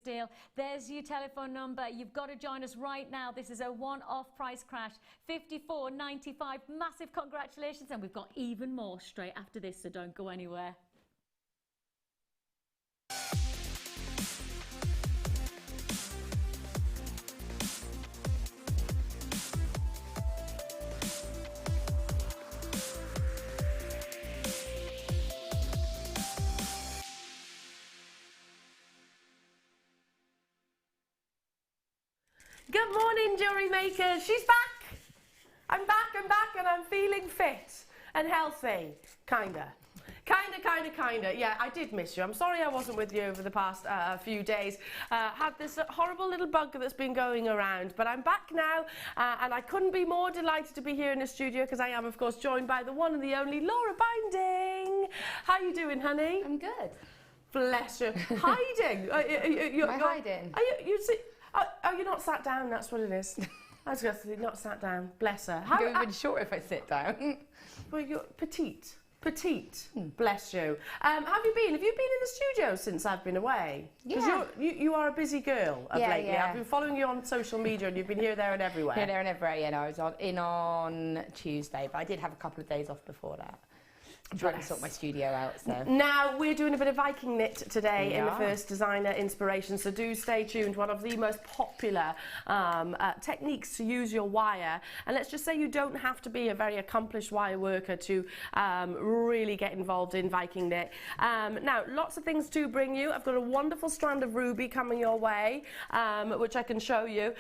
deal. There's your telephone number. You've got to join us right now. This is a one-off price crash, $54.95. Massive congratulations, and we've got even more straight after this, so don't go anywhere. Good morning, jewellery makers. She's back. I'm back, and I'm feeling fit and healthy. Kinda. Yeah, I did miss you. I'm sorry I wasn't with you over the past few days. Had this horrible little bug that's been going around, but I'm back now, and I couldn't be more delighted to be here in the studio because I am, of course, joined by the one and the only Laura Binding. How you doing, honey? I'm good. Bless you. Hiding? Am I hiding? Oh, you're not sat down, that's what it is. I was going to say, not sat down. Bless her. How, I'm even short if I sit down. Well, you're petite. Bless you. Have you been in the studio since I've been away? Yeah. Because you are a busy girl of lately. Yeah. I've been following you on social media and you've been here, there and everywhere. Here, there and everywhere, yeah. No, I was on Tuesday, but I did have a couple of days off before that. I'm trying to sort my studio out, so. Now, we're doing a bit of Viking knit today in the first designer inspiration, so do stay tuned. One of the most popular techniques to use your wire. And let's just say you don't have to be a very accomplished wire worker to really get involved in Viking knit. Now, lots of things to bring you. I've got a wonderful strand of ruby coming your way, which I can show you.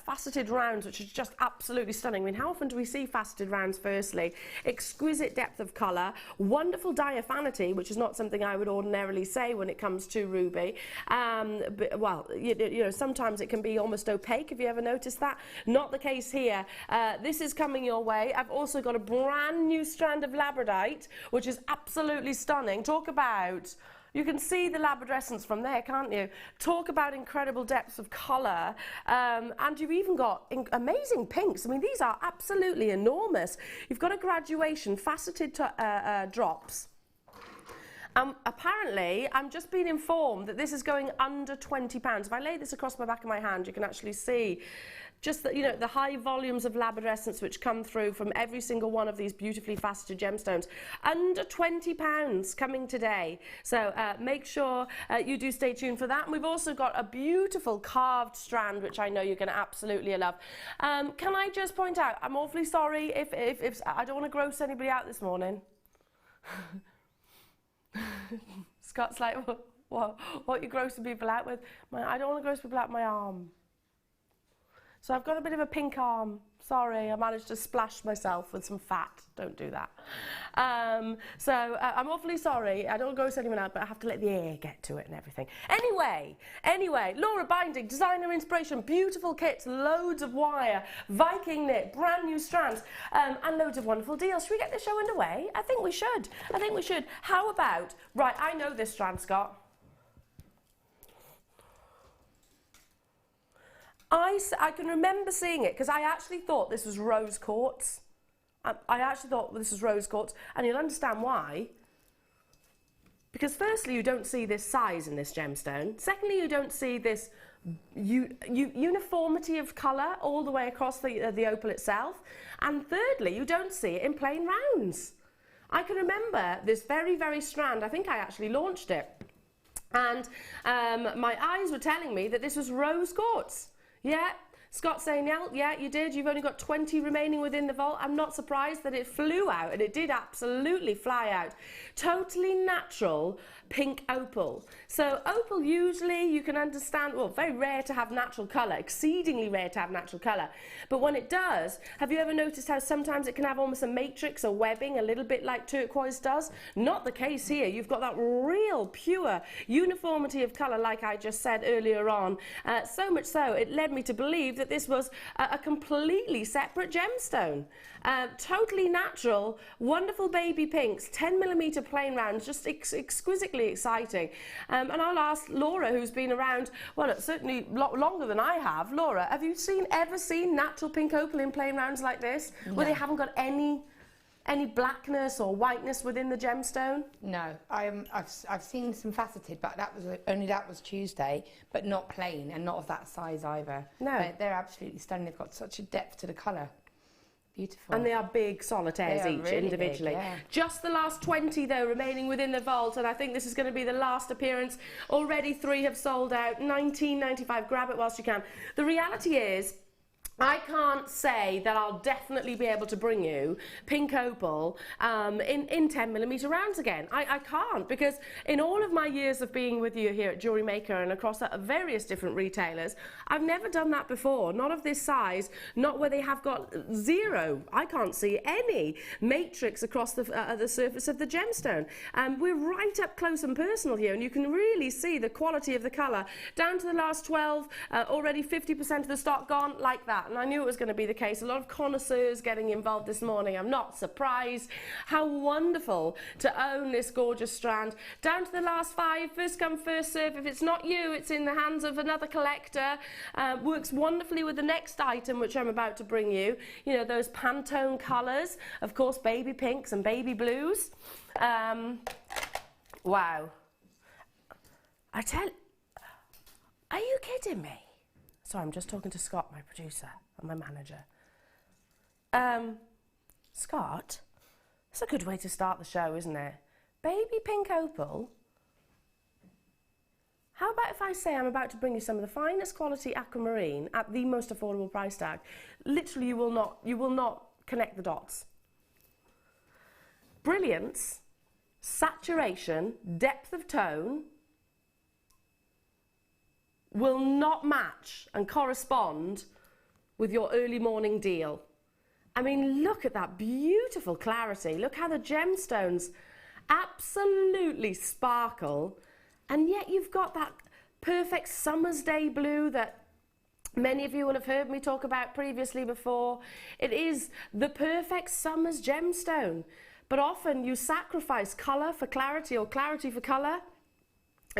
Faceted rounds, which is just absolutely stunning. I mean, how often do we see faceted rounds, firstly? Exquisite depth of colour. Wonderful diaphanity, which is not something I would ordinarily say when it comes to ruby. But, well, you know, sometimes it can be almost opaque. Have you ever noticed that? Not the case here. This is coming your way. I've also got a brand new strand of Labradorite, which is absolutely stunning. Talk about... You can see the labradorescence from there, can't you? Talk about incredible depths of colour. And you've even got amazing pinks. I mean, these are absolutely enormous. You've got a graduation, faceted drops. Apparently, I'm just being informed that this is going under £20. If I lay this across my back of my hand, you can actually see just the, you know, the high volumes of labradorescence which come through from every single one of these beautifully faceted gemstones. Under £20 coming today. So make sure you do stay tuned for that. And we've also got a beautiful carved strand, which I know you're going to absolutely love. Can I just point out, I'm awfully sorry if I don't want to gross anybody out this morning. Scott's like, what are you grossing people out with? I don't want to gross people out my arm. So I've got a bit of a pink arm. Sorry, I managed to splash myself with some fat. Don't do that. I'm awfully sorry. I don't gross anyone out, but I have to let the air get to it and everything. Anyway, Laura Binding, designer inspiration, beautiful kits, loads of wire, Viking knit, brand new strands, and loads of wonderful deals. Should we get the show underway? I think we should. How about, right, I know this strand, Scott. I can remember seeing it because I actually thought this was rose quartz. I actually thought this was rose quartz, and you'll understand why. Because firstly, you don't see this size in this gemstone. Secondly, you don't see this uniformity of colour all the way across the opal itself. And thirdly, you don't see it in plain rounds. I can remember this very, very strand. I think I actually launched it. And my eyes were telling me that this was rose quartz. Yeah, Scott saying, yeah, you did. You've only got 20 remaining within the vault. I'm not surprised that it flew out, and it did absolutely fly out. Totally natural pink opal. So opal usually you can understand, well, very rare to have natural colour, exceedingly rare to have natural colour. But when it does, have you ever noticed how sometimes it can have almost a matrix or webbing, a little bit like turquoise does? Not the case here. You've got that real pure uniformity of colour like I just said earlier on. So much so, it led me to believe that this was a completely separate gemstone. Totally natural, wonderful baby pinks, 10mm plain rounds, just exquisitely exciting. And I'll ask Laura, who's been around, well, certainly longer than I have. Laura, have you ever seen natural pink opal in plain rounds like this, where they haven't got any any blackness or whiteness within the gemstone? No, I've seen some faceted, but that was Tuesday, but not plain and not of that size either. No. They're absolutely stunning. They've got such a depth to the colour. Beautiful. And they are big solitaires They are each really individually. big, yeah. Just the last 20 though remaining within the vault, and I think this is going to be the last appearance. Already 3 have sold out. $19.95. Grab it whilst you can. The reality is, I can't say that I'll definitely be able to bring you pink opal in 10mm rounds again. I can't, because in all of my years of being with you here at JewelleryMaker and across various different retailers, I've never done that before. Not of this size, not where they have got zero. I can't see any matrix across the surface of the gemstone. We're right up close and personal here, and you can really see the quality of the colour. Down to the last 12, already 50% of the stock gone, like that. And I knew it was going to be the case. A lot of connoisseurs getting involved this morning. I'm not surprised. How wonderful to own this gorgeous strand. Down to the last 5, first come, first serve. If it's not you, it's in the hands of another collector. Works wonderfully with the next item, which I'm about to bring you. You know, those Pantone colours. Of course, baby pinks and baby blues. Wow. Are you kidding me? Sorry, I'm just talking to Scott, my producer and my manager. Scott, that's a good way to start the show, isn't it? Baby pink opal. How about if I say I'm about to bring you some of the finest quality aquamarine at the most affordable price tag? Literally, you will not connect the dots. Brilliance, saturation, depth of tone will not match and correspond with your early morning deal. I mean, look at that beautiful clarity. Look how the gemstones absolutely sparkle, and yet you've got that perfect summer's day blue that many of you will have heard me talk about previously before. It is the perfect summer's gemstone, but often you sacrifice colour for clarity or clarity for colour.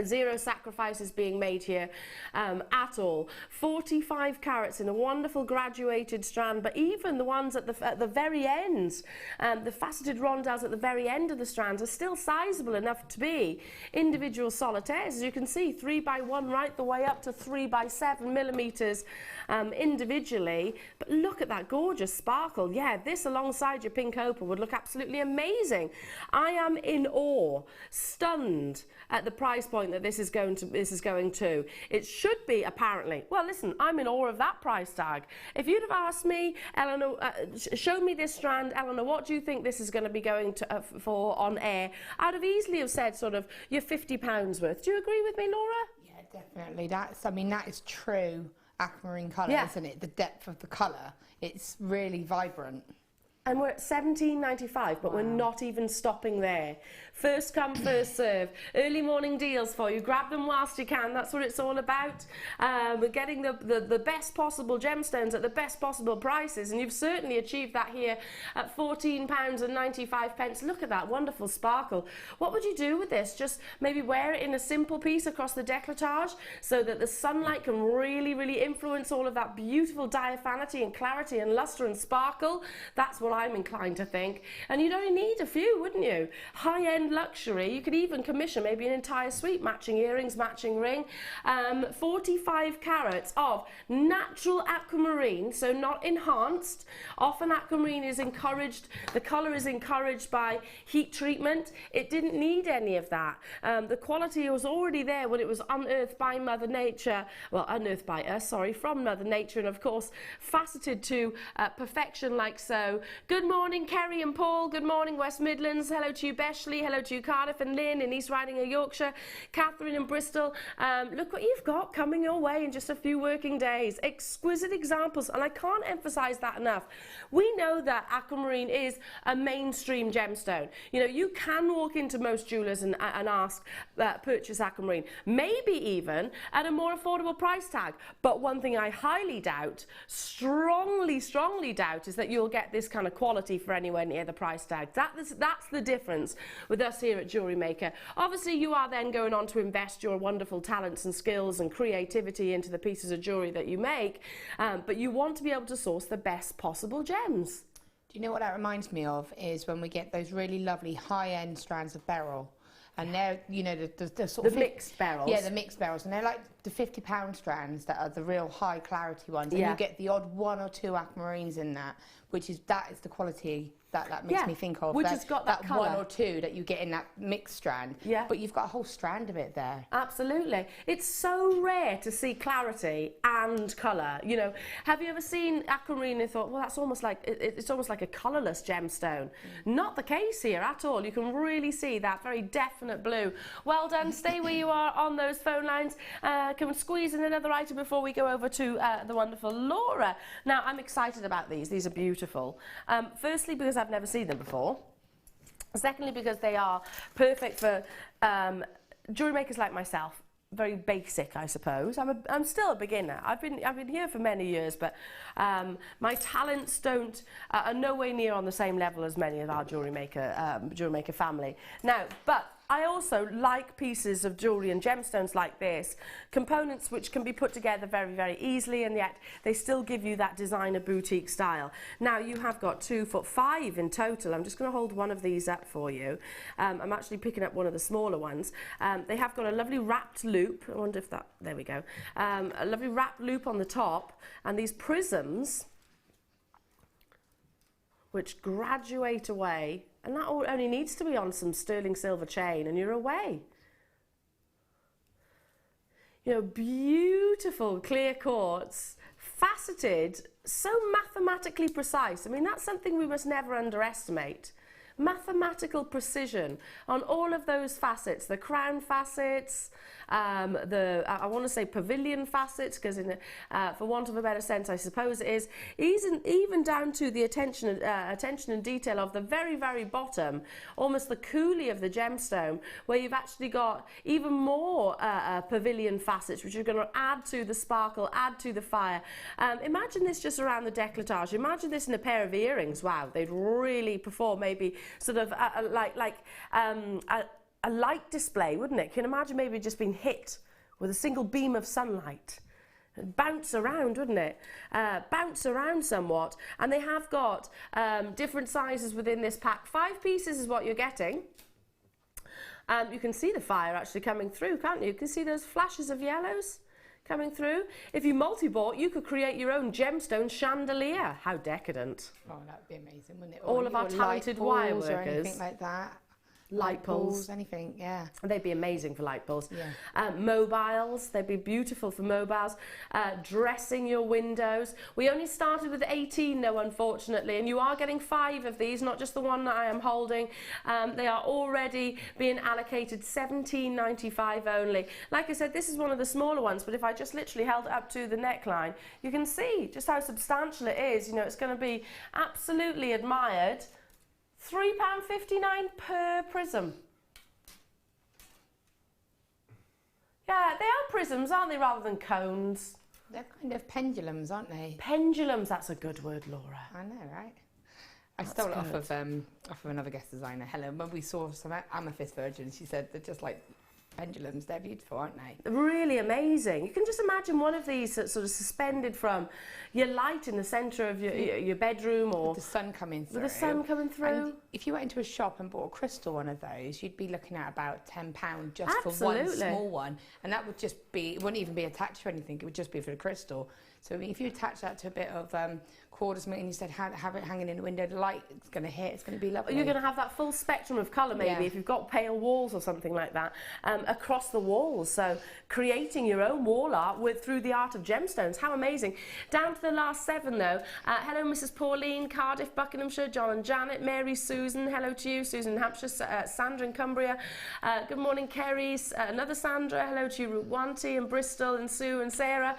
Zero sacrifice is being made here at all. 45 carats in a wonderful graduated strand, but even the ones at the very ends, the faceted rondelles at the very end of the strands are still sizable enough to be individual solitaires. As you can see, 3x1 right the way up to 3x7mm individually. But look at that gorgeous sparkle. Yeah, this alongside your pink opal would look absolutely amazing. I am in awe, stunned at the price point that this is going to. It should be, apparently. Well, listen, I'm in awe of that price tag. If you'd have asked me, Eleanor, show me this strand, Eleanor, what do you think this is going to be going to, for on air? I'd have easily have said sort of your £50 worth. Do you agree with me, Laura? Yeah, definitely. That is true aquamarine colour, yeah, isn't it? The depth of the colour. It's really vibrant. And we're at $17.95, but wow, we're not even stopping there. First come, first serve. Early morning deals for you. Grab them whilst you can. That's what it's all about. We're getting the best possible gemstones at the best possible prices, and you've certainly achieved that here at £14.95. Look at that wonderful sparkle. What would you do with this? Just maybe wear it in a simple piece across the décolletage so that the sunlight can really, really influence all of that beautiful diaphanity and clarity and luster and sparkle. That's what I'm inclined to think. And you'd only need a few, wouldn't you? High-end luxury. You could even commission maybe an entire suite, matching earrings, matching ring. 45 carats of natural aquamarine, so not enhanced. Often aquamarine is encouraged, the colour is encouraged by heat treatment. It didn't need any of that. The quality was already there when it was unearthed by Mother Nature, well, unearthed by us, sorry, from Mother Nature, and of course faceted to perfection like so. Good morning, Kerry and Paul. Good morning, West Midlands. Hello to you, Beshley. Hello to you, Cardiff and Lynn in East Riding of Yorkshire. Catherine in Bristol. Look what you've got coming your way in just a few working days. Exquisite examples, and I can't emphasize that enough. We know that aquamarine is a mainstream gemstone. You know, you can walk into most jewelers and ask, purchase aquamarine, maybe even at a more affordable price tag. But one thing I highly doubt, strongly doubt, is that you'll get this kind of quality for anywhere near the price tag. That's the difference with us here at JewelleryMaker. Obviously, you are then going on to invest your wonderful talents and skills and creativity into the pieces of jewellery that you make, but you want to be able to source the best possible gems. you know what that reminds me of is when we get those really lovely high-end strands of beryl. And they're, you know, the sort of... The mixed beryls. Yeah, the mixed beryls. And they're like the £50 strands that are the real high clarity ones. And Yeah. you get the odd 1 or 2 aquamarines in that, that is the quality that makes me think of. Which has got that colour. 1 or 2 that you get in that mixed strand. Yeah. But you've got a whole strand of it there. Absolutely. It's so rare to see clarity and colour. You know, have you ever seen aquamarine and thought, well, that's almost like, it's almost like a colourless gemstone? Not the case here at all. You can really see that very definite blue. Well done. Stay where you are on those phone lines. Can we squeeze in another item before we go over to the wonderful Laura? Now, I'm excited about these. These are beautiful. Firstly, because I've never seen them before. Secondly, because they are perfect for jewellery makers like myself. Very basic, I suppose. I'm still a beginner. I've been here for many years, but my talents are nowhere near on the same level as many of our jewellery maker family. Now, but I also like pieces of jewellery and gemstones like this, components which can be put together very, very easily, and yet they still give you that designer boutique style. Now, you have got 2'5" in total. I'm just going to hold one of these up for you. I'm actually picking up one of the smaller ones. They have got a lovely wrapped loop. I wonder if that, there we go. A lovely wrapped loop on the top, and these prisms which graduate away, and that only needs to be on some sterling silver chain and you're away. You know, beautiful clear quartz, faceted, so mathematically precise. I mean, that's something we must never underestimate. Mathematical precision on all of those facets, the crown facets, I want to say pavilion facets, because for want of a better sense, I suppose it is, even down to the attention and detail of the very, very bottom, almost the coulis of the gemstone, where you've actually got even more pavilion facets, which are going to add to the sparkle, add to the fire. Imagine this just around the décolletage. Imagine this in a pair of earrings. Wow, they'd really perform maybe sort of a light display, wouldn't it? Can you imagine maybe just being hit with a single beam of sunlight? It'd bounce around, wouldn't it? Bounce around somewhat. And they have got different sizes within this pack. 5 pieces is what you're getting. You can see the fire actually coming through, can't you? You can see those flashes of yellows coming through. If you multi-bought, you could create your own gemstone chandelier. How decadent. Oh, that would be amazing, wouldn't it? All of our talented wire workers. Or anything like that. Light poles, anything, yeah. They'd be amazing for light poles. Yeah. Mobiles, they'd be beautiful for mobiles. Dressing your windows. We only started with 18 though, unfortunately, and you are getting 5 of these, not just the one that I am holding. They are already being allocated £17.95 only. Like I said, this is one of the smaller ones, but if I just literally held it up to the neckline, you can see just how substantial it is. You know, it's going to be absolutely admired. £3.59 per prism. Yeah, they are prisms, aren't they, rather than cones? They're kind of pendulums, aren't they? Pendulums, that's a good word, Laura. I know, right? I stole it off of another guest designer, Helen. When we saw some amethyst virgins, she said they're just like pendulums. They're beautiful, aren't they? Really amazing. You can just imagine one of these that's sort of suspended from your light in the centre of your bedroom, or with the sun coming through. With the sun coming through. And if you went into a shop and bought a crystal one of those, you'd be looking at about £10 just Absolutely. for one small one, and that would just be, it wouldn't even be attached to anything. It would just be for the crystal. So if you attach that to a bit of quartz, and you said have it hanging in the window, the light is going to hit, it's going to be lovely. You're going to have that full spectrum of colour, maybe, if you've got pale walls or something like that, across the walls. So creating your own wall art through the art of gemstones. How amazing. Down to the last 7 though. Hello Mrs Pauline, Cardiff, Buckinghamshire, John and Janet, Mary, Susan, hello to you, Susan in Hampshire, Sandra in Cumbria, good morning Kerry, another Sandra, hello to you, Rwanti and Bristol and Sue and Sarah.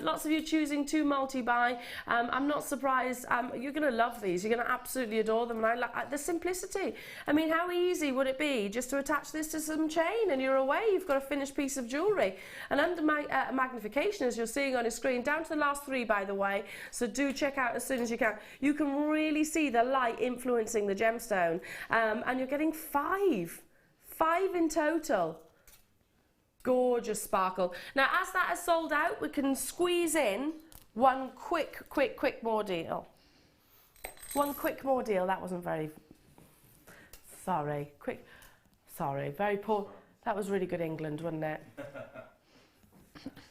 Lots of you choosing to multi-buy. I'm not surprised. You're going to love these. You're going to absolutely adore them. And I like the simplicity. I mean, how easy would it be just to attach this to some chain and you're away? You've got a finished piece of jewellery. And under magnification, as you're seeing on your screen, down to the last 3, by the way, so do check out as soon as you can. You can really see the light influencing the gemstone. And you're getting 5 in total. Gorgeous sparkle. Now, as that has sold out, we can squeeze in one quick more deal. One quick more deal. That wasn't very... Sorry. Quick... Sorry. Very poor... That was really good England, wasn't it?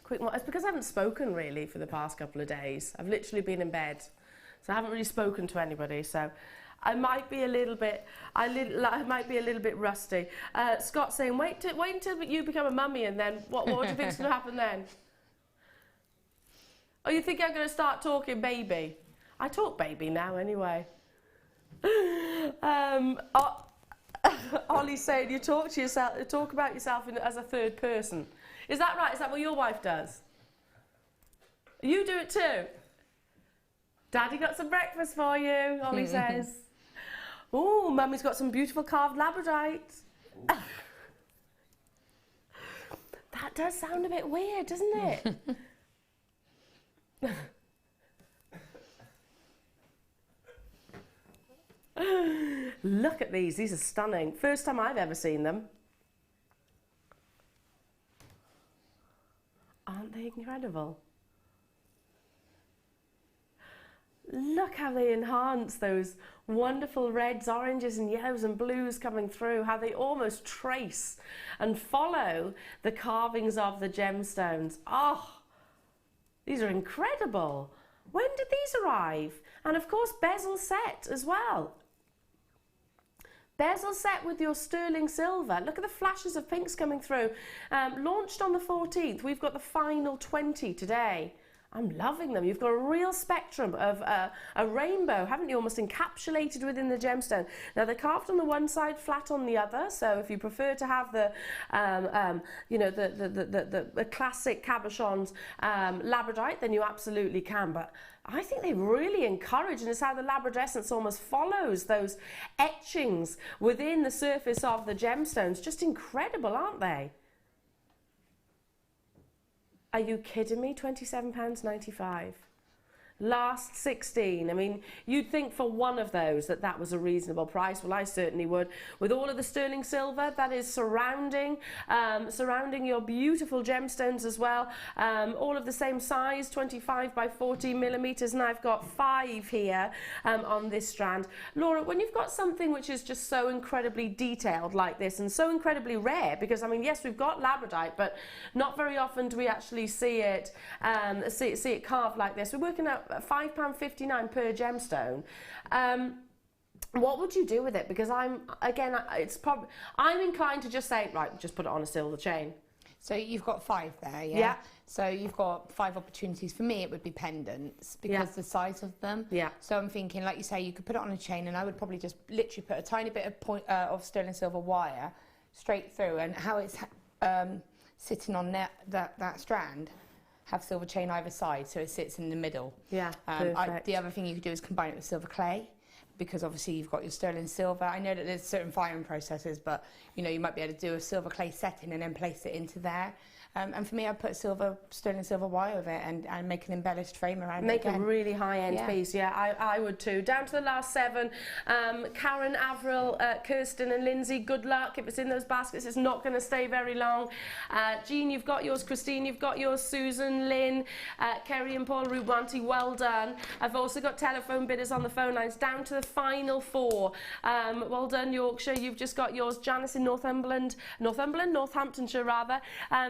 Quick more... It's because I haven't spoken, really, for the past couple of days. I've literally been in bed. So I haven't really spoken to anybody, so... I might be a little bit, I might be a little bit rusty. Scott's saying, wait until you become a mummy, and then what do you think's going to happen then? Oh, you think I'm going to start talking baby? I talk baby now anyway. Ollie's saying you talk to yourself, talk about yourself as a third person. Is that right? Is that what your wife does? You do it too? Daddy got some breakfast for you, Ollie says. Oh, Mummy's got some beautiful carved Labradorite. That does sound a bit weird, doesn't it? Look at these are stunning. First time I've ever seen them. Aren't they incredible? Look how they enhance those wonderful reds, oranges and yellows and blues coming through, how they almost trace and follow the carvings of the gemstones. Oh, these are incredible. When did these arrive? And of course, bezel set as well. Bezel set with your sterling silver. Look at the flashes of pinks coming through. Launched on the 14th. We've got the final 20 today. I'm loving them. You've got a real spectrum of a rainbow, haven't you? Almost encapsulated within the gemstone. Now they're carved on the one side, flat on the other. So if you prefer to have the, you know, the classic cabochons labradorite, then you absolutely can. But I think they really encourage, and it's how the labradescence almost follows those etchings within the surface of the gemstones. Just incredible, aren't they? Are you kidding me? £27.95. Last 16. I mean, you'd think for one of those that was a reasonable price. Well, I certainly would. With all of the sterling silver that is surrounding your beautiful gemstones as well. All of the same size, 25 by 40 millimeters, and I've got 5 here on this strand. Laura, when you've got something which is just so incredibly detailed like this and so incredibly rare, because I mean, yes, we've got labradorite, but not very often do we actually see it see it carved like this. We're working out £5.59 per gemstone. What would you do with it? Because I'm inclined to just say, right, just put it on a silver chain. So you've got 5 there, yeah? Yeah. So you've got 5 opportunities. For me, it would be pendants because the size of them. Yeah. So I'm thinking, like you say, you could put it on a chain, and I would probably just literally put a tiny bit of sterling silver wire straight through, and how it's sitting on that strand. Have silver chain either side, so it sits in the middle. Yeah, the other thing you could do is combine it with silver clay, because obviously you've got your sterling silver. I know that there's certain firing processes, but you know, you might be able to do a silver clay setting and then place it into there. And for me, I'd put sterling silver wire with it and make an embellished frame around it. Make a really high-end piece, yeah, I would too. Down to the last 7. Karen, Avril, Kirsten and Lindsay, good luck. If it's in those baskets, it's not going to stay very long. Jean, you've got yours. Christine, you've got yours. Susan, Lynn, Kerry and Paul Rubanti, well done. I've also got telephone bidders on the phone lines. Down to the final 4. Well done, Yorkshire. You've just got yours. Janice in Northamptonshire rather,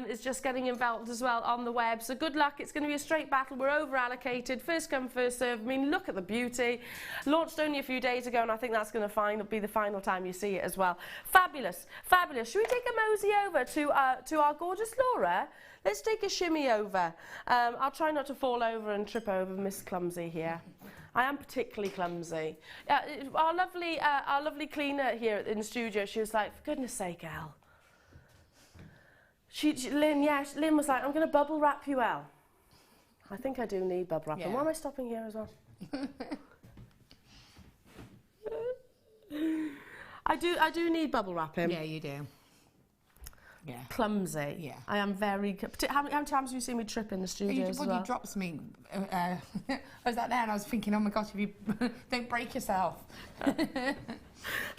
is just getting involved as well on the web. So good luck. It's going to be a straight battle. We're over allocated. First come, first serve. I mean, look at the beauty. Launched only a few days ago, and I think that's going to be the final time you see it as well. Fabulous, fabulous. Should we take a mosey over to our gorgeous Laura? Let's take a shimmy over. I'll try not to fall over and trip over Miss Clumsy here. I am particularly clumsy. Our lovely cleaner here in the studio, she was like, for goodness sake, Elle. Lynn was like, I'm going to bubble wrap you, Elle. I think I do need bubble wrap. Yeah. And why am I stopping here as well? I do need bubble wrapping. Yeah, you do. Yeah. Clumsy. Yeah. I am very... How many times have you seen me trip in the studio as well? You dropped something. I was out there and I was thinking, oh my gosh, if you don't break yourself.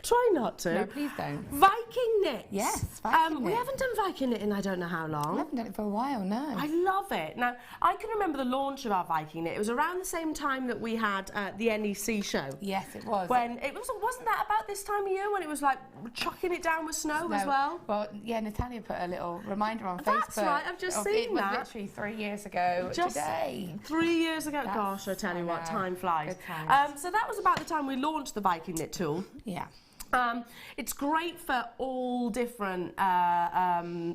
Try not to. No, please don't. Viking knits. Yes, Viking knit. We haven't done Viking knit in I don't know how long. I haven't done it for a while, no. I love it. Now, I can remember the launch of our Viking knit. It was around the same time that we had the NEC show. Yes, it was. When wasn't that about this time of year when it was like chucking it down with snow as well? Well, yeah, Natalia put a little reminder on Facebook. That's right, I've just seen that. It was literally 3 years ago today. 3 years ago. Gosh, I tell you what, time flies. So that was about the time we launched the Viking knit tool. Yeah. It's great for all different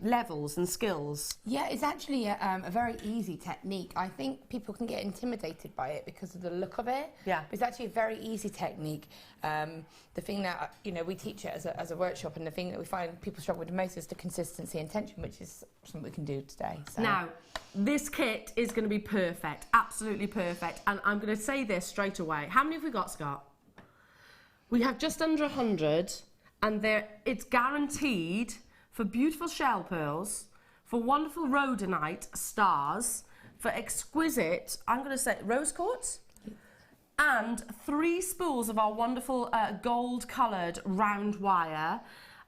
levels and skills. Yeah, it's actually a very easy technique. I think people can get intimidated by it because of the look of it. Yeah. But it's actually a very easy technique. The thing that, you know, we teach it as a workshop, and the thing that we find people struggle with the most is the consistency and tension, which is something we can do today. So. Now, this kit is going to be perfect, absolutely perfect. And I'm going to say this straight away. How many have we got, Scott? We have just under 100, and it's guaranteed for beautiful shell pearls, for wonderful rhodonite stars, for exquisite, I'm going to say, rose quartz, and 3 spools of our wonderful gold-coloured round wire.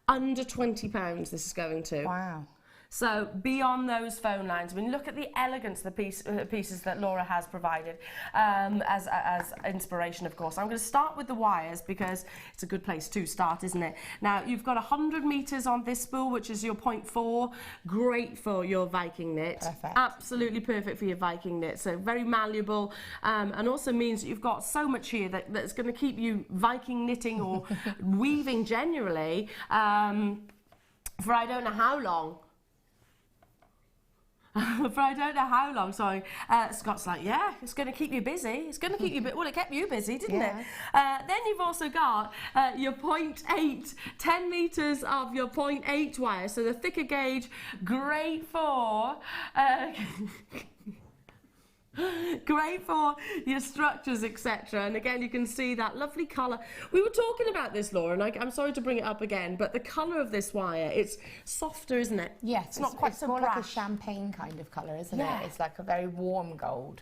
Under £20 this is going to. Wow. So be on those phone lines. I mean, look at the elegance of the pieces that Laura has provided as inspiration, of course. I'm going to start with the wires because it's a good place to start, isn't it? Now, you've got 100 metres on this spool, which is your 0.4. Great for your Viking knit. Perfect. Absolutely perfect for your Viking knit. So very malleable, and also means that you've got so much here that's going to keep you Viking knitting or weaving generally for I don't know how long. For I don't know how long, sorry. Scott's like, yeah, it's going to keep you busy. It's going to keep you busy. Well, it kept you busy, didn't it? Then you've also got your 0.8, 10 metres of your 0.8 wire. So the thicker gauge, great for... great for your structures, etc. And again, you can see that lovely colour. We were talking about this, Laura, and I'm sorry to bring it up again, but the colour of this wire, it's softer, isn't it? Yes, it's not quite so more brash. Like a champagne kind of colour, isn't it? It's like a very warm gold.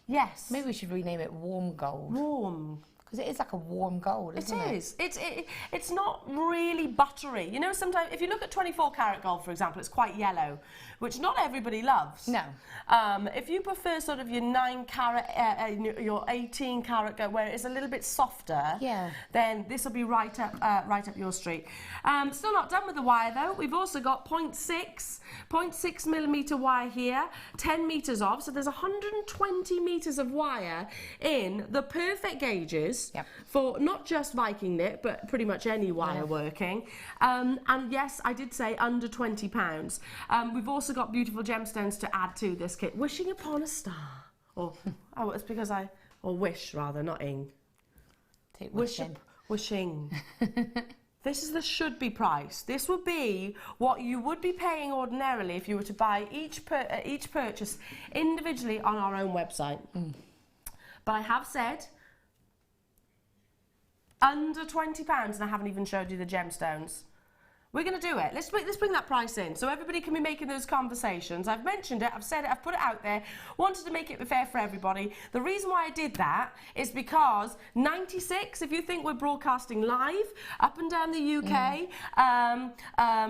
Yes. Maybe we should rename it warm gold. Warm. Because it is like a warm gold, isn't it? It is. It's not really buttery. You know, sometimes if you look at 24 karat gold, for example, it's quite yellow, which not everybody loves. No. If you prefer sort of your 9 carat, your 18 carat gold, where it's a little bit softer, then this will be right up your street. Still not done with the wire though. We've also got 0.6 millimetre wire here, 10 metres of. So there's 120 metres of wire in the perfect gauges for not just Viking knit, but pretty much any wire working. And yes, I did say under £20. We've also got beautiful gemstones to add to this kit. Wishing upon a star. Or, oh, it's because or wish rather, not ing. Take wishing. Wishing. This is the should be price. This would be what you would be paying ordinarily if you were to buy each purchase individually on our own website. But I have said under £20, and I haven't even showed you the gemstones. We're going to do it. Let's bring that price in so everybody can be making those conversations. I've mentioned it, I've said it, I've put it out there. Wanted to make it fair for everybody. The reason why I did that is because 96, if you think we're broadcasting live up and down the UK,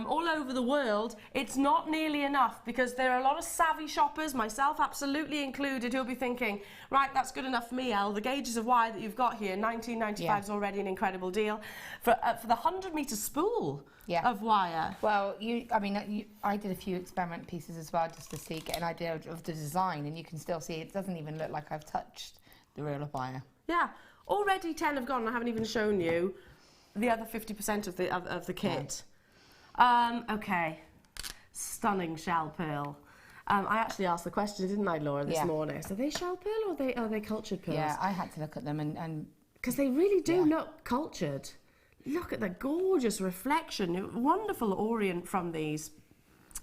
all over the world, it's not nearly enough because there are a lot of savvy shoppers, myself absolutely included, who'll be thinking, right, that's good enough for me, Elle. The gauges of wire that you've got here, 19.95 is already an incredible deal. For the 100 metre spool of wire. Well, I did a few experiment pieces as well just to get an idea of the design, and you can still see it doesn't even look like I've touched the real wire. Yeah, already 10 have gone, and I haven't even shown you the other 50% of the kit. Okay, stunning shell pearl. I actually asked the question, didn't I, Laura, this morning? So are they shell pearl or are they cultured pearls? Yeah, I had to look at them and because they really do look cultured. Look at the gorgeous reflection, wonderful orient from these.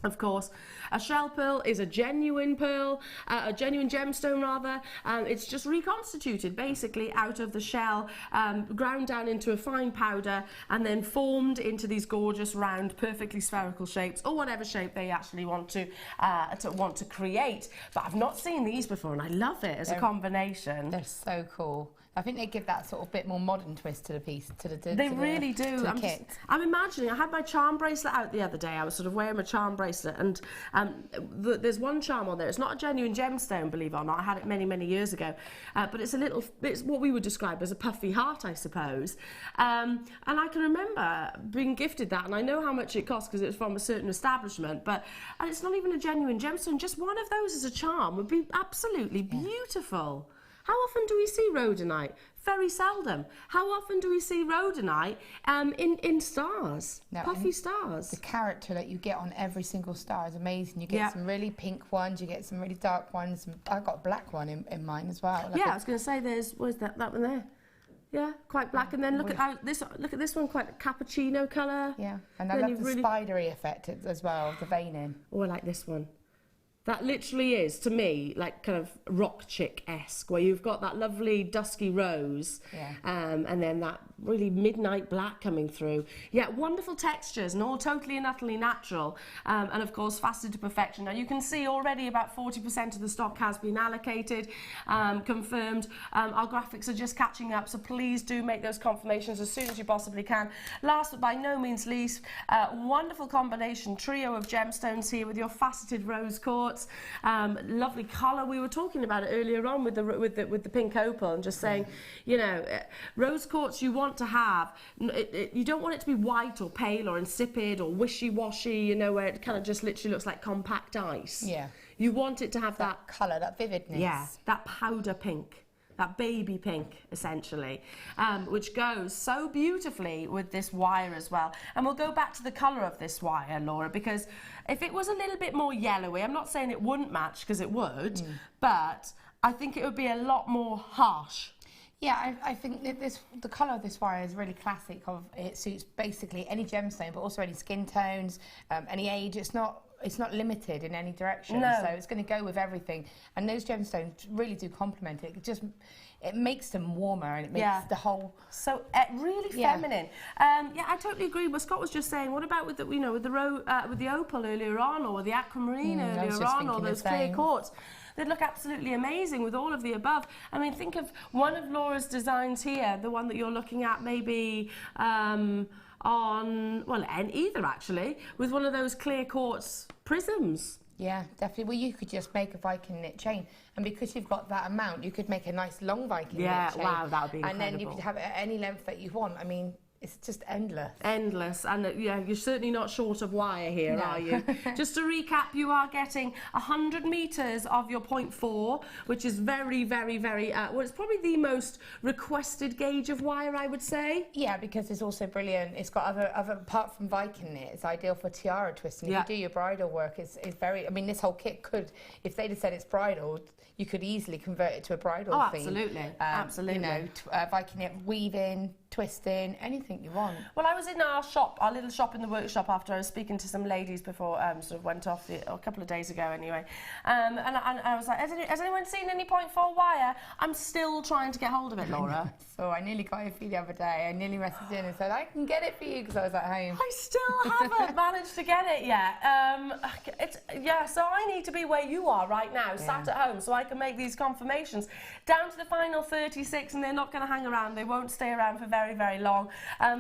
Of course, a shell pearl is a genuine pearl, a genuine gemstone rather. It's just reconstituted basically out of the shell, ground down into a fine powder and then formed into these gorgeous round, perfectly spherical shapes, or whatever shape they actually want to create. But I've not seen these before and I love it as a combination. They're so cool. I think they give that sort of bit more modern twist to the piece, They really do. To the kit. I'm imagining, I had my charm bracelet out the other day. I was sort of wearing my charm bracelet, and there's one charm on there. It's not a genuine gemstone, believe it or not. I had it many, many years ago. But it's it's what we would describe as a puffy heart, I suppose. And I can remember being gifted that, and I know how much it cost because it was from a certain establishment, and it's not even a genuine gemstone. Just one of those as a charm would be absolutely beautiful. How often do we see rhodonite? Very seldom. How often do we see rhodonite in stars, puffy stars? The character that you get on every single star is amazing. You get some really pink ones, you get some really dark ones. I've got a black one in mine as well. Like I was going to say, where's that one there? Yeah, quite black. And then look at this one, quite a cappuccino colour. Yeah, and I love the spidery effect as well, the veining. Oh, I like this one. That literally is, to me, like kind of rock chick-esque, where you've got that lovely dusky rose, and then that really midnight black coming through. Yeah, wonderful textures and all totally and utterly natural, and of course faceted to perfection. Now you can see already about 40% of the stock has been allocated, confirmed. Our graphics are just catching up, so please do make those confirmations as soon as you possibly can. Last but by no means least, wonderful combination trio of gemstones here with your faceted rose quartz. Lovely colour. We were talking about it earlier on with the pink opal, and just saying, you know, rose quartz you want to have. You don't want it to be white or pale or insipid or wishy-washy, you know, where it kind of just literally looks like compact ice. Yeah. You want it to have that colour, that vividness. Yeah, that powder pink. That baby pink, essentially, which goes so beautifully with this wire as well. And we'll go back to the colour of this wire, Laura, because if it was a little bit more yellowy, I'm not saying it wouldn't match, because it would, but I think it would be a lot more harsh. Yeah, I think that the colour of this wire is really classic. It suits basically any gemstone, but also any skin tones, any age. It's not limited in any direction, so it's going to go with everything. And those gemstones really do complement it. It makes them warmer, and it makes the whole really feminine. Yeah, I totally agree. What Scott was just saying. What about with the opal earlier on, or the aquamarine earlier on, or those clear quartz? They'd look absolutely amazing with all of the above. I mean, think of one of Laura's designs here, the one that you're looking at, maybe. Either actually, with one of those clear quartz prisms. Yeah, definitely. Well, you could just make a Viking knit chain, and because you've got that amount, you could make a nice long Viking knit chain. Yeah, wow, that would be incredible. And then you could have it at any length that you want. I mean, it's just endless. Endless. And you're certainly not short of wire here, are you? Just to recap, you are getting 100 metres of your 0.4, which is very, very, very, well, it's probably the most requested gauge of wire, I would say. Yeah, because it's also brilliant. It's got other apart from Viking knit, it's ideal for tiara twisting. If you do your bridal work, it's very, I mean, this whole kit could, if they'd have said it's bridal, you could easily convert it to a bridal theme. Absolutely, absolutely. You know, Viking knit, weaving, twisting, anything you want. Well, I was in our little shop in the workshop after I was speaking to some ladies before sort of went off a couple of days ago anyway, and I was like, has anyone seen any 0.4 wire? I'm still trying to get hold of it, Laura. So I nearly got it for you the other day. I nearly messaged in and said I can get it for you because I was at home. I still haven't managed to get it yet. So I need to be where you are right now, sat at home, so I can make these confirmations down to the final 36, and they're not going to hang around. They won't stay around for very, very long.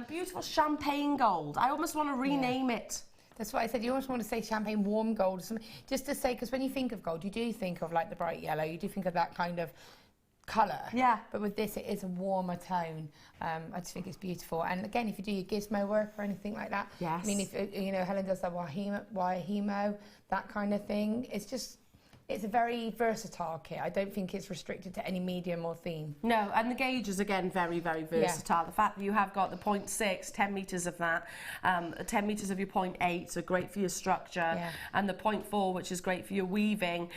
Beautiful champagne gold. I almost want to rename it. That's what I said. You almost want to say champagne warm gold or something, just to say, because when you think of gold, you do think of like the bright yellow. You do think of that kind of colour. Yeah. But with this, it is a warmer tone. I just think it's beautiful. And again, if you do your gizmo work or anything like that, I mean, if you know, Helen does that wire hemo, that kind of thing. It's a very versatile kit. I don't think it's restricted to any medium or theme. No, and the gauge is, again, very, very versatile. The fact that you have got the 0.6, 10 metres of that, 10 metres of your 0.8, so great for your structure, and the 0.4, which is great for your weaving,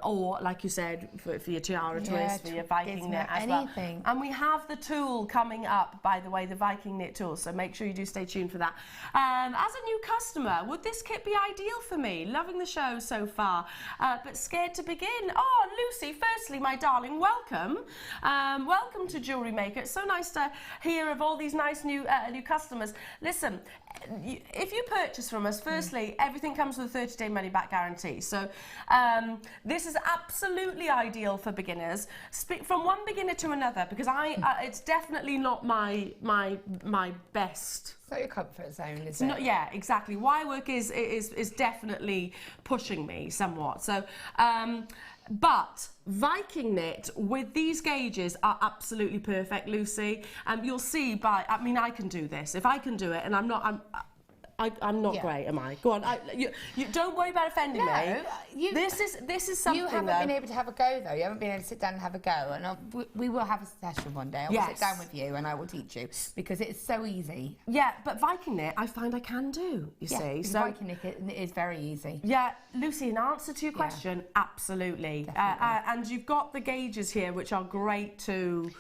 or, like you said, for your tiara twist, for your Viking knit as well. And we have the tool coming up, by the way, the Viking knit tool, so make sure you do stay tuned for that. As a new customer, would this kit be ideal for me? Loving the show so far, but scared to begin. Oh, Lucy, firstly, my darling, welcome. Welcome to JewelleryMaker. It's so nice to hear of all these nice new customers. Listen, if you purchase from us, firstly, everything comes with a 30-day money-back guarantee. So this is absolutely ideal for beginners. From one beginner to another, because it's definitely not my best. It's not your comfort zone, is it? Not, yeah, exactly. Wire work is definitely pushing me somewhat. So. But Viking knit with these gauges are absolutely perfect, Lucy. You'll see I mean, I can do this. If I can do it, and I'm not great, am I? Go on. You don't worry about offending me. This is something. You haven't been able to have a go though. You haven't been able to sit down and have a go. And we will have a session one day. I will sit down with you and I will teach you because it's so easy. Yeah, but Viking knit, I find I can do. You see, so Viking knit is very easy. Yeah, Lucy. In answer to your question, absolutely. And you've got the gauges here, which are great to.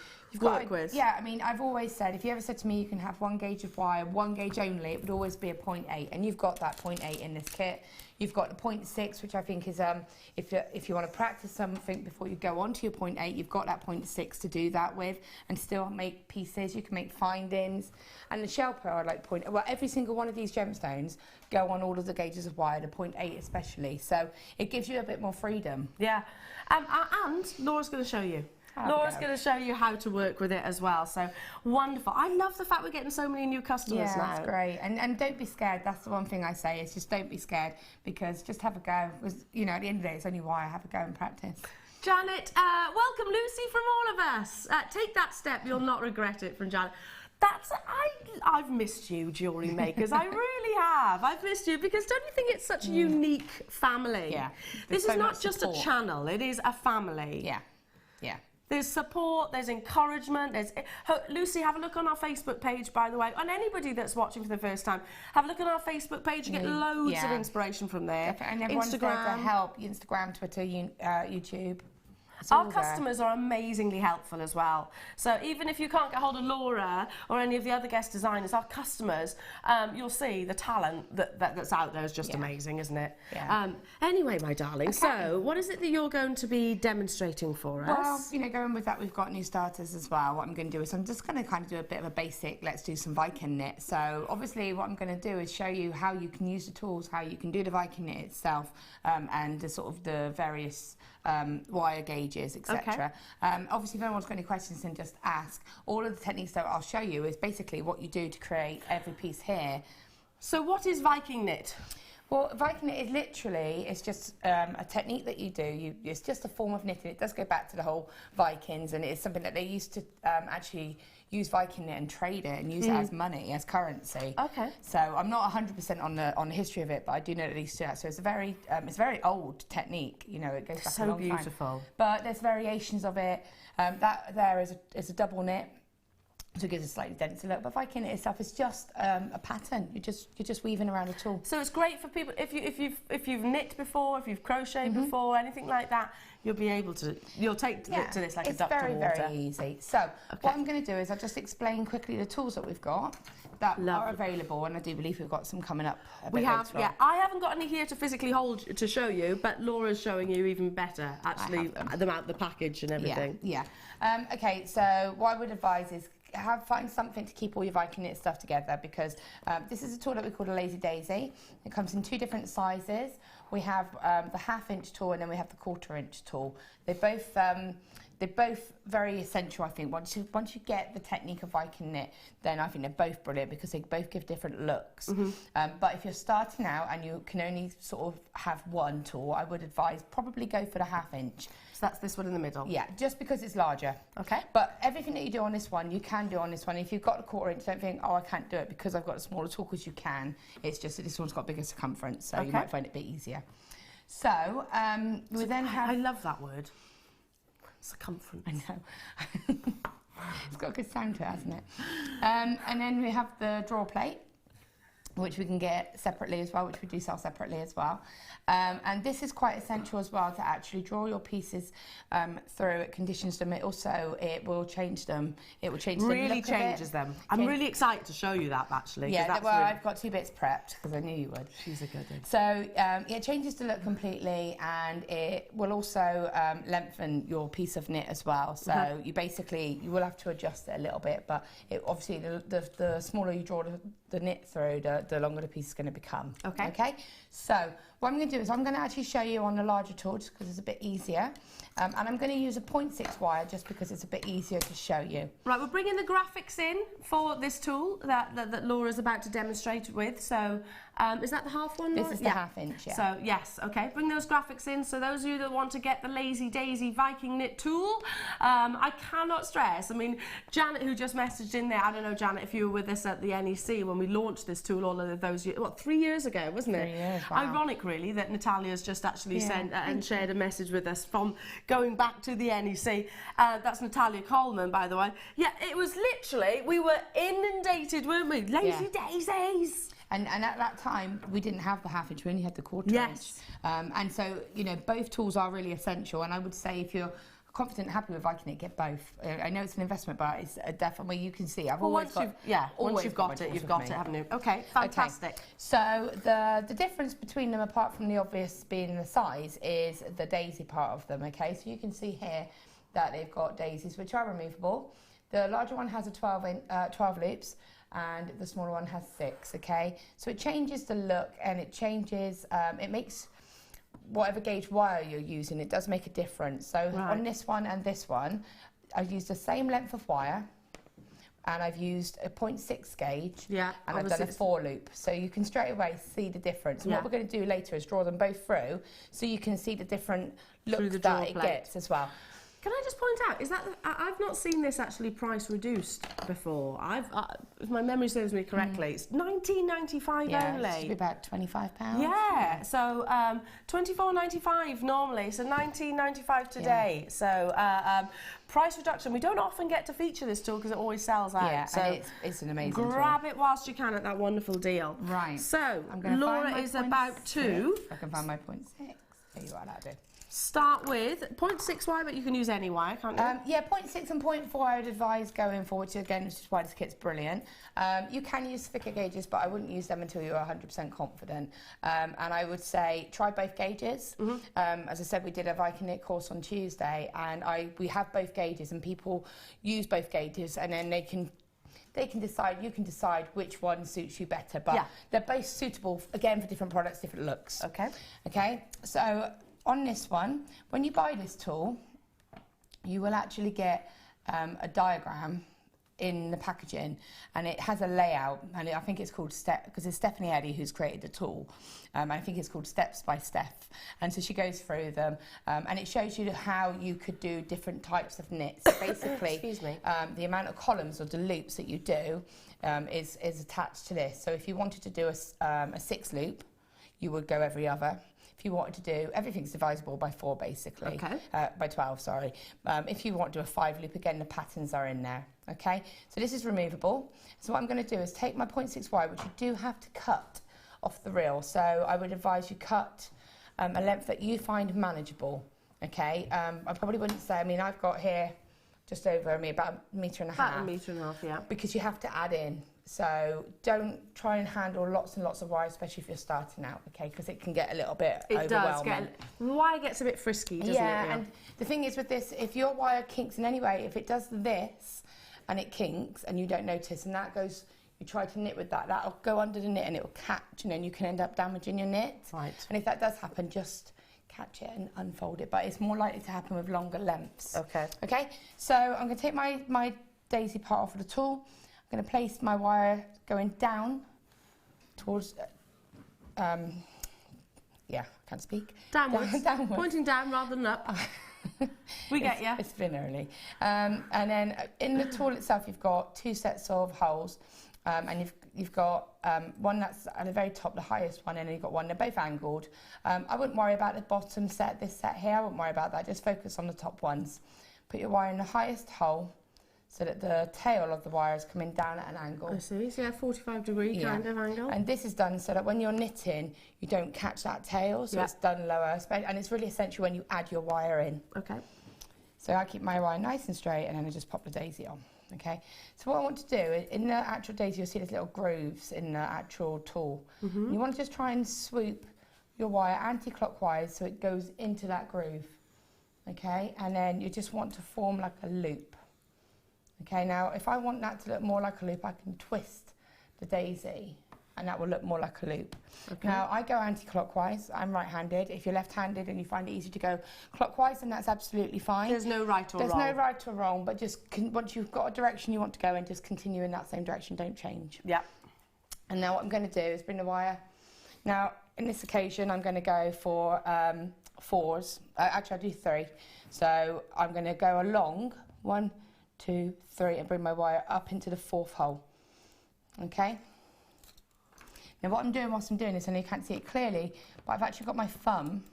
Work with. Yeah, I mean, I've always said, if you ever said to me you can have one gauge of wire, one gauge only, it would always be a 0.8, and you've got that 0.8 in this kit. You've got the 0.6, which I think is, if you want to practice something before you go on to your 0.8, you've got that 0.6 to do that with, and still make pieces. You can make findings, and the shell pearl, like well, every single one of these gemstones go on all of the gauges of wire, the 0.8 especially. So it gives you a bit more freedom. Yeah, and Laura's going to show you. Laura's going to show you how to work with it as well. So wonderful. I love the fact we're getting so many new customers now. Yeah, that's great. And don't be scared. That's the one thing I say is just don't be scared, because just have a go. Because, you know, at the end of the day, it's only why. Have a go and practice. Janet, welcome Lucy from all of us. Take that step. You'll not regret it, from Janet. I've missed you, jewellery makers. I really have. I've missed you because don't you think it's such a unique family? Yeah. This is not just a channel. It is a family. Yeah. Yeah. There's support, there's encouragement, Lucy, have a look on our Facebook page, by the way, and anybody that's watching for the first time, have a look on our Facebook page, you get loads of inspiration from there. And everyone's there to help, Instagram, Twitter, YouTube. Our customers are amazingly helpful as well. So even if you can't get hold of Laura or any of the other guest designers, our customers, you'll see the talent that's out there is just amazing, isn't it? Yeah. Anyway, my darling, so what is it that you're going to be demonstrating for us? Well, you know, going with that, we've got new starters as well. What I'm going to do is I'm just going to kind of do a bit of a basic, let's do some Viking knit. So obviously what I'm going to do is show you how you can use the tools, how you can do the Viking knit itself, and the sort of the various wire gauges, etc. Obviously, if anyone's got any questions, then just ask. All of the techniques that I'll show you is basically what you do to create every piece here. So what is Viking knit? Well, Viking knit is literally, it's just a technique that you do. It's just a form of knitting. It does go back to the whole Vikings, and it's something that they used to actually use Viking knit and trade it and use it as money, as currency. Okay. So I'm not 100% on the history of it, but I do know at least that. So it's a very old technique. You know, it goes back a long time. So beautiful. But there's variations of it. That there is a double knit. So it gives a slightly denser look, but Viking knit itself is just a pattern. You're just weaving around a tool. So it's great for people if you've knit before, if you've crocheted before, anything like that. You'll be able to. You'll take to this like a duck to water. It's very easy. So what I'm going to do is I'll just explain quickly the tools that we've got that are available, and I do believe we've got some coming up. We have, yeah. I haven't got any here to physically hold to show you, but Laura's showing you even better. Actually, the package and everything. Yeah. Okay. So what I would advise is find something to keep all your Viking knit stuff together, because this is a tool that we call a lazy daisy. It comes in 2 different sizes. We have the 1/2 inch tool, and then we have the 1/4 inch tool. They're both very essential, I think. Once you get the technique of Viking knit, then I think they're both brilliant because they both give different looks. But if you're starting out and you can only sort of have one tool, I would advise probably go for the 1/2 inch. So that's this one in the middle? Yeah, just because it's larger. Okay. But everything that you do on this one, you can do on this one. If you've got a 1/4 inch, don't think, oh, I can't do it because I've got a smaller tool, because you can. It's just that this one's got bigger circumference, so you might find it a bit easier. So we then have... I love that word. Circumference. I know. It's got a good sound to it, hasn't it? And then we have the draw plate. which we can get separately as well, which we do sell separately as well. And this is quite essential as well to actually draw your pieces through. It conditions them. It will change them. It will change the really look changes of it. them. I'm really excited to show you that actually. Yeah, that's well, really... I've got 2 bits prepped because I knew you would. She's a good one. So it changes the look completely, and it will also lengthen your piece of knit as well. So you will have to adjust it a little bit, but obviously the smaller you draw the knit through, the longer the piece is going to become. Okay. So what I'm going to do is I'm going to actually show you on the larger tool just because it's a bit easier, and I'm going to use a 0.6 wire just because it's a bit easier to show you. Right, we're bringing the graphics in for this tool that Laura's about to demonstrate with. So is that the half one, Laura? This is the ½ inch, yeah. So yes, okay, bring those graphics in. So those of you that want to get the Lazy Daisy Viking knit tool, I cannot stress. I mean, Janet, who just messaged in there, I don't know, Janet, if you were with us at the NEC when we launched this tool all of those years, 3 years ago, wasn't it? 3 years, wow. Ironic, really, that Natalia's just actually sent and shared a message with us from going back to the NEC. That's Natalia Coleman, by the way. Yeah, it was literally, we were inundated, weren't we? Lazy Daisies! And at that time, we didn't have the ½ inch, we only had the 1/4 inch. And so, you know, both tools are really essential. And I would say if you're confident and happy with Viking, get both. I know it's an investment, but it's definitely, you can see, once you've got it, haven't you? Okay, fantastic. Okay. So the difference between them, apart from the obvious being the size, is the daisy part of them, okay? So you can see here that they've got daisies, which are removable. The larger one has a 12 loops, and the smaller one has 6, okay? So it changes the look, and it changes, it makes whatever gauge wire you're using, it does make a difference. So on this one and this one, I've used the same length of wire, and I've used a 0.6 gauge, and I've done a 4 loop. So you can straight away see the difference. And what we're going to do later is draw them both through, so you can see the different look that it gets as well. Can I just point out, is that I've not seen this actually price reduced before. If my memory serves me correctly, it's $19.95 only. Yeah, it's about £25. Yeah, so $24.95 normally, so $19.95 today. Yeah. So price reduction. We don't often get to feature this tool because it always sells out. Yeah, so and it's an amazing tool. Grab it whilst you can at that wonderful deal. Right. So Laura is about to. I can find my 0.6. There you are, that'll do. Start with 0.6 wire, but you can use any wire, can't you? Yeah, 0.6 and 0.4 I would advise going forward to, again, which is why this kit's brilliant. You can use thicker gauges, but I wouldn't use them until you're 100% confident. And I would say try both gauges. As I said, we did a Viking knit course on Tuesday, and we have both gauges, and people use both gauges, and then they can decide, you can decide which one suits you better, but they're both suitable, again, for different products, different looks. Okay, so on this one, when you buy this tool, you will actually get a diagram in the packaging, and it has a layout, and I think it's called Step, because it's Stephanie Eddy who's created the tool. I think it's called Steps by Steph, and so she goes through them, and it shows you how you could do different types of knits. Basically, excuse me, the amount of columns or the loops that you do is attached to this. So if you wanted to do a 6 loop, you would go every other. If you wanted to do, everything's divisible by 4 basically, by 12, sorry. If you want to do a 5 loop, again, the patterns are in there, okay? So this is removable. So what I'm going to do is take my 0.6 wire, which you do have to cut off the reel. So I would advise you cut a length that you find manageable, okay? I probably wouldn't say, I mean, I've got here just over me, about a metre and a half. About a metre and a half, yeah. Because you have to add in. So don't try and handle lots and lots of wire, especially if you're starting out, okay? Because it can get a little bit overwhelming. The wire gets a bit frisky, doesn't it? Yeah, and the thing is with this, if your wire kinks in any way, if it does this and it kinks and you don't notice, and that goes, you try to knit with that, that'll go under the knit and it will catch, you know, and you can end up damaging your knit. Right. And if that does happen, just catch it and unfold it. But it's more likely to happen with longer lengths. Okay, so I'm going to take my daisy part off of the tool. I'm going to place my wire going down towards, yeah, I can't speak. Downwards. Downwards. Pointing down rather than up. We get you. It's been early. And then in the tool itself, you've got 2 sets of holes, and you've got one that's at the very top, the highest one, and then you've got one, they're both angled. I wouldn't worry about the bottom set, this set here, I wouldn't worry about that, just focus on the top ones. Put your wire in the highest hole, so that the tail of the wire is coming down at an angle. I see, so yeah, 45-degree kind of angle. And this is done so that when you're knitting, you don't catch that tail, so it's done lower. And it's really essential when you add your wire in. Okay. So I keep my wire nice and straight, and then I just pop the daisy on. Okay. So what I want to do, in the actual daisy, you'll see there's little grooves in the actual tool. You want to just try and swoop your wire anti-clockwise so it goes into that groove. Okay, and then you just want to form like a loop. Okay, now if I want that to look more like a loop, I can twist the daisy and that will look more like a loop. Okay. Now I go anti-clockwise, I'm right-handed. If you're left-handed and you find it easy to go clockwise, then that's absolutely fine. There's no right or wrong. There's no right or wrong, but just once you've got a direction you want to go in, just continue in that same direction, don't change. Yeah. And now what I'm going to do is bring the wire. Now, in this occasion, I'm going to go for 4s. Actually, I'll do 3. So I'm going to go along 1, 2, 3, and bring my wire up into the 4th hole. Okay. Now what I'm doing whilst I'm doing this, I know you can't see it clearly, but I've actually got my thumb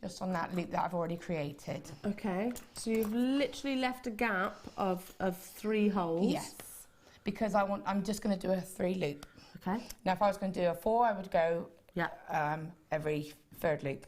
just on that loop that I've already created. Okay. So you've literally left a gap of 3 holes. Yes. Because I'm just going to do a 3 loop. Okay. Now if I was going to do a 4, I would go every 3rd loop.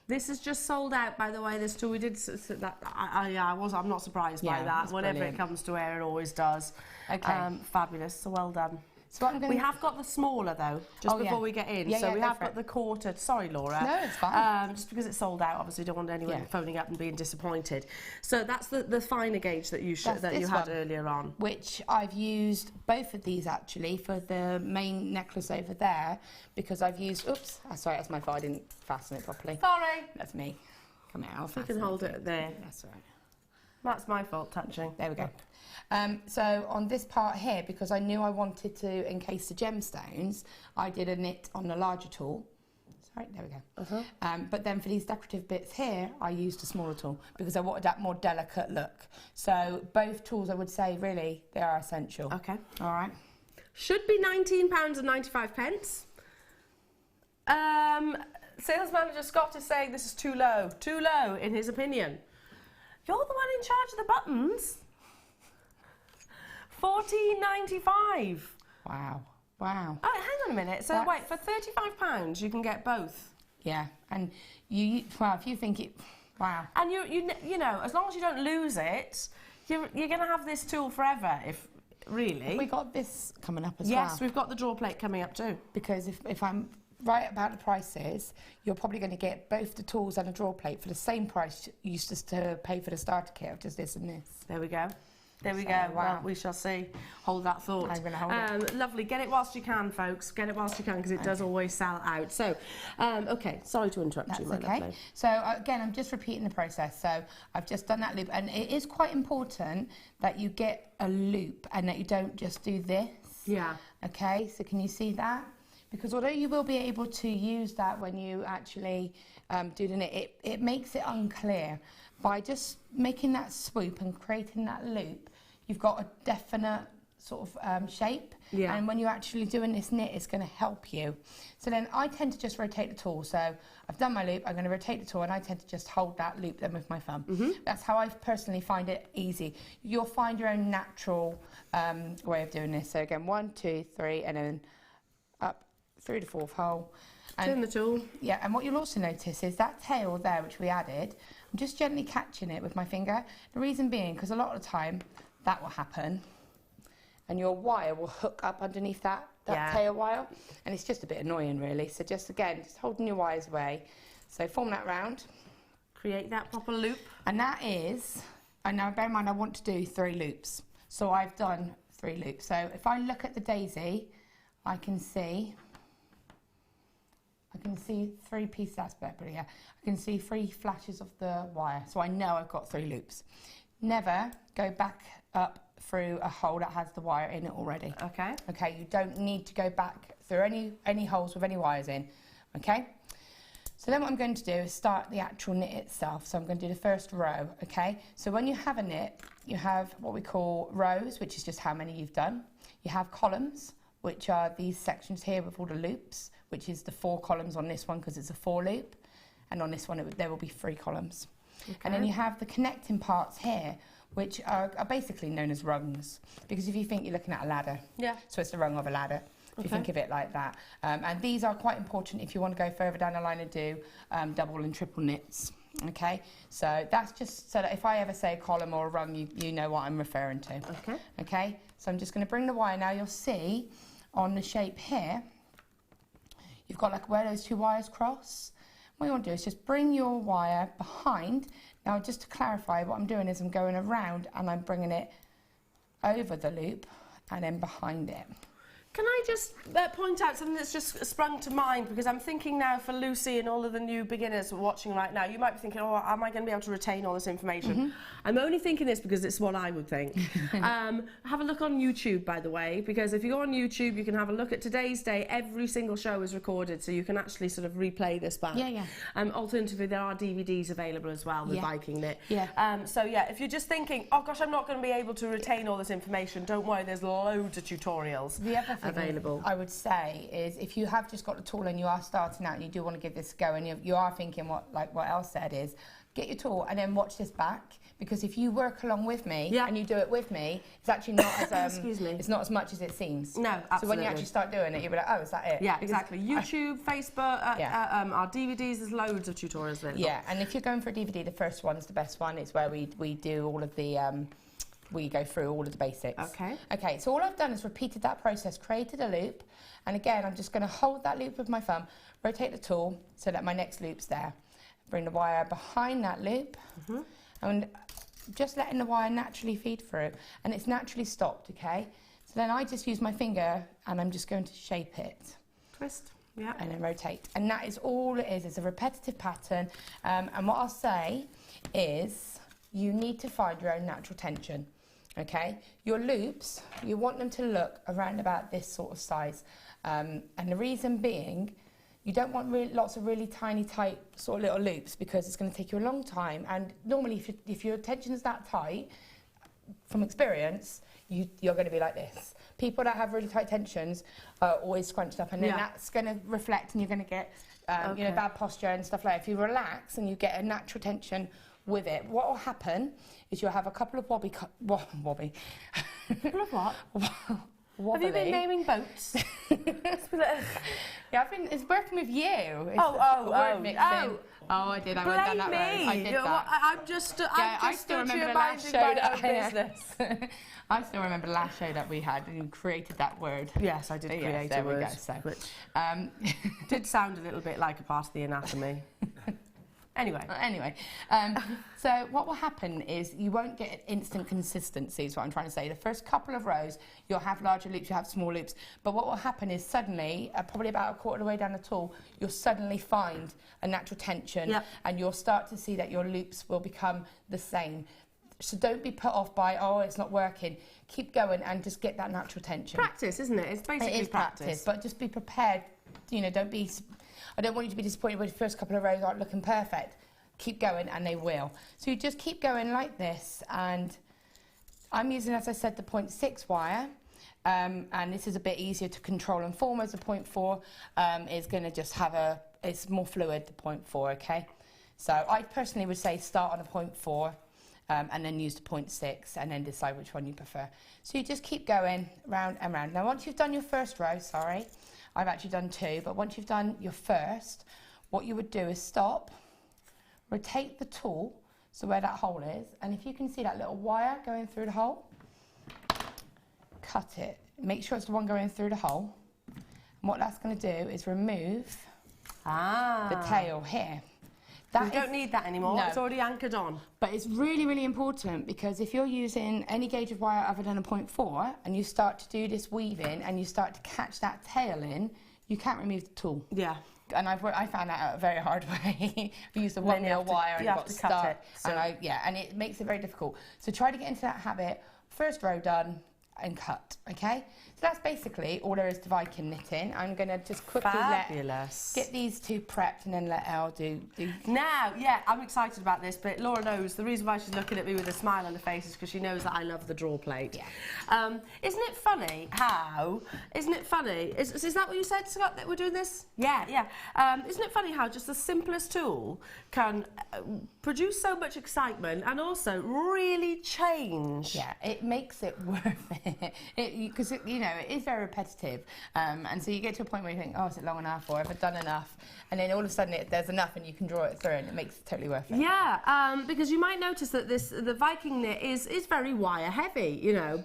This is just sold out, by the way. This tool we did that. I'm not surprised by that. Whenever brilliant. It comes to air, it always does. Okay. Fabulous. So well done. So what I'm going we have got the smaller though, just before we get in. So we have got the 1/4. Sorry, Laura. No, it's fine. Just because it's sold out, obviously, don't want anyone phoning up and being disappointed. So that's the finer gauge that you had earlier on. Which I've used both of these actually for the main necklace over there, because I've used. Oops, sorry, that's my fault. I didn't fasten it properly. Sorry. That's me. Come here, I'll You can hold it there. That's all right. That's my fault touching. There we go. So on this part here, because I knew I wanted to encase the gemstones, I did a knit on the larger tool. Sorry, there we go. But then for these decorative bits here, I used a smaller tool because I wanted that more delicate look. So both tools, I would say, really, they are essential. Okay. All right. Should be £19.95. Sales manager Scott is saying this is too low in his opinion. You're the one in charge of the buttons. $14.95. Wow. Wow. Oh, hang on a minute. So wait, for £35 you can get both. Yeah, and if you think it, wow. And you know, as long as you don't lose it, you're going to have this tool forever. If really. We got this coming up as well. Yes, we've got the draw plate coming up too. Because if I'm right about the prices, you're probably going to get both the tools and a draw plate for the same price you used to pay for the starter kit of just this and this. There we go. There we go. Wow. Well, we shall see. Hold that thought. I'm going to hold it. Lovely. Get it whilst you can, folks. Get it whilst you can, because it does always sell out. So, okay. Sorry to interrupt you, my lovely. So, again, I'm just repeating the process. So, I've just done that loop. And it is quite important that you get a loop and that you don't just do this. Yeah. Okay. So, can you see that? Because although you will be able to use that when you actually do the knit, it makes it unclear. By just making that swoop and creating that loop, you've got a definite sort of shape. Yeah. And when you're actually doing this knit, it's going to help you. So then I tend to just rotate the tool. So I've done my loop, I'm going to rotate the tool, and I tend to just hold that loop then with my thumb. That's how I personally find it easy. You'll find your own natural way of doing this. So again, 1, 2, 3, and then up through the 4th hole. And turn the tool. Yeah, and what you'll also notice is that tail there, which we added, I'm just gently catching it with my finger. The reason being, because a lot of the time that will happen, and your wire will hook up underneath that tail wire, and it's just a bit annoying, really. So just holding your wires away. So form that round. Create that proper loop. And that is, and now bear in mind I want to do 3 loops. So I've done 3 loops. So if I look at the daisy, I can see 3 pieces, that's better, yeah. I can see 3 flashes of the wire, so I know I've got 3 loops. Never go back up through a hole that has the wire in it already. Okay. Okay, you don't need to go back through any holes with any wires in, okay? So then what I'm going to do is start the actual knit itself. So I'm going to do the first row, okay? So when you have a knit, you have what we call rows, which is just how many you've done. You have columns, which are these sections here with all the loops, which is the 4 columns on this one because it's a 4 loop, and on this one there will be 3 columns. Okay. And then you have the connecting parts here, which are basically known as rungs, because if you think you're looking at a ladder, so it's the rung of a ladder. If you think of it like that. And these are quite important if you want to go further down the line and do double and triple knits. Okay, so that's just so that if I ever say a column or a rung, you know what I'm referring to. Okay. Okay, so I'm just going to bring the wire. Now you'll see on the shape here, you've got like where those two wires cross. What you want to do is just bring your wire behind. Now just to clarify, what I'm doing is I'm going around and I'm bringing it over the loop and then behind it. Can I just point out something that's just sprung to mind, because I'm thinking now for Lucy and all of the new beginners watching right now, you might be thinking, oh, am I going to be able to retain all this information? I'm only thinking this because it's what I would think. Have a look on YouTube, by the way, because if you go on YouTube, you can have a look at today's day. Every single show is recorded, so you can actually sort of replay this back. Alternatively, there are DVDs available as well with Viking knit. So yeah, if you're just thinking, oh gosh, I'm not going to be able to retain all this information, don't worry, there's loads of tutorials. The other thing available. I would say is if you have just got the tool and you are starting out and you do want to give this a go and you are thinking what Elle said is, get your tool and then watch this back, because if you work along with me and you do it with me, it's actually not as it's not as much as it seems. No, absolutely. So when you actually start doing it, you'll be like, oh, is that it? Yeah, exactly. YouTube, Facebook, our DVDs, there's loads of tutorials there. Yeah, and if you're going for a DVD, the first one's the best one. It's where we do all of the we go through all of the basics. Okay. Okay, so all I've done is repeated that process, created a loop, and again, I'm just going to hold that loop with my thumb, rotate the tool so that my next loop's there. Bring the wire behind that loop, and just letting the wire naturally feed through, and it's naturally stopped, okay? So then I just use my finger, and I'm just going to shape it. Twist. And then rotate. And that is all it is. It's a repetitive pattern, and what I'll say is you need to find your own natural tension. Okay, your loops, you want them to look around about this sort of size, and the reason being, you don't want lots of really tiny, tight sort of little loops, because it's going to take you a long time, and normally if your tension is that tight, from experience, you're going to be like this. People that have really tight tensions are always scrunched up, and then that's going to reflect, and you're going to get you know, bad posture and stuff like that. If you relax and you get a natural tension with it, what will happen is you'll have a couple of wobbly. Couple of what? Wobbly. Have you been naming boats? Yeah, it's working with you. It's Oh, I did. I would have done that me. I did that. I'm just I still remember the last show that I still remember the last show that we had, and you created that word. Yes, I did create a word. Which did sound a little bit like a part of the anatomy. Anyway, so what will happen is you won't get instant consistency, is what I'm trying to say. The first couple of rows, you'll have larger loops, you'll have small loops, but what will happen is suddenly, probably about a quarter of the way down the tool, you'll suddenly find a natural tension, and you'll start to see that your loops will become the same. So don't be put off by, oh, it's not working. Keep going and just get that natural tension. Practice, isn't it? It's basically practice, but just be prepared. You know, I don't want you to be disappointed when the first couple of rows aren't looking perfect. Keep going, and they will. So you just keep going like this, and I'm using, as I said, the 0.6 wire, and this is a bit easier to control and form, as the 0.4 is going to just have it's more fluid, the 0.4, okay? So I personally would say start on a 0.4, and then use the 0.6, and then decide which one you prefer. So you just keep going round and round. Now, once you've done your first row, I've actually done two, but once you've done your first, what you would do is stop, rotate the tool, so where that hole is, and if you can see that little wire going through the hole, cut it. Make sure it's the one going through the hole. And what that's going to do is remove the tail here. You don't need that anymore, no. It's already anchored on. But it's really, really important, because if you're using any gauge of wire other than a 0.4 and you start to do this weaving and you start to catch that tail in, you can't remove the tool. Yeah. And I found that out a very hard way. We used a 1 mil wire and it got stuck. And it makes it very difficult. So try to get into that habit. First row done and cut, okay? So that's basically all there is to Viking knitting. I'm going to just quickly get these two prepped and then let Elle do. Now, I'm excited about this, but Laura knows the reason why she's looking at me with a smile on her face is because she knows that I love the draw plate. Yeah. Isn't it funny how, is that what you said, Scott, that we're doing this? Yeah. Isn't it funny how just the simplest tool can produce so much excitement and also really change. Yeah, it makes it worth it. Because, you know, it is very repetitive. And so you get to a point where you think, oh, is it long enough, or have I done enough? And then all of a sudden there's enough and you can draw it through, and it makes it totally worth it. Yeah, because you might notice that the Viking knit is very wire heavy, you know,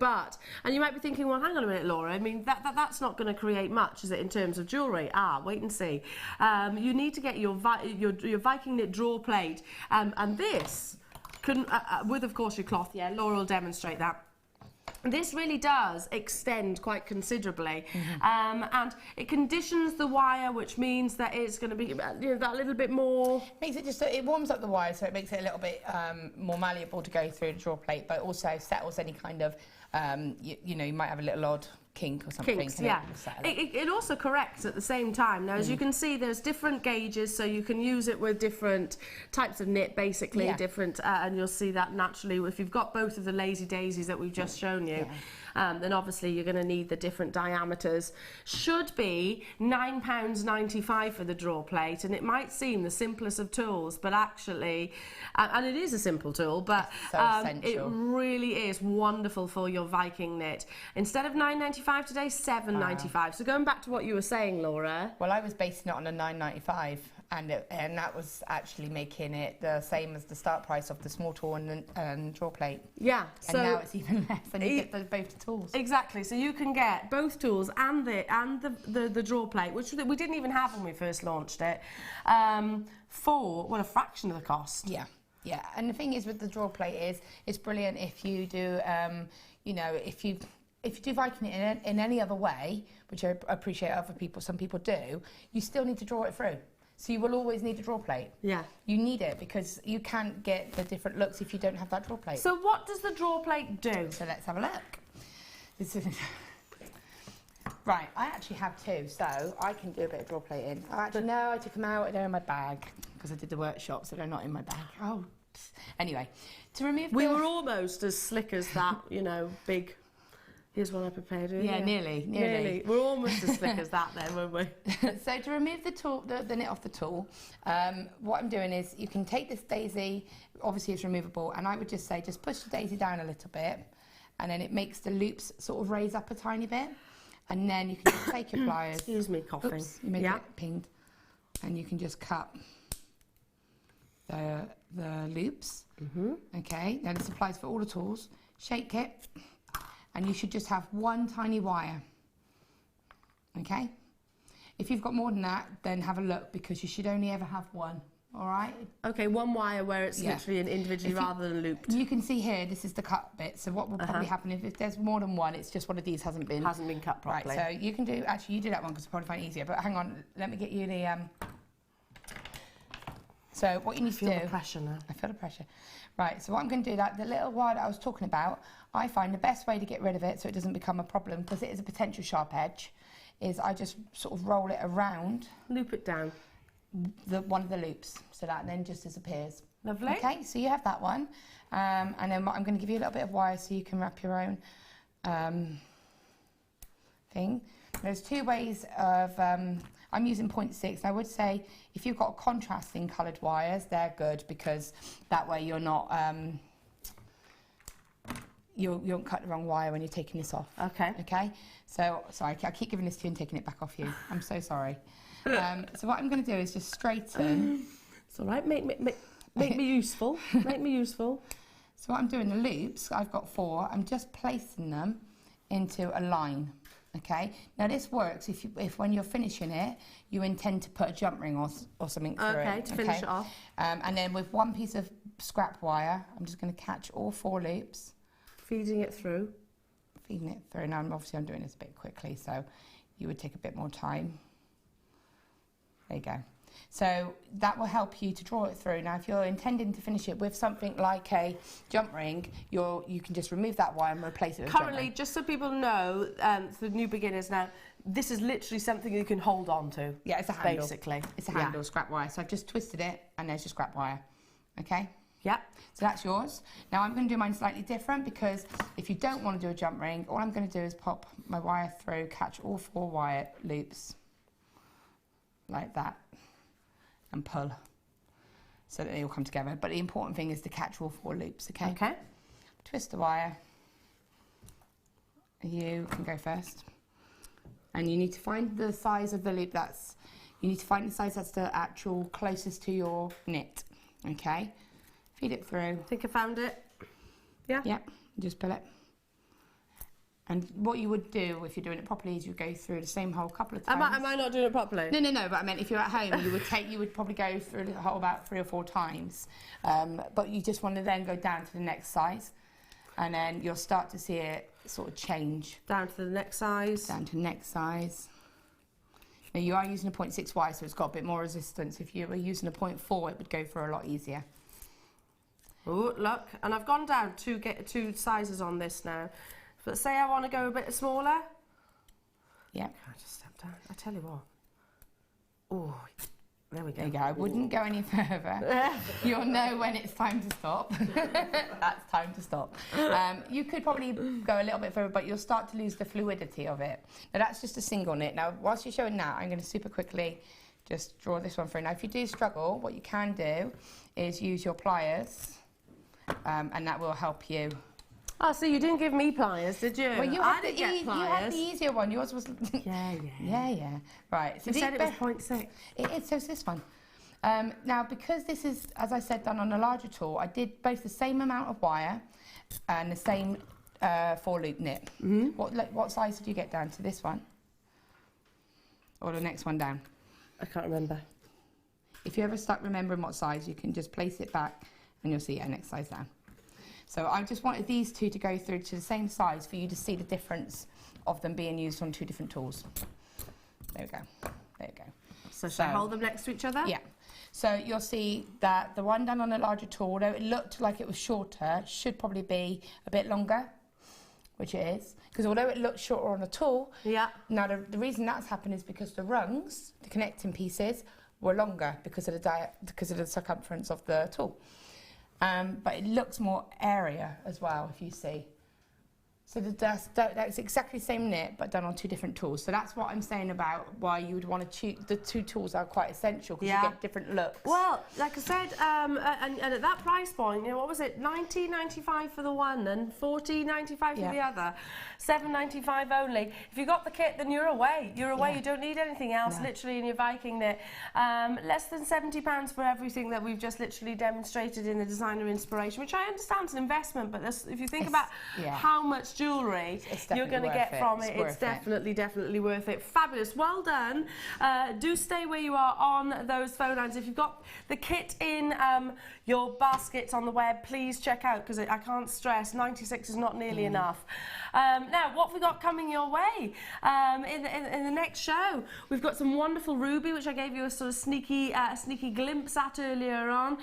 and you might be thinking, well, hang on a minute, Laura, I mean, that's not going to create much, is it, in terms of jewellery? Wait and see. You need to get your Viking knit draw plate, and this can, with of course your cloth, yeah, Laura will demonstrate that. This really does extend quite considerably, and it conditions the wire, which means that it's going to be, you know, that little bit more. Makes it just, it warms up the wire, so it makes it a little bit more malleable to go through the draw plate, but also settles any kind of, you know, you might have a little odd kink or something. Kinks, yeah. It also corrects at the same time. Now, as you can see, there's different gauges, so you can use it with different types of knit, basically, different, and you'll see that naturally. If you've got both of the lazy daisies that we've just shown you, then obviously you're going to need the different diameters. Should be £9.95 for the draw plate, and it might seem the simplest of tools, but actually, and it is a simple tool, but it really is wonderful for your Viking knit. Instead of £9.95 today, £7.95. So going back to what you were saying, Laura. Well, I was basing it on a £9.95. And that was actually making it the same as the start price of the small tool and draw plate. Yeah. So and now it's even less, and you get both tools. Exactly. So you can get both tools and the draw plate, which we didn't even have when we first launched it, for a fraction of the cost. Yeah. Yeah. And the thing is with the draw plate is it's brilliant if you do, you know, if you do Viking in any other way, which I appreciate some people do, you still need to draw it through. So you will always need a draw plate. Yeah. You need it because you can't get the different looks if you don't have that draw plate. So what does the draw plate do? So let's have a look. Right, I actually have two, so I can do a bit of draw plating. Actually, no, I took them out. They're in my bag because I did the workshop, so they're not in my bag. Oh, anyway, to remove. We were almost as slick as that, you know, big. Here's one I prepared. Yeah, nearly. We're almost as slick as that then, weren't we? So to remove the tool, the knit off the tool, what I'm doing is you can take this daisy, obviously it's removable, and I would just say just push the daisy down a little bit, and then it makes the loops sort of raise up a tiny bit, and then you can just take your pliers. Excuse me, coughing. Oops, you made it pinged, and you can just cut the loops. Okay, now this applies for all the tools. Shake it. And you should just have one tiny wire, okay? If you've got more than that, then have a look, because you should only ever have one, all right? Okay, one wire where it's literally individually rather than looped. You can see here, this is the cut bit, so what will probably happen if there's more than one, it's just one of these hasn't been cut properly. Right, so you can do, actually you do that one because I probably find it easier, but hang on, let me get you the, so what you need to do... I feel the pressure now. I feel the pressure. Right, so what I'm going to do, the little wire that I was talking about, I find the best way to get rid of it so it doesn't become a problem, because it is a potential sharp edge, is I just sort of roll it around. Loop it down. One of the loops, so that then just disappears. Lovely. Okay, so you have that one. And then I'm going to give you a little bit of wire so you can wrap your own thing. There's two ways of... I'm using 0.6. I would say if you've got contrasting coloured wires, they're good, because that way you're not, you won't cut the wrong wire when you're taking this off. Okay. Okay. So, sorry, I keep giving this to you and taking it back off you. I'm so sorry. So what I'm going to do is just straighten. It's all right. Make me useful. Make me useful. So what I'm doing, the loops, I've got 4. I'm just placing them into a line. Okay, now this works if when you're finishing it, you intend to put a jump ring or something through it. Okay, to finish it off. And then with one piece of scrap wire, I'm just going to catch all 4 loops. Feeding it through. Feeding it through. Now, obviously I'm doing this a bit quickly, so you would take a bit more time. There you go. So that will help you to draw it through. Now, if you're intending to finish it with something like a jump ring, you can just remove that wire and replace it with currently, just so people know, for new beginners now, this is literally something you can hold on to. Yeah, it's a handle. Basically. It's a handle, scrap wire. So I've just twisted it, and there's your scrap wire. Okay? Yep. So that's yours. Now I'm going to do mine slightly different, because if you don't want to do a jump ring, all I'm going to do is pop my wire through, catch all 4 wire loops, like that. And pull. so that they all come together. But the important thing is to catch all 4 loops, okay? Okay. Twist the wire. You can go first. And you need to find the size of the loop you need to find the size that's the actual closest to your knit, okay? Feed it through. I think I found it. Yeah? Yeah, just pull it. And what you would do if you're doing it properly is you go through the same hole a couple of times. Am I not doing it properly? No, but I meant if you're at home, you would probably go through the hole about 3 or 4 times. But you just want to then go down to the next size. And then you'll start to see it sort of change. Down to the next size. Down to next size. Now you are using a 0.6Y, so it's got a bit more resistance. If you were using a 0.4, it would go through a lot easier. Oh, look. And I've gone down 2 sizes on this now. But say I want to go a bit smaller. Yeah. I just step down. I tell you what. Oh, there we go. There you go. I wouldn't go any further. You'll know when it's time to stop. That's time to stop. You could probably go a little bit further, but you'll start to lose the fluidity of it. Now that's just a single knit. Now, whilst you're showing that, I'm going to super quickly just draw this one through. Now, if you do struggle, what you can do is use your pliers, and that will help you. Oh, so you didn't give me pliers, did you? Well, you I had didn't get you had pliers. the easier one. Yours was. Yeah. Right. So You said it was 0.6. It is. So it's this one. Now, because this is, as I said, done on a larger tool, I did both the same amount of wire and the same 4-loop knit. What size did you get down to this one? Or the next one down? I can't remember. If you're ever stuck remembering what size, you can just place it back and you'll see our next size down. So I just wanted these 2 to go through to the same size for you to see the difference of them being used on 2 different tools. There we go. There you go. So should I hold them next to each other? Yeah. So you'll see that the one done on a larger tool, although it looked like it was shorter, should probably be a bit longer, which it is. Because although it looks shorter on the tool, now the reason that's happened is because the rungs, the connecting pieces, were longer because of the circumference of the tool. But it looks more area as well, if you see. So that's exactly the same knit, but done on 2 different tools. So that's what I'm saying about why you would want to choose. The 2 tools are quite essential because you get different looks. Well, like I said, and at that price point, you know, what was it? $19.95 for the one and $14.95 for the other. $7.95 only. If you got the kit, then you're away. You're away. You don't need anything else, literally, in your Viking knit. Less than £70 for everything that we've just literally demonstrated in the designer inspiration, which I understand is an investment, but if you think about how much jewellery you're going to get from it, it's definitely worth it. Fabulous. Well done. Do stay where you are on those phone lines. If you've got the kit in your baskets on the web, please check out, because I can't stress 96 is not nearly enough. Now, what have we got coming your way in the next show? We've got some wonderful ruby, which I gave you a sort of sneaky glimpse at earlier on.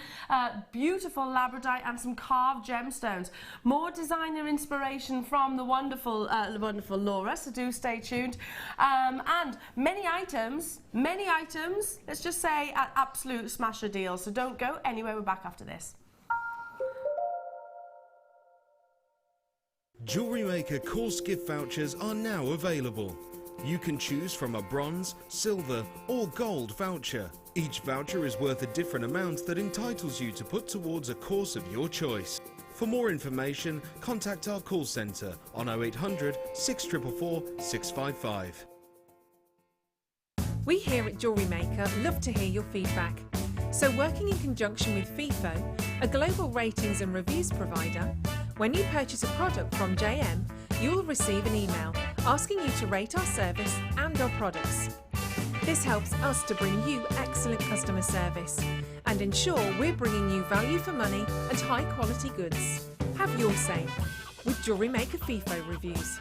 Beautiful Labradorite and some carved gemstones. More designer inspiration from the wonderful Laura, so do stay tuned. And many items, let's just say at absolute smasher deals. So don't go anywhere, we're back after this. JewelleryMaker course gift vouchers are now available. You can choose from a bronze, silver or gold voucher. Each voucher is worth a different amount that entitles you to put towards a course of your choice. For more information, contact our call centre on 0800 644 655. We here at JewelleryMaker love to hear your feedback. So working in conjunction with FIFO, a global ratings and reviews provider, when you purchase a product from JM, you will receive an email asking you to rate our service and our products. This helps us to bring you excellent customer service and ensure we're bringing you value for money and high quality goods. Have your say with JewelleryMaker FIFO reviews.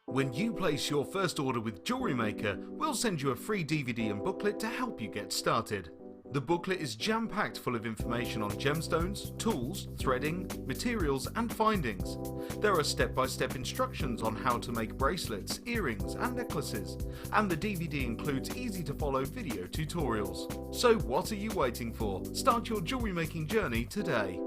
When you place your first order with JewelleryMaker, we'll send you a free DVD and booklet to help you get started. The booklet is jam-packed full of information on gemstones, tools, threading, materials and findings. There are step-by-step instructions on how to make bracelets, earrings and necklaces. And the DVD includes easy-to-follow video tutorials. So what are you waiting for? Start your jewellery making journey today.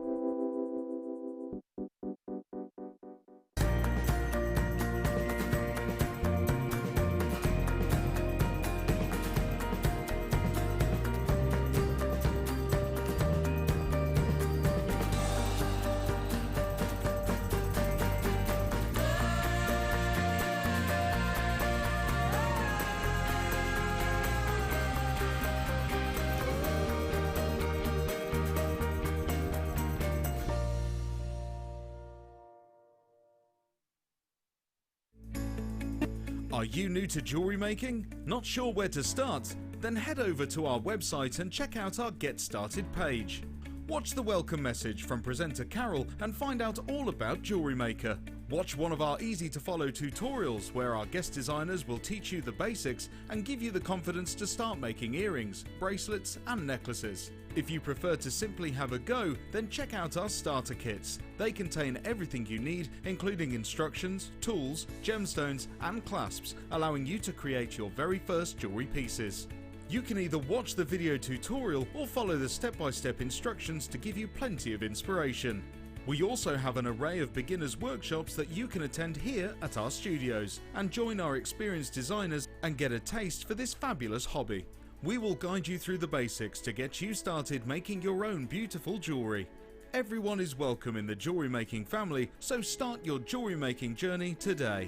Are you new to jewellery making? Not sure where to start? Then head over to our website and check out our Get Started page. Watch the welcome message from presenter Carol and find out all about JewelleryMaker. Watch one of our easy-to-follow tutorials where our guest designers will teach you the basics and give you the confidence to start making earrings, bracelets and necklaces. If you prefer to simply have a go, then check out our starter kits. They contain everything you need, including instructions, tools, gemstones and clasps, allowing you to create your very first jewellery pieces. You can either watch the video tutorial or follow the step-by-step instructions to give you plenty of inspiration. We also have an array of beginners workshops that you can attend here at our studios and join our experienced designers and get a taste for this fabulous hobby. We will guide you through the basics to get you started making your own beautiful jewellery. Everyone is welcome in the jewellery making family, so start your jewellery making journey today.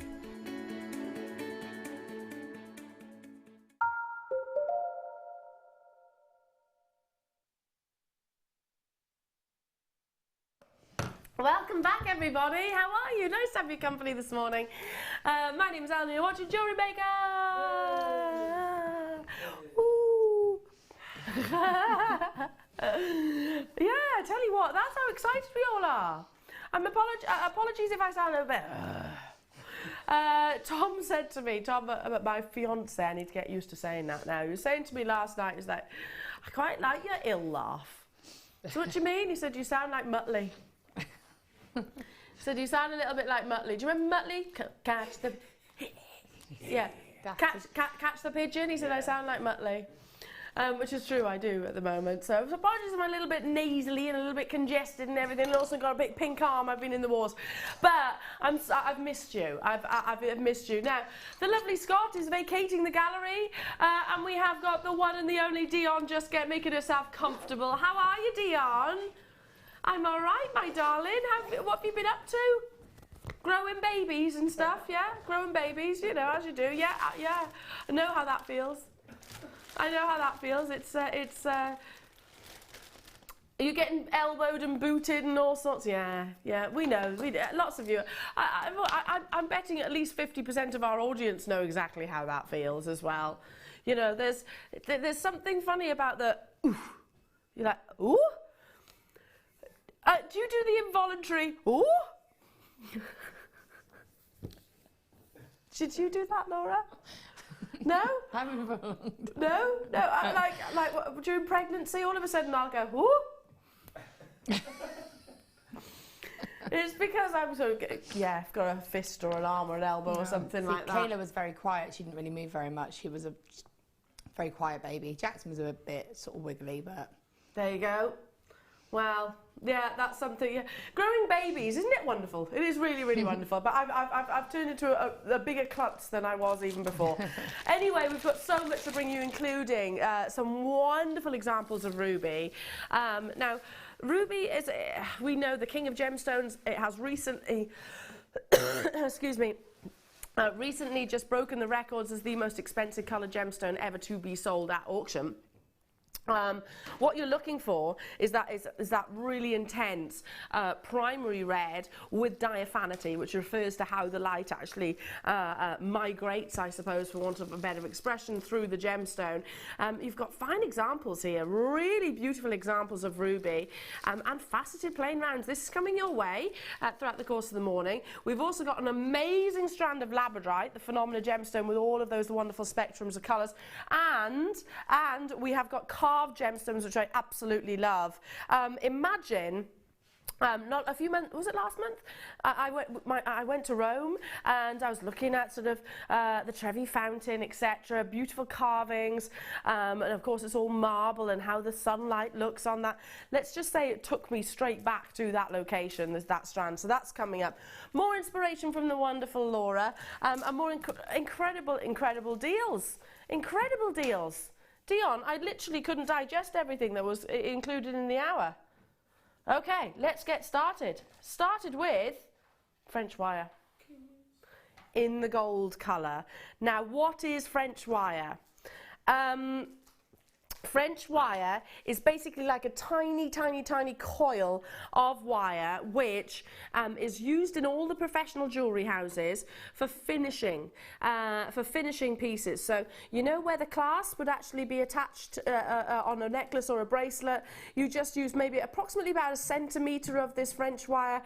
Welcome back, everybody. How are you? Nice to have your company this morning. My name is Elena. You're watching JewelleryMaker. Woo. Yeah, I tell you what, that's how excited we all are. Apologies if I sound a bit. Tom said to me, my fiance, I need to get used to saying that now. He was saying to me last night, he's like, I quite like your ill laugh. So what do you mean? He said, you sound like Muttley. So you sound a little bit like Muttley. Do you remember Muttley? Catch the... Yeah. Catch the pigeon. He said, I sound like Muttley. Which is true, I do at the moment. So apologies, I'm a little bit nasally and a little bit congested and everything. And also got a bit pink arm. I've been in the wars. But I've missed you. I've missed you. Now, the lovely Scott is vacating the gallery. And we have got the one and the only Dion just making herself comfortable. How are you, Dion? I'm all right, my darling. What have you been up to? Growing babies and stuff, yeah? Growing babies, you know, as you do. Yeah, yeah. I know how that feels. I know how that feels. Are you getting elbowed and booted and all sorts? Yeah, yeah, we know. Lots of you. I'm betting at least 50% of our audience know exactly how that feels as well. You know, there's something funny about the ooh. You're like, ooh? Do you do the involuntary, ooh? Did you do that, Laura? No? No? Like during pregnancy, all of a sudden I'll go, ooh? It's because I'm so, yeah, I've got a fist or an arm or an elbow or something like that. Kayla was very quiet. She didn't really move very much. She was a very quiet baby. Jackson was a bit sort of wiggly, but... There you go. Well, yeah, that's something. Yeah. Growing babies, isn't it wonderful? It is really, really wonderful. But I've turned into a bigger klutz than I was even before. Anyway, we've got so much to bring you, including some wonderful examples of ruby. Now, ruby is, we know, the king of gemstones. It has recently, excuse me, recently just broken the records as the most expensive coloured gemstone ever to be sold at auction. What you're looking for is that really intense primary red with diaphanity, which refers to how the light actually migrates, I suppose, for want of a better expression, through the gemstone. You've got fine examples here, really beautiful examples of ruby and faceted plain rounds. This is coming your way throughout the course of the morning. We've also got an amazing strand of Labradorite, the Phenomenal gemstone with all of those wonderful spectrums of colours, and we have got carved gemstones, which I absolutely love. Imagine, not a few months, was it last month? I went to Rome and I was looking at sort of the Trevi Fountain, etc. Beautiful carvings, and of course it's all marble and how the sunlight looks on that. Let's just say it took me straight back to that location, that strand. So that's coming up. More inspiration from the wonderful Laura, and more incredible deals. Incredible deals. Dion, I literally couldn't digest everything that was included in the hour. Okay, let's get started. Started with French wire in the gold colour. Now, what is French wire? French wire is basically like a tiny, tiny, tiny coil of wire which is used in all the professional jewellery houses for finishing pieces. So you know where the clasp would actually be attached on a necklace or a bracelet, you just use maybe approximately about a centimetre of this French wire,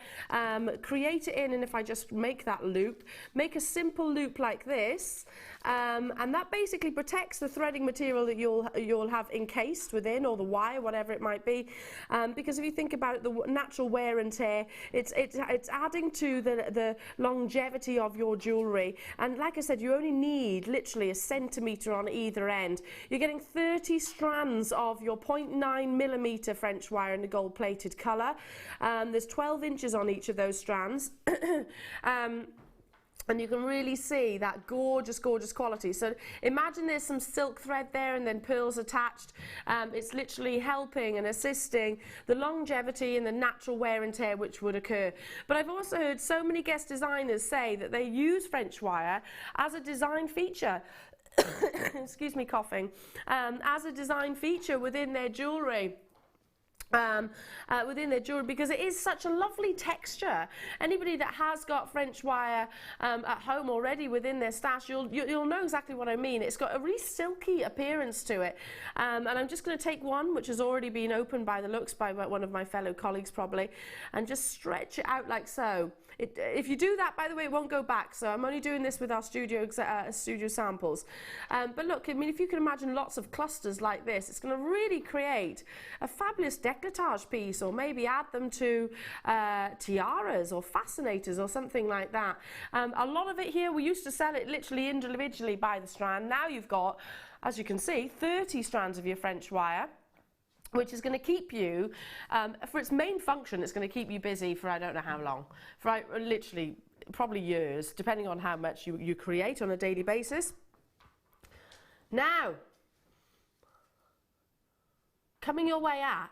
create it in, and if I just make that loop, make a simple loop like this, and that basically protects the threading material that you'll have encased within, or the wire, whatever it might be, because if you think about it, the natural wear and tear, it's adding to the longevity of your jewellery. And like I said, you only need literally a centimetre on either end. You're getting 30 strands of your 0.9mm French wire in the gold plated colour. There's 12 inches on each of those strands. And you can really see that gorgeous, gorgeous quality. So imagine there's some silk thread there and then pearls attached. It's literally helping and assisting the longevity and the natural wear and tear which would occur. But I've also heard so many guest designers say that they use French wire as a design feature. Excuse me, coughing. As a design feature within their jewellery. Because it is such a lovely texture. Anybody that has got French wire at home already within their stash, you'll know exactly what I mean. It's got a really silky appearance to it, and I'm just going to take one which has already been opened by the looks by one of my fellow colleagues probably, and just stretch it out like so. If you do that, by the way, it won't go back, so I'm only doing this with our studio samples. But look, I mean, if you can imagine lots of clusters like this, it's going to really create a fabulous decolletage piece, or maybe add them to tiaras or fascinators or something like that. A lot of it here, we used to sell it literally individually by the strand. Now you've got, as you can see, 30 strands of your French wire, which is going to keep you, for its main function, it's going to keep you busy for I don't know how long, for literally probably years, depending on how much you create on a daily basis. Now, coming your way at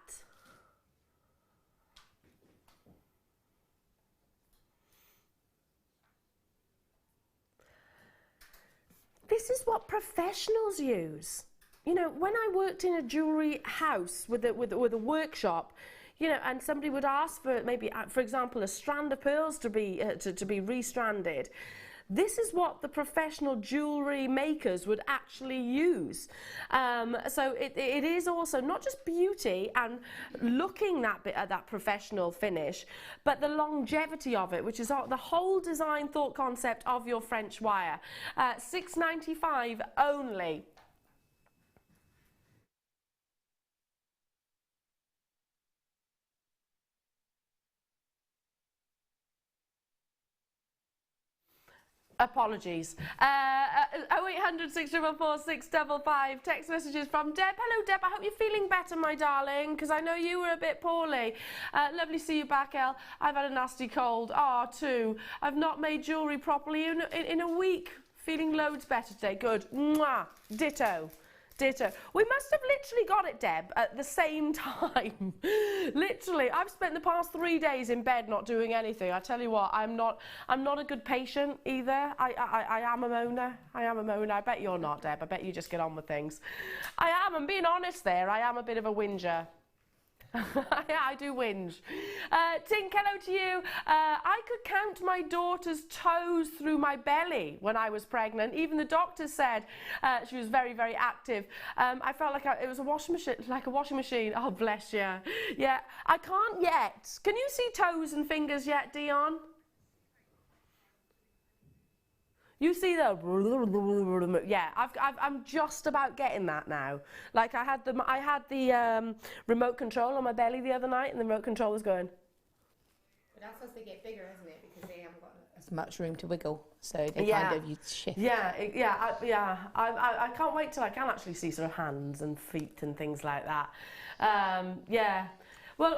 this is what professionals use. You know, when I worked in a jewellery house with a workshop, you know, and somebody would ask for maybe, for example, a strand of pearls to be restranded, this is what the professional jewellery makers would actually use. So it is also not just beauty and looking at that professional finish, but the longevity of it, which is the whole design thought concept of your French wire. $6.95 only. Apologies. 0800 644 655. Text messages from Deb. Hello, Deb. I hope you're feeling better, my darling, because I know you were a bit poorly. Lovely to see you back, El. I've had a nasty cold. too. I've not made jewellery properly in a week. Feeling loads better today. Good. Mwah. Ditto. Ditto. We must have literally got it, Deb, at the same time. Literally, I've spent the past 3 days in bed not doing anything. I tell you what, I'm not a good patient either. I am a moaner. I am a moaner. I bet you're not, Deb. I bet you just get on with things. I am. I'm being honest there. I am a bit of a whinger. Yeah, I do whinge. Tink, hello to you. I could count my daughter's toes through my belly when I was pregnant. Even the doctor said she was very, very active. I felt like it was a washing machine, Oh, bless you. Yeah, I can't yet. Can you see toes and fingers yet, Dion? You see the, yeah, I'm just about getting that now. Like I had the remote control on my belly the other night, and the remote control was going. But that's as they get bigger, isn't it? Because they haven't got as much room to wiggle, so they kind of you shift. Yeah, I can't wait till I can actually see sort of hands and feet and things like that. Yeah. Well,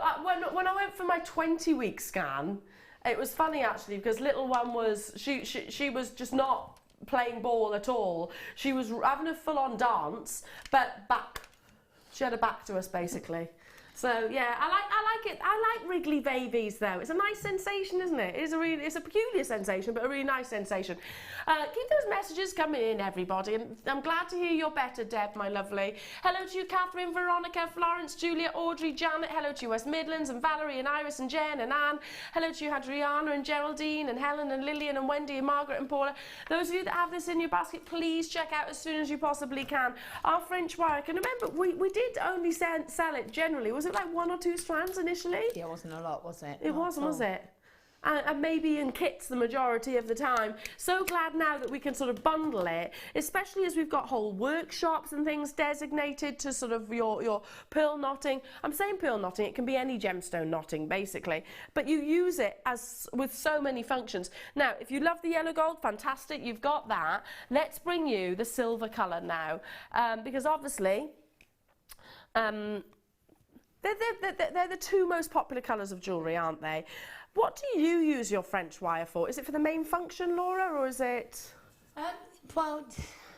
when I went for my 20-week scan. It was funny actually, because little one was, she was just not playing ball at all. She was having a full-on dance, but back. She had a back to us basically. So yeah, I like it. I like wriggly babies though. It's a nice sensation, isn't it? It's a peculiar sensation, but a really nice sensation. Keep those messages coming in, everybody. And I'm glad to hear you're better, Deb, my lovely. Hello to you, Catherine, Veronica, Florence, Julia, Audrey, Janet. Hello to you, West Midlands, and Valerie, and Iris, and Jen, and Anne. Hello to you, Adriana, and Geraldine, and Helen, and Lillian, and Wendy, and Margaret, and Paula. Those of you that have this in your basket, please check out as soon as you possibly can. Our French wire. I can remember we did only sell it generally. Was it like 1 or 2 strands initially? Yeah, it wasn't a lot, was it? It wasn't, was it? And maybe in kits the majority of the time. So glad now that we can sort of bundle it, especially as we've got whole workshops and things designated to sort of your pearl knotting. I'm saying pearl knotting, it can be any gemstone knotting basically, but you use it as with so many functions. Now, if you love the yellow gold, fantastic, you've got that. Let's bring you the silver colour now, because obviously they're the 2 most popular colours of jewellery, aren't they? What do you use your French wire for? Is it for the main function, Laura, or is it? Well,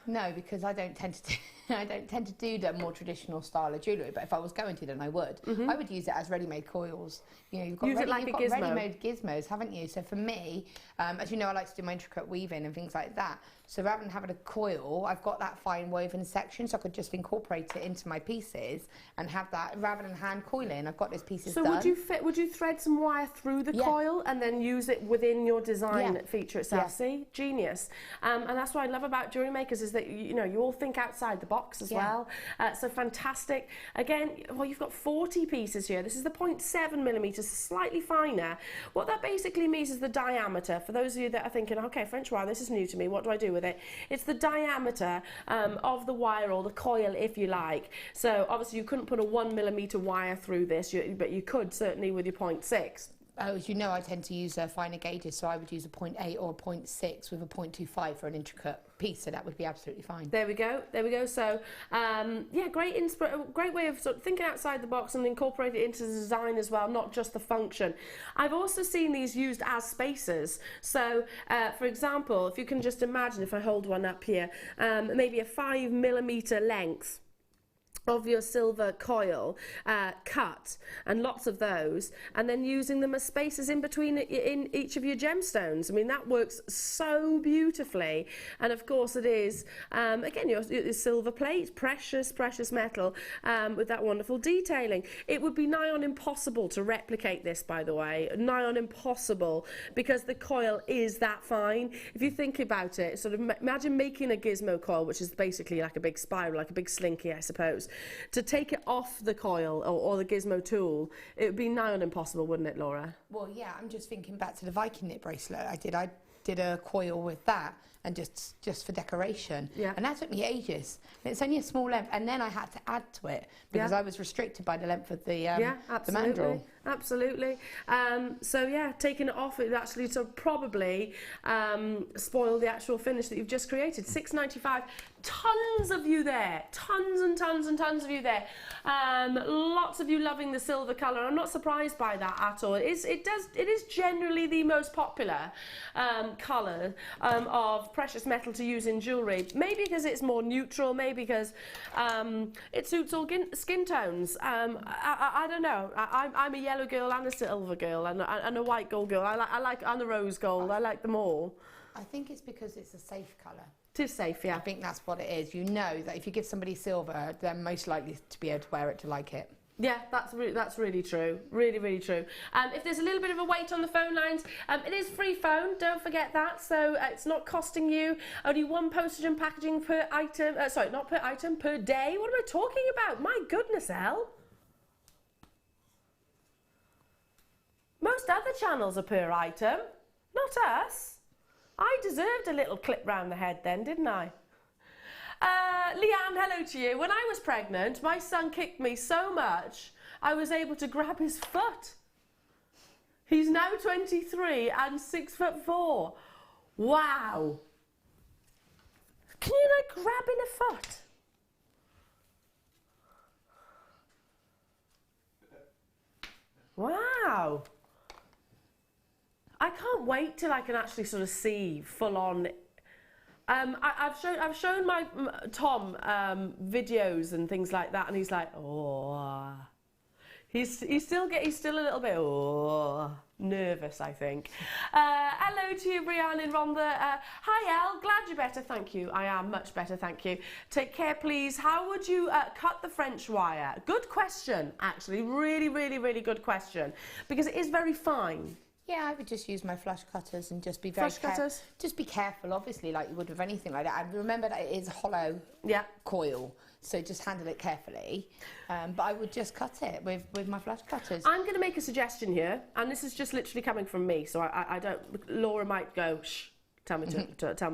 no, because I don't tend to do the more traditional style of jewellery. But if I was going to, then I would. I would use it as ready-made coils. You know, you've got ready-made gizmos, haven't you? So for me, as you know, I like to do my intricate weaving and things like that. So rather than having a coil, I've got that fine woven section, so I could just incorporate it into my pieces and have that rather than hand coiling. I've got those pieces done. So would you thread some wire through the coil and then use it within your design feature itself? Yeah. See, genius. And that's what I love about jewellery makers is that you all think outside the box as well. So fantastic. Again, well, you've got 40 pieces here. This is the 0.7mm, slightly finer. What that basically means is the diameter. For those of you that are thinking, okay, French wire, this is new to me. What do I do with it? It's the diameter of the wire, or the coil, if you like. So obviously you couldn't put a 1mm wire through this, but you could certainly with your 0.6. As you know, I tend to use finer gauges, so I would use a 0.8 or a 0.6 with a 0.25 for an intricate piece, so that would be absolutely fine. There we go. So, yeah, great way of sort of thinking outside the box and incorporate it into the design as well, not just the function. I've also seen these used as spacers. So, for example, if you can just imagine, if I hold one up here, maybe a 5mm length of your silver coil cut, and lots of those, and then using them as spaces in between in each of your gemstones. I mean, that works so beautifully. And of course it is again your silver plate, precious metal, with that wonderful detailing. It would be nigh on impossible to replicate this, by the way, nigh on impossible, because the coil is that fine. If you think about it, sort of imagine making a gizmo coil, which is basically like a big spiral, like a big slinky, I suppose. To take it off the coil or the gizmo tool, it would be nigh on impossible, wouldn't it, Laura? Well, yeah, I'm just thinking back to the Viking knit bracelet I did a coil with that, and just for decoration. Yeah. And that took me ages. And it's only a small length, and then I had to add to it because I was restricted by the length of the mandrel. Absolutely. So yeah, taking it off, it actually sort of probably spoil the actual finish that you've just created. $6.95. Tons of you there, tons and tons and tons of you there. Lots of you loving the silver colour. I'm not surprised by that at all. It is generally the most popular colour of precious metal to use in jewellery. Maybe because it's more neutral, maybe because it suits all skin tones. I don't know. I'm a yellow girl and a silver girl and a white gold girl. I like and a rose gold. I like them all. I think it's because it's a safe colour. It is safe, yeah. I think that's what it is. You know that if you give somebody silver, they're most likely to be able to wear it to like it. Yeah, that's really true. Really true. If there's a little bit of a wait on the phone lines, it is free phone, don't forget that. So it's not costing you. Only one postage and packaging per item. Sorry, not per item, per day. What am I talking about? My goodness, Elle. Most other channels are per item, not us. I deserved a little clip round the head then, didn't I? Leanne, hello to you. When I was pregnant, my son kicked me so much, I was able to grab his foot. He's now 23 and 6'4". Wow. Can you like grabbing a foot? Wow. I can't wait till I can actually sort of see full on. I've shown my Tom videos and things like that, and he's like, oh, He's still a little bit nervous, I think. Hello to you, Brianne and Rhonda. Hi, Elle. Glad you're better. Thank you. I am much better. Thank you. Take care, please. How would you cut the French wire? Good question, actually. Really, really, really good question, because it is very fine. Yeah, I would just use my flush cutters and just be very careful. Just be careful, obviously, like you would with anything like that. And remember that it is a hollow coil, so just handle it carefully. But I would just cut it with my flush cutters. I'm going to make a suggestion here, and this is just literally coming from me, so I don't. Laura might go, shh. Tell me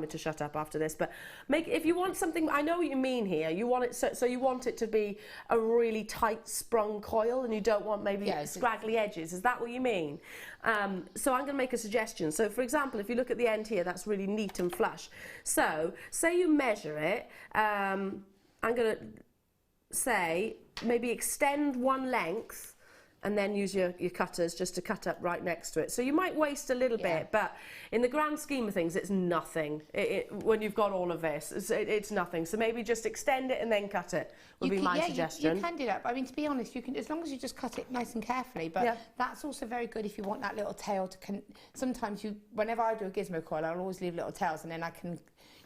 to shut up after this. But if you want something, I know what you mean here. You want it so you want it to be a really tight sprung coil, and you don't want maybe scraggly edges. Is that what you mean? So I'm going to make a suggestion. So for example, if you look at the end here, that's really neat and flush. So say you measure it. I'm going to say maybe extend one length, and then use your cutters just to cut up right next to it. So you might waste a little bit, but in the grand scheme of things, it's nothing. When you've got all of this, it's nothing. So maybe just extend it and then cut it would be my suggestion. You can do that. I mean, to be honest, you can, as long as you just cut it nice and carefully. But that's also very good if you want that little tail to. Sometimes whenever I do a gizmo coil, I'll always leave little tails, and then I can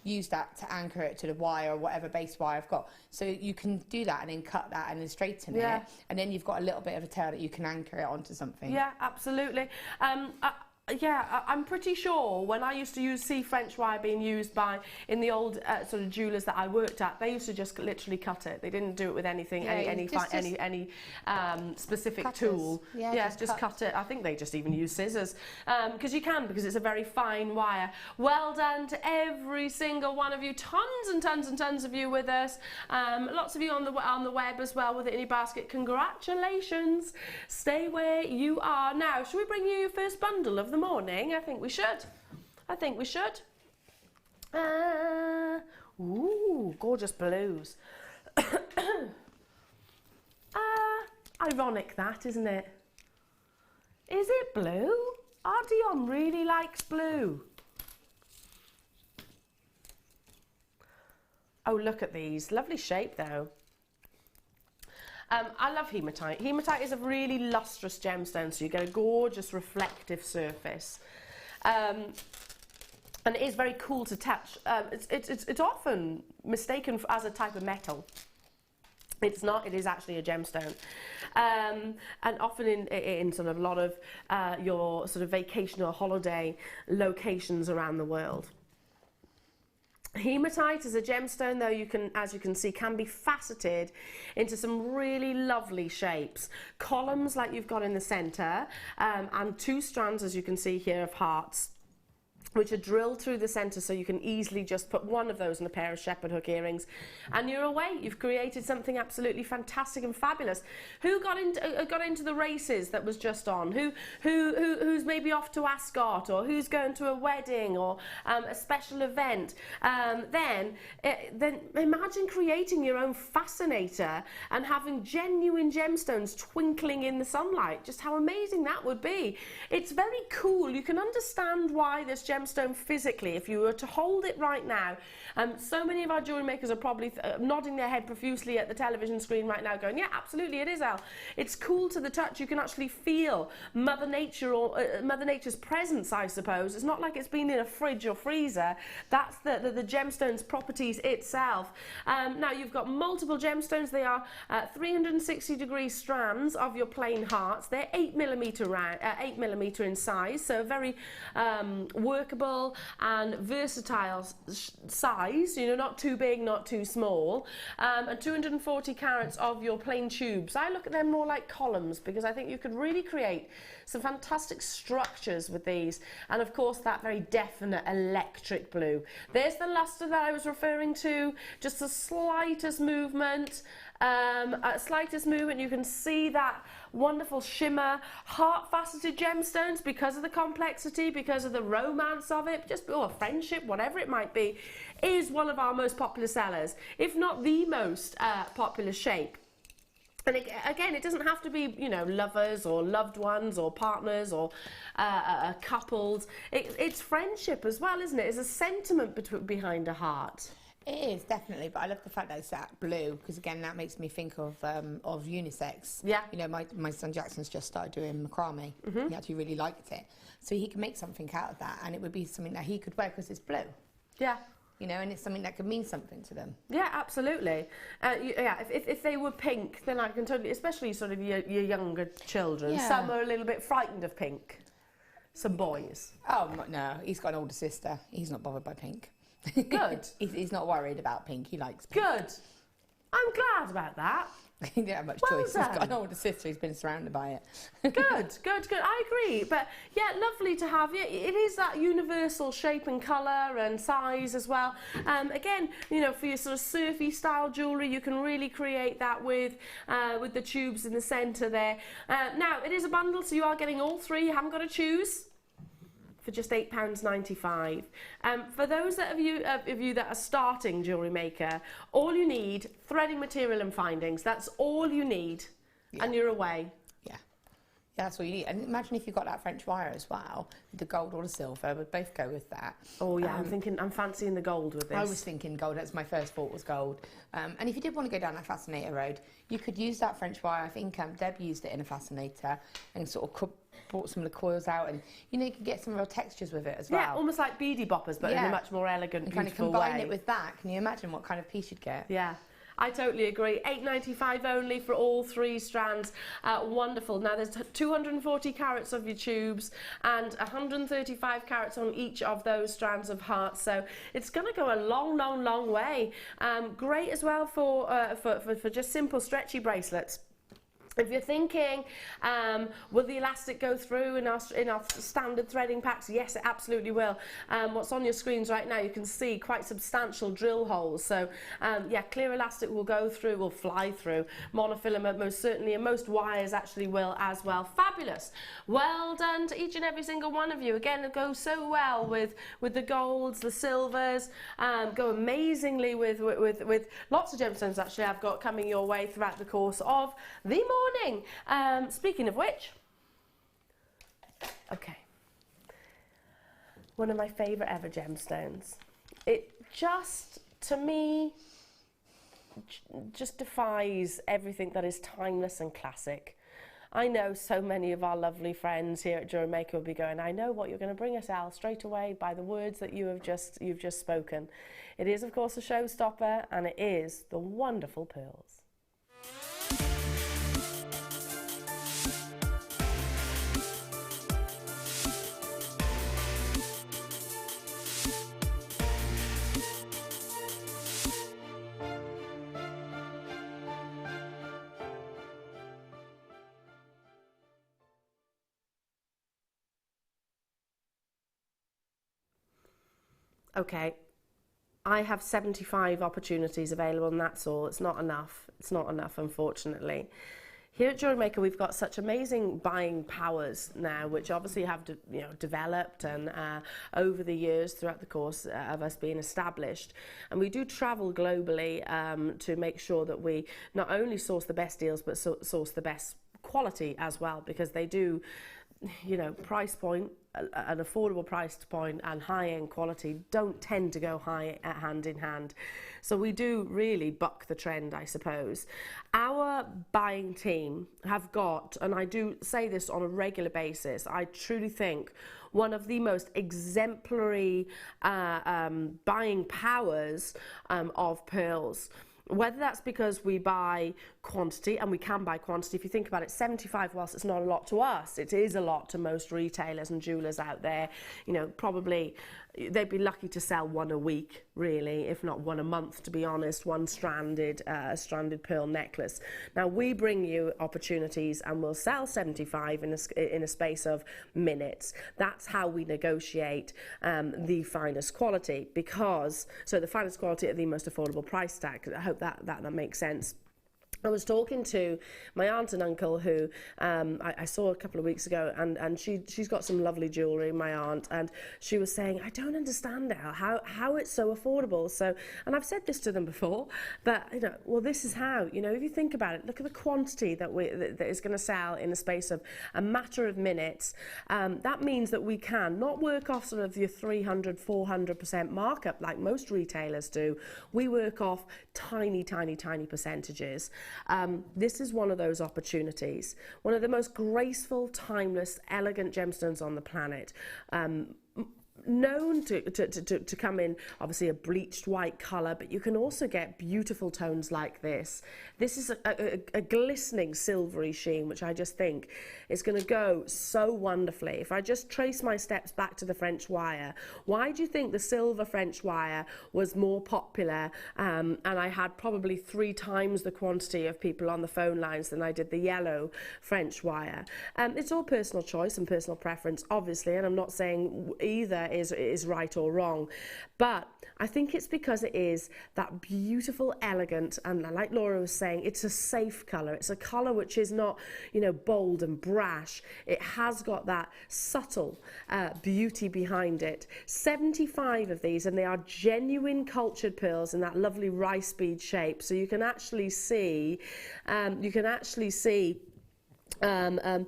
use that to anchor it to the wire or whatever base wire I've got. So you can do that and then cut that and then straighten it, and then you've got a little bit of a tail that you can anchor it onto something. Yeah, absolutely. I'm pretty sure when I used to see French wire being used in the old sort of jewellers that I worked at, they used to just literally cut it. They didn't do it with anything, any specific cutters. Tool. Yeah, just cut it. I think they just even use scissors because it's a very fine wire. Well done to every single one of you. Tons and tons and tons of you with us. Lots of you on the web as well with it in your basket. Congratulations. Stay where you are. Now, shall we bring you your first bundle of the morning? I think we should. Ooh, gorgeous blues. Ironic that, isn't it? Is it blue? Ardion really likes blue. Oh, look at these. Lovely shape, though. I love hematite. Hematite is a really lustrous gemstone, so you get a gorgeous reflective surface. And it is very cool to touch. It's often mistaken as a type of metal. It's not, it is actually a gemstone. And often in sort of a lot of your sort of vacation or holiday locations around the world. Hematite is a gemstone, though, as you can see, can be faceted into some really lovely shapes. Columns like you've got in the centre, and two strands, as you can see here, of hearts, which are drilled through the centre, so you can easily just put one of those in a pair of shepherd hook earrings, and you're away. You've created something absolutely fantastic and fabulous. Who got into the races that was just on? Who's maybe off to Ascot, or who's going to a wedding or a special event? Then imagine creating your own fascinator and having genuine gemstones twinkling in the sunlight. Just how amazing that would be. It's very cool. You can understand why this gemstone physically, if you were to hold it right now, so many of our jewellery makers are probably nodding their head profusely at the television screen right now going, yeah, absolutely it is, Al. It's cool to the touch. You can actually feel Mother Nature, or Mother Nature's presence, I suppose. It's not like it's been in a fridge or freezer. That's the gemstone's properties itself. Now you've got multiple gemstones. They are 360-degree strands of your plain hearts. They're 8mm in size, so very workable and versatile size, you know, not too big, not too small, and 240 carats of your plain tubes. I look at them more like columns, because I think you could really create some fantastic structures with these, and of course that very definite electric blue. There's the luster that I was referring to, just the slightest movement. You can see that wonderful shimmer. Heart-faceted gemstones, because of the complexity, because of the romance of it, or friendship, whatever it might be, is one of our most popular sellers, if not the most popular shape. And again, it doesn't have to be, you know, lovers or loved ones or partners or couples. It's friendship as well, isn't it? It's a sentiment behind a heart. It is, definitely, but I love the fact that it's that blue, because again, that makes me think of unisex. Yeah. You know, my son Jackson's just started doing macrame. He actually really liked it. So he can make something out of that, and it would be something that he could wear because it's blue. Yeah. You know, and it's something that could mean something to them. Yeah, absolutely. Yeah, if they were pink, then I can totally, especially sort of your younger children. Yeah. Some are a little bit frightened of pink. Some boys. Oh, no, he's got an older sister. He's not bothered by pink. Good. He's not worried about pink. He likes pink. Good. I'm glad about that. He didn't have much Well choice. done. He's got an older sister. He's been surrounded by it. Good. I agree. But yeah, lovely to have you. It is that universal shape and colour and size as well. Again, you know, for your sort of surfy style jewellery, you can really create that with the tubes in the centre there. Now, it is a bundle, so you are getting all three. You haven't got to choose. For just £8.95. For those of you that are starting Jewellery Maker, all you need, threading material and findings, that's all you need, and you're away. Yeah, that's all you need. And imagine if you've got that French wire as well, the gold or the silver, would both go with that. Oh yeah, I'm fancying the gold with this. I was thinking gold, that's my first thought was gold. And if you did want to go down that fascinator road, you could use that French wire. I think Deb used it in a fascinator and sort of brought some of the coils out, and you know, you can get some real textures with it as well. Yeah, almost like beady boppers, but in a much more elegant, and beautiful kind of combine way. it with that. Can you imagine what kind of piece you'd get? Yeah. I totally agree. £8.95 only for all three strands. Wonderful. Now there's 240 carats of your tubes and 135 carats on each of those strands of hearts. So it's going to go a long, long, long way. Great as well for just simple stretchy bracelets. If you're thinking, will the elastic go through in our standard threading packs? Yes, it absolutely will. What's on your screens right now, you can see quite substantial drill holes. So, yeah, clear elastic will go through, will fly through. Monofilament most certainly, and most wires actually will as well. Fabulous. Well done to each and every single one of you. Again, it goes so well with the golds, the silvers. Go amazingly with lots of gemstones actually I've got coming your way throughout the course of the morning. Speaking of which, okay, one of my favourite ever gemstones. It just, to me, just defies everything that is timeless and classic. I know so many of our lovely friends here at JewelleryMaker will be going, I know what you're going to bring us, Al, straight away by the words that you've just spoken. It is, of course, a showstopper, and it is the wonderful pearls. Okay, I have 75 opportunities available, and that's all. It's not enough. It's not enough, unfortunately. Here at JewelleryMaker, we've got such amazing buying powers now, which obviously have developed and over the years throughout the course of us being established. And we do travel globally to make sure that we not only source the best deals, but source the best quality as well, because they do, you know, price point, an affordable price point and high-end quality don't tend to go hand in hand. So we do really buck the trend, I suppose. Our buying team have got, and I do say this on a regular basis, I truly think one of the most exemplary buying powers of pearls. Whether that's because we buy quantity, and we can buy quantity. If you think about it, 75, whilst it's not a lot to us, it is a lot to most retailers and jewellers out there. You know, probably they'd be lucky to sell one a week, really, if not one a month, to be honest, one stranded pearl necklace. Now, we bring you opportunities and we'll sell 75 in a space of minutes. That's how we negotiate the finest quality, so the finest quality at the most affordable price tag. I hope that makes sense. I was talking to my aunt and uncle who I saw a couple of weeks ago, and she's got some lovely jewellery, my aunt, and she was saying, I don't understand how it's so affordable. So, and I've said this to them before, but you know, well, this is how, you know, if you think about it, look at the quantity that is going to sell in the space of a matter of minutes. That means that we can not work off sort of your 300-400% markup like most retailers do. We work off tiny percentages. This is one of those opportunities, one of the most graceful, timeless, elegant gemstones on the planet. Known to come in obviously a bleached white colour, but you can also get beautiful tones like this. This is a glistening silvery sheen, which I just think is going to go so wonderfully. If I just trace my steps back to the French wire, why do you think the silver French wire was more popular, and I had probably 3 times the quantity of people on the phone lines than I did the yellow French wire? It's all personal choice and personal preference, obviously, and I'm not saying either is right or wrong, but I think it's because it is that beautiful, elegant, and like Laura was saying, it's a safe colour. It's a colour which is not, you know, bold and brash. It has got that subtle beauty behind it. 75 of these, and they are genuine cultured pearls in that lovely rice bead shape. So you can actually see, the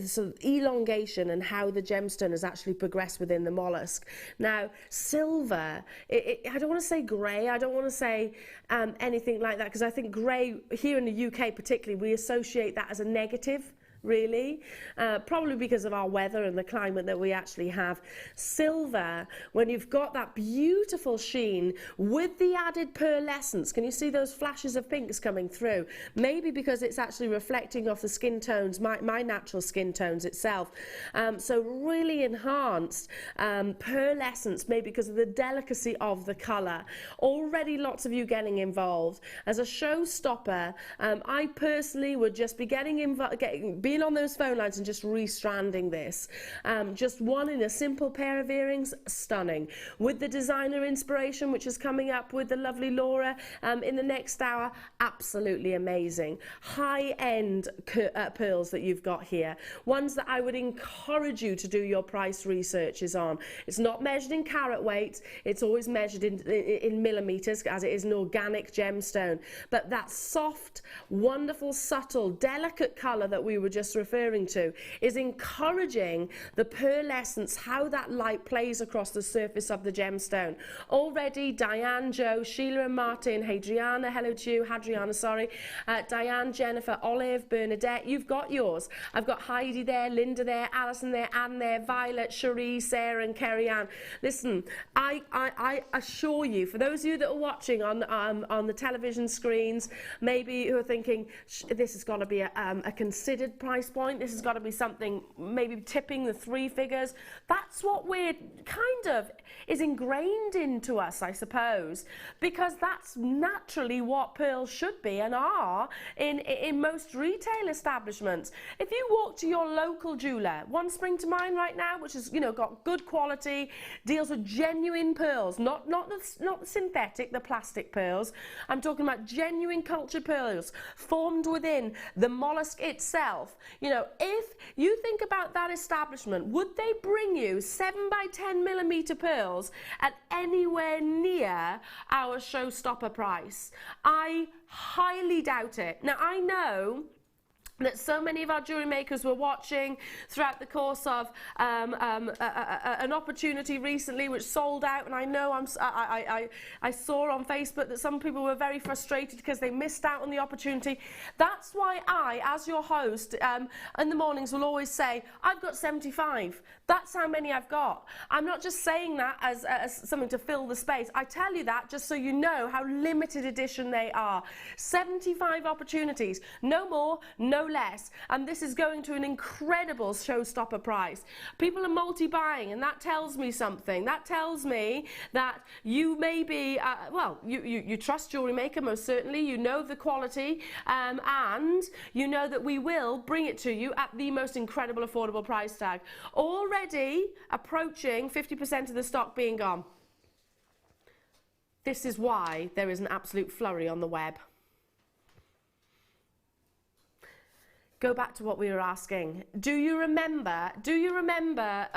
sort of elongation and how the gemstone has actually progressed within the mollusk. Now, silver, I don't want to say grey, I don't want to say anything like that, because I think grey, here in the UK particularly, we associate that as a negative. Really, probably because of our weather and the climate that we actually have. Silver, when you've got that beautiful sheen with the added pearlescence, can you see those flashes of pinks coming through? Maybe because it's actually reflecting off the skin tones, my natural skin tones itself. So really enhanced pearlescence, maybe because of the delicacy of the colour. Already lots of you getting involved. As a showstopper, I personally would just be being on those phone lines and just restranding this. Just one in a simple pair of earrings, stunning. With the designer inspiration, which is coming up with the lovely Laura in the next hour, absolutely amazing. High-end pearls that you've got here. Ones that I would encourage you to do your price researches on. It's not measured in carat weight, it's always measured in millimetres, as it is an organic gemstone. But that soft, wonderful, subtle, delicate colour that we were just referring to is encouraging the pearlescence, how that light plays across the surface of the gemstone. Already, Diane, Joe, Sheila and Martin, Hadriana, hello to you, Hadriana, sorry, Diane, Jennifer, Olive, Bernadette, you've got yours. I've got Heidi there, Linda there, Alison there, Anne there, Violet, Cherie, Sarah and Kerry-Ann. Listen, I assure you, for those of you that are watching on the television screens, maybe who are thinking, this has got to be a considered price point, this has got to be something maybe tipping the 3 figures. That's what we're kind of is ingrained into us, I suppose, because that's naturally what pearls should be and are in most retail establishments. If you walk to your local jeweller, one spring to mind right now, which has, you know, got good quality, deals with genuine pearls, not the synthetic, the plastic pearls. I'm talking about genuine cultured pearls formed within the mollusk itself. You know, if you think about that establishment, would they bring you 7 by 10 millimeter pearls at anywhere near our showstopper price? I highly doubt it. Now, I know that so many of our jewellery makers were watching throughout the course of an opportunity recently which sold out, and I know I saw on Facebook that some people were very frustrated because they missed out on the opportunity. That's why I, as your host, in the mornings will always say, I've got 75. That's how many I've got. I'm not just saying that as something to fill the space. I tell you that just so you know how limited edition they are. 75 opportunities, no more, no less, and this is going to an incredible showstopper price. People are multi-buying, and that tells me something. That tells me that you may be, well, you trust JewelleryMaker, most certainly. You know the quality, and you know that we will bring it to you at the most incredible affordable price tag. Already approaching 50% of the stock being gone. This is why there is an absolute flurry on the web. go back to what we were asking. Do you remember,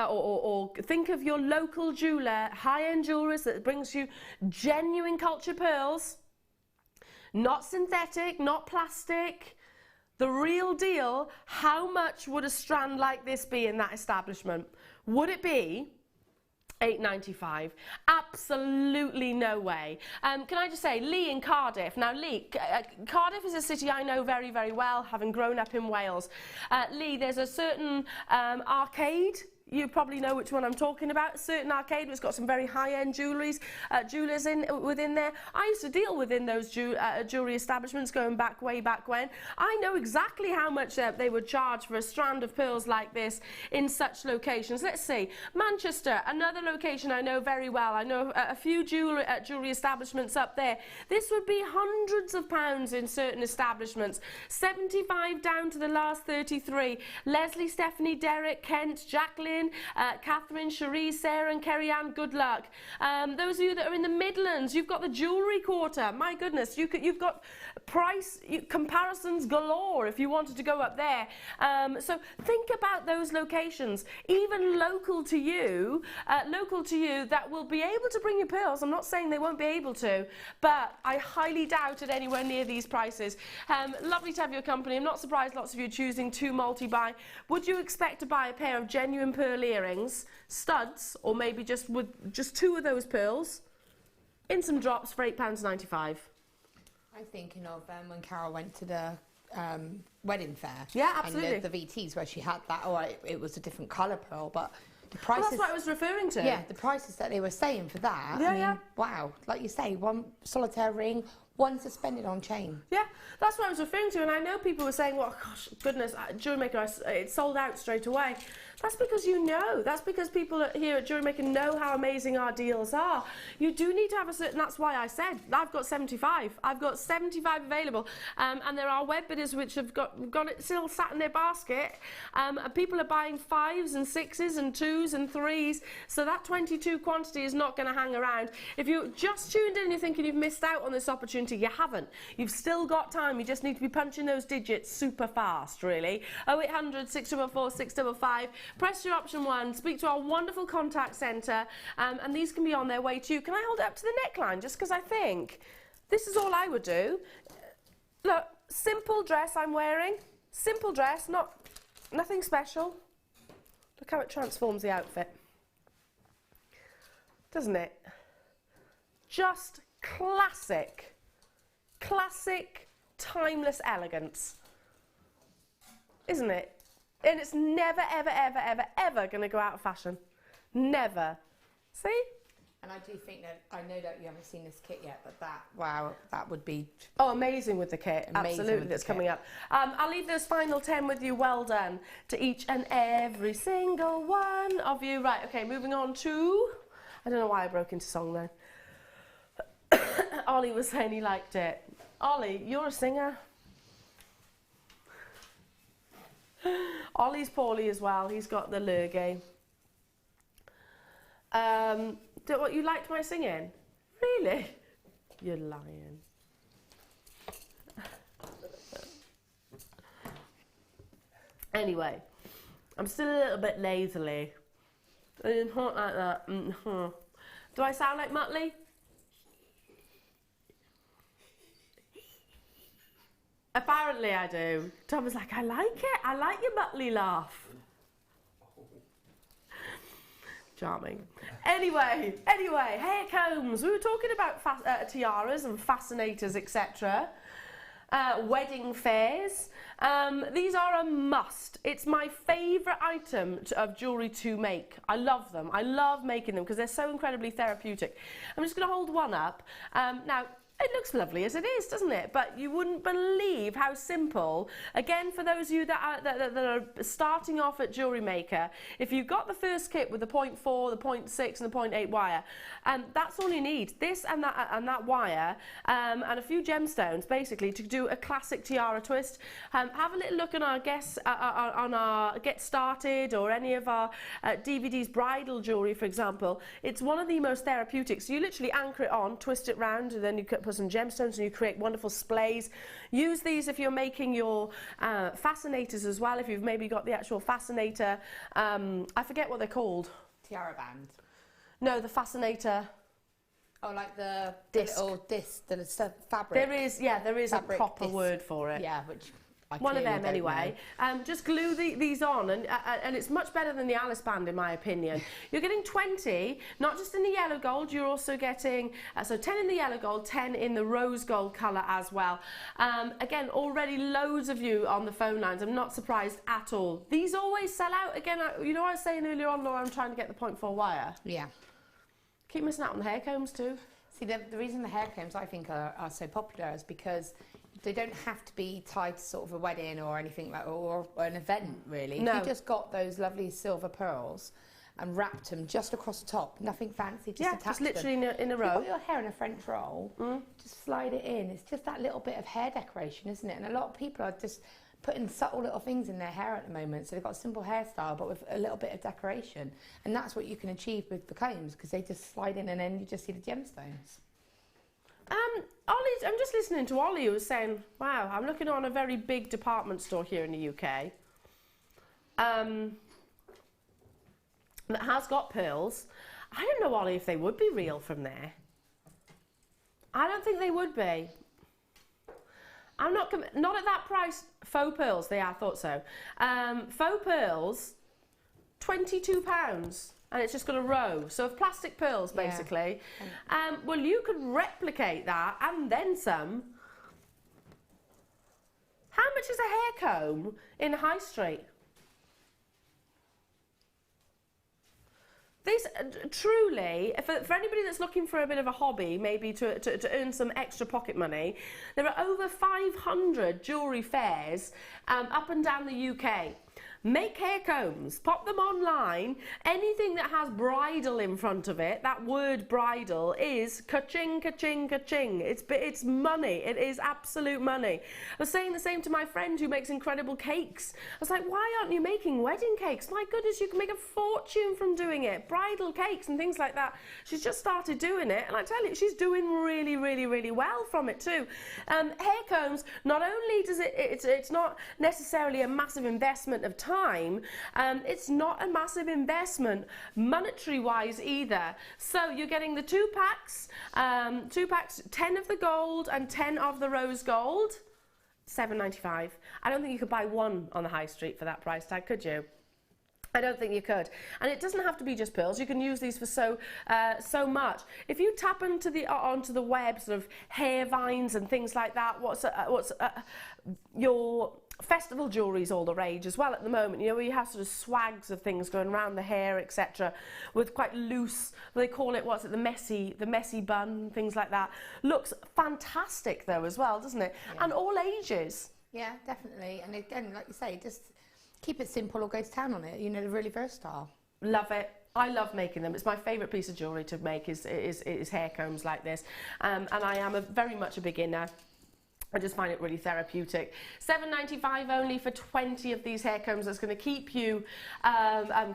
or think of your local jeweler, high-end jewelers that brings you genuine cultured pearls, not synthetic, not plastic, the real deal? How much would a strand like this be in that establishment? Would it be £8.95? Absolutely no way. Can I just say, Lee in Cardiff. Now, Lee, Cardiff is a city I know very, very well, having grown up in Wales. Lee, there's a certain arcade. You probably know which one I'm talking about. A certain arcade that's got some very high-end jewelers within there. I used to deal within those jewellery establishments going back, way back when. I know exactly how much they would charge for a strand of pearls like this in such locations. Let's see. Manchester, another location I know very well. I know a few jewellery establishments up there. This would be hundreds of pounds in certain establishments. 75 down to the last 33. Leslie, Stephanie, Derek, Kent, Jacqueline, Catherine, Cherie, Sarah and Kerry-Ann, good luck. Those of you that are in the Midlands, you've got the jewellery quarter. My goodness, you've got price comparisons galore if you wanted to go up there. So think about those locations, even local to you that will be able to bring you pearls. I'm not saying they won't be able to, but I highly doubt it anywhere near these prices. Lovely to have your company. I'm not surprised lots of you are choosing to multi-buy. Would you expect to buy a pair of genuine pearl earrings, studs, or maybe just two of those pearls in some drops for £8.95? I'm thinking of when Carol went to the wedding fair. Yeah, absolutely. And the VTs where she had that, it was a different colour pearl, but the prices... Well, that's what I was referring to. Yeah, the prices that they were saying for that, yeah, I mean, wow. Like you say, one solitaire ring, one suspended on chain. Yeah, that's what I was referring to, and I know people were saying, well, gosh, goodness, JewelleryMaker, it sold out straight away. That's because you know. That's because people here at JewelleryMaker know how amazing our deals are. You do need to have a certain... That's why I said I've got 75. I've got 75 available, and there are web bidders which have got it still sat in their basket. And people are buying 5s and 6s and 2s and 3s, so that 22 quantity is not going to hang around. If you just tuned in and you're thinking you've missed out on this opportunity, you haven't. You've still got time. You just need to be punching those digits super fast, really. 0800 644 655. Press your option 1, speak to our wonderful contact centre, and these can be on their way to you. Can I hold it up to the neckline, just because I think this is all I would do. Look, simple dress I'm wearing, simple dress, nothing special. Look how it transforms the outfit, doesn't it? Just classic, timeless elegance, isn't it? And it's never, ever, ever, ever, ever going to go out of fashion. Never. See? And I do think that, I know that you haven't seen this kit yet, but that would be... Oh, amazing with the kit. Absolutely, that's coming up. I'll leave those final 10 with you. Well done to each and every single one of you. Right, okay, moving on to... I don't know why I broke into song then. Ollie was saying he liked it. Ollie, you're a singer. Ollie's poorly as well. He's got the lurgy. What, you liked my singing? Really? You're lying. Anyway, I'm still a little bit nasally. I didn't talk like that. Do I sound like Muttley? Apparently I do. Tom was like, I like it. I like your Muttley laugh. Charming. Anyway, hair combs. We were talking about tiaras and fascinators, etc. Wedding fairs. These are a must. It's my favourite item of jewellery to make. I love them. I love making them because they're so incredibly therapeutic. I'm just going to hold one up. Now, it looks lovely as it is, doesn't it? But you wouldn't believe how simple. Again, for those of you that are starting off at JewelleryMaker, if you've got the first kit with the 0.4, the 0.6 and the 0.8 wire, that's all you need. This and that wire and a few gemstones, basically, to do a classic tiara twist. Have a little look on our Get Started or any of our DVDs, bridal jewellery, for example. It's one of the most therapeutic. So you literally anchor it on, twist it round, and then you put put some gemstones and you create wonderful splays. Use these if you're making your fascinators as well, if you've maybe got the actual fascinator. I forget what they're called. Tiara band. No, the fascinator. Oh, like the disc. little disc, the fabric. There is a proper disc. word for it. Yeah, which I one of them don't anyway. Just glue these on, and it's much better than the Alice band in my opinion. You're getting 20, not just in the yellow gold, you're also getting, so 10 in the yellow gold, 10 in the rose gold colour as well. Again, already loads of you on the phone lines, I'm not surprised at all. These always sell out. Again, you know what I was saying earlier on, Laura, I'm trying to get the 0.4 wire. Yeah. Keep missing out on the hair combs too. See, the reason the hair combs I think are so popular is because they don't have to be tied to sort of a wedding or anything like, or an event really. No. If you just got those lovely silver pearls and wrapped them just across the top, nothing fancy, just attached just literally them. in a If row. you've got your hair in a French roll, just slide it in. It's just that little bit of hair decoration, isn't it? And a lot of people are just putting subtle little things in their hair at the moment. So they've got a simple hairstyle, but with a little bit of decoration. And that's what you can achieve with the combs, because they just slide in and then you just see the gemstones. Ollie, I'm just listening to Ollie who was saying, wow, I'm looking on a very big department store here in the UK that has got pearls. I don't know, Ollie, if they would be real from there. I don't think they would be. I'm not at that price. Faux pearls, I thought so. Faux pearls, £22. And it's just got a row, so of plastic pearls basically. Yeah. Well, you could replicate that and then some. How much is a hair comb in High Street? These truly, for anybody that's looking for a bit of a hobby, maybe to earn some extra pocket money, there are over 500 jewellery fairs up and down the UK. Make hair combs, pop them online. Anything that has bridal in front of it, that word bridal is ka-ching, ka-ching, ka-ching. It's money. It is absolute money. I was saying the same to my friend who makes incredible cakes. I was like, why aren't you making wedding cakes? My goodness, you can make a fortune from doing it. Bridal cakes and things like that. She's just started doing it, and I tell you, she's doing really, really, really well from it too. Hair combs, not only does it's not necessarily a massive investment of time, it's not a massive investment monetary wise either. So you're getting the two packs, 10 of the gold and 10 of the rose gold, £7.95. I don't think you could buy one on the high street for that price tag, could you? I don't think you could. And it doesn't have to be just pearls. You can use these for so much. If you tap onto the web, sort of hair vines and things like that, your festival jewellery is all the rage as well at the moment, you know, where you have sort of swags of things going around the hair, etc., with quite loose, they call it, the messy bun, things like that. Looks fantastic though as well, doesn't it? Yeah. And all ages. Yeah, definitely. And again, like you say, just keep it simple or go to town on it. You know, they're really versatile. Love it. I love making them. It's my favourite piece of jewellery to make is hair combs like this. And I am very much a beginner. I just find it really therapeutic. £7.95 only for 20 of these hair combs. That's going to keep you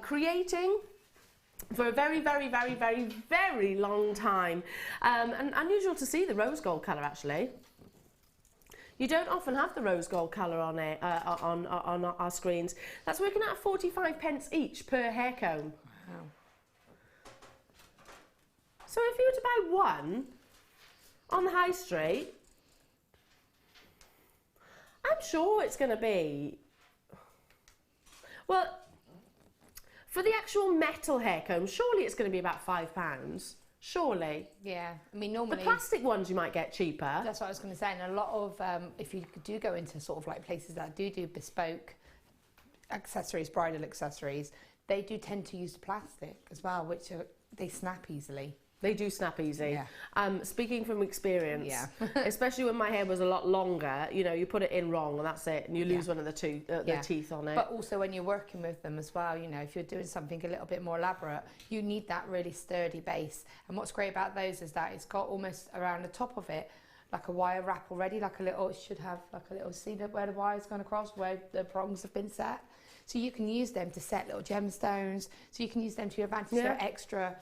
creating for a very, very, very, very, very long time. And unusual to see the rose gold colour actually. You don't often have the rose gold colour on our screens. That's working out 45p each per hair comb. Wow. So if you were to buy one on the high street, I'm sure it's going to be, well, for the actual metal hair comb, surely it's going to be about £5. Surely. Yeah, I mean normally the plastic ones you might get cheaper. That's what I was going to say. And a lot of if you do go into sort of like places that do bespoke accessories, bridal accessories, they do tend to use the plastic as well, which they snap easily. They do snap easy. Yeah. Speaking from experience, yeah. especially when my hair was a lot longer, you know, you put it in wrong and that's it, and you lose one of the teeth on it. But also when you're working with them as well, you know, if you're doing something a little bit more elaborate, you need that really sturdy base. And what's great about those is that it's got almost around the top of it like a wire wrap already, like a little, it should have like a little, see where the wire's gone across, where the prongs have been set. So you can use them to set little gemstones. So you can use them to your advantage. Yeah. So extra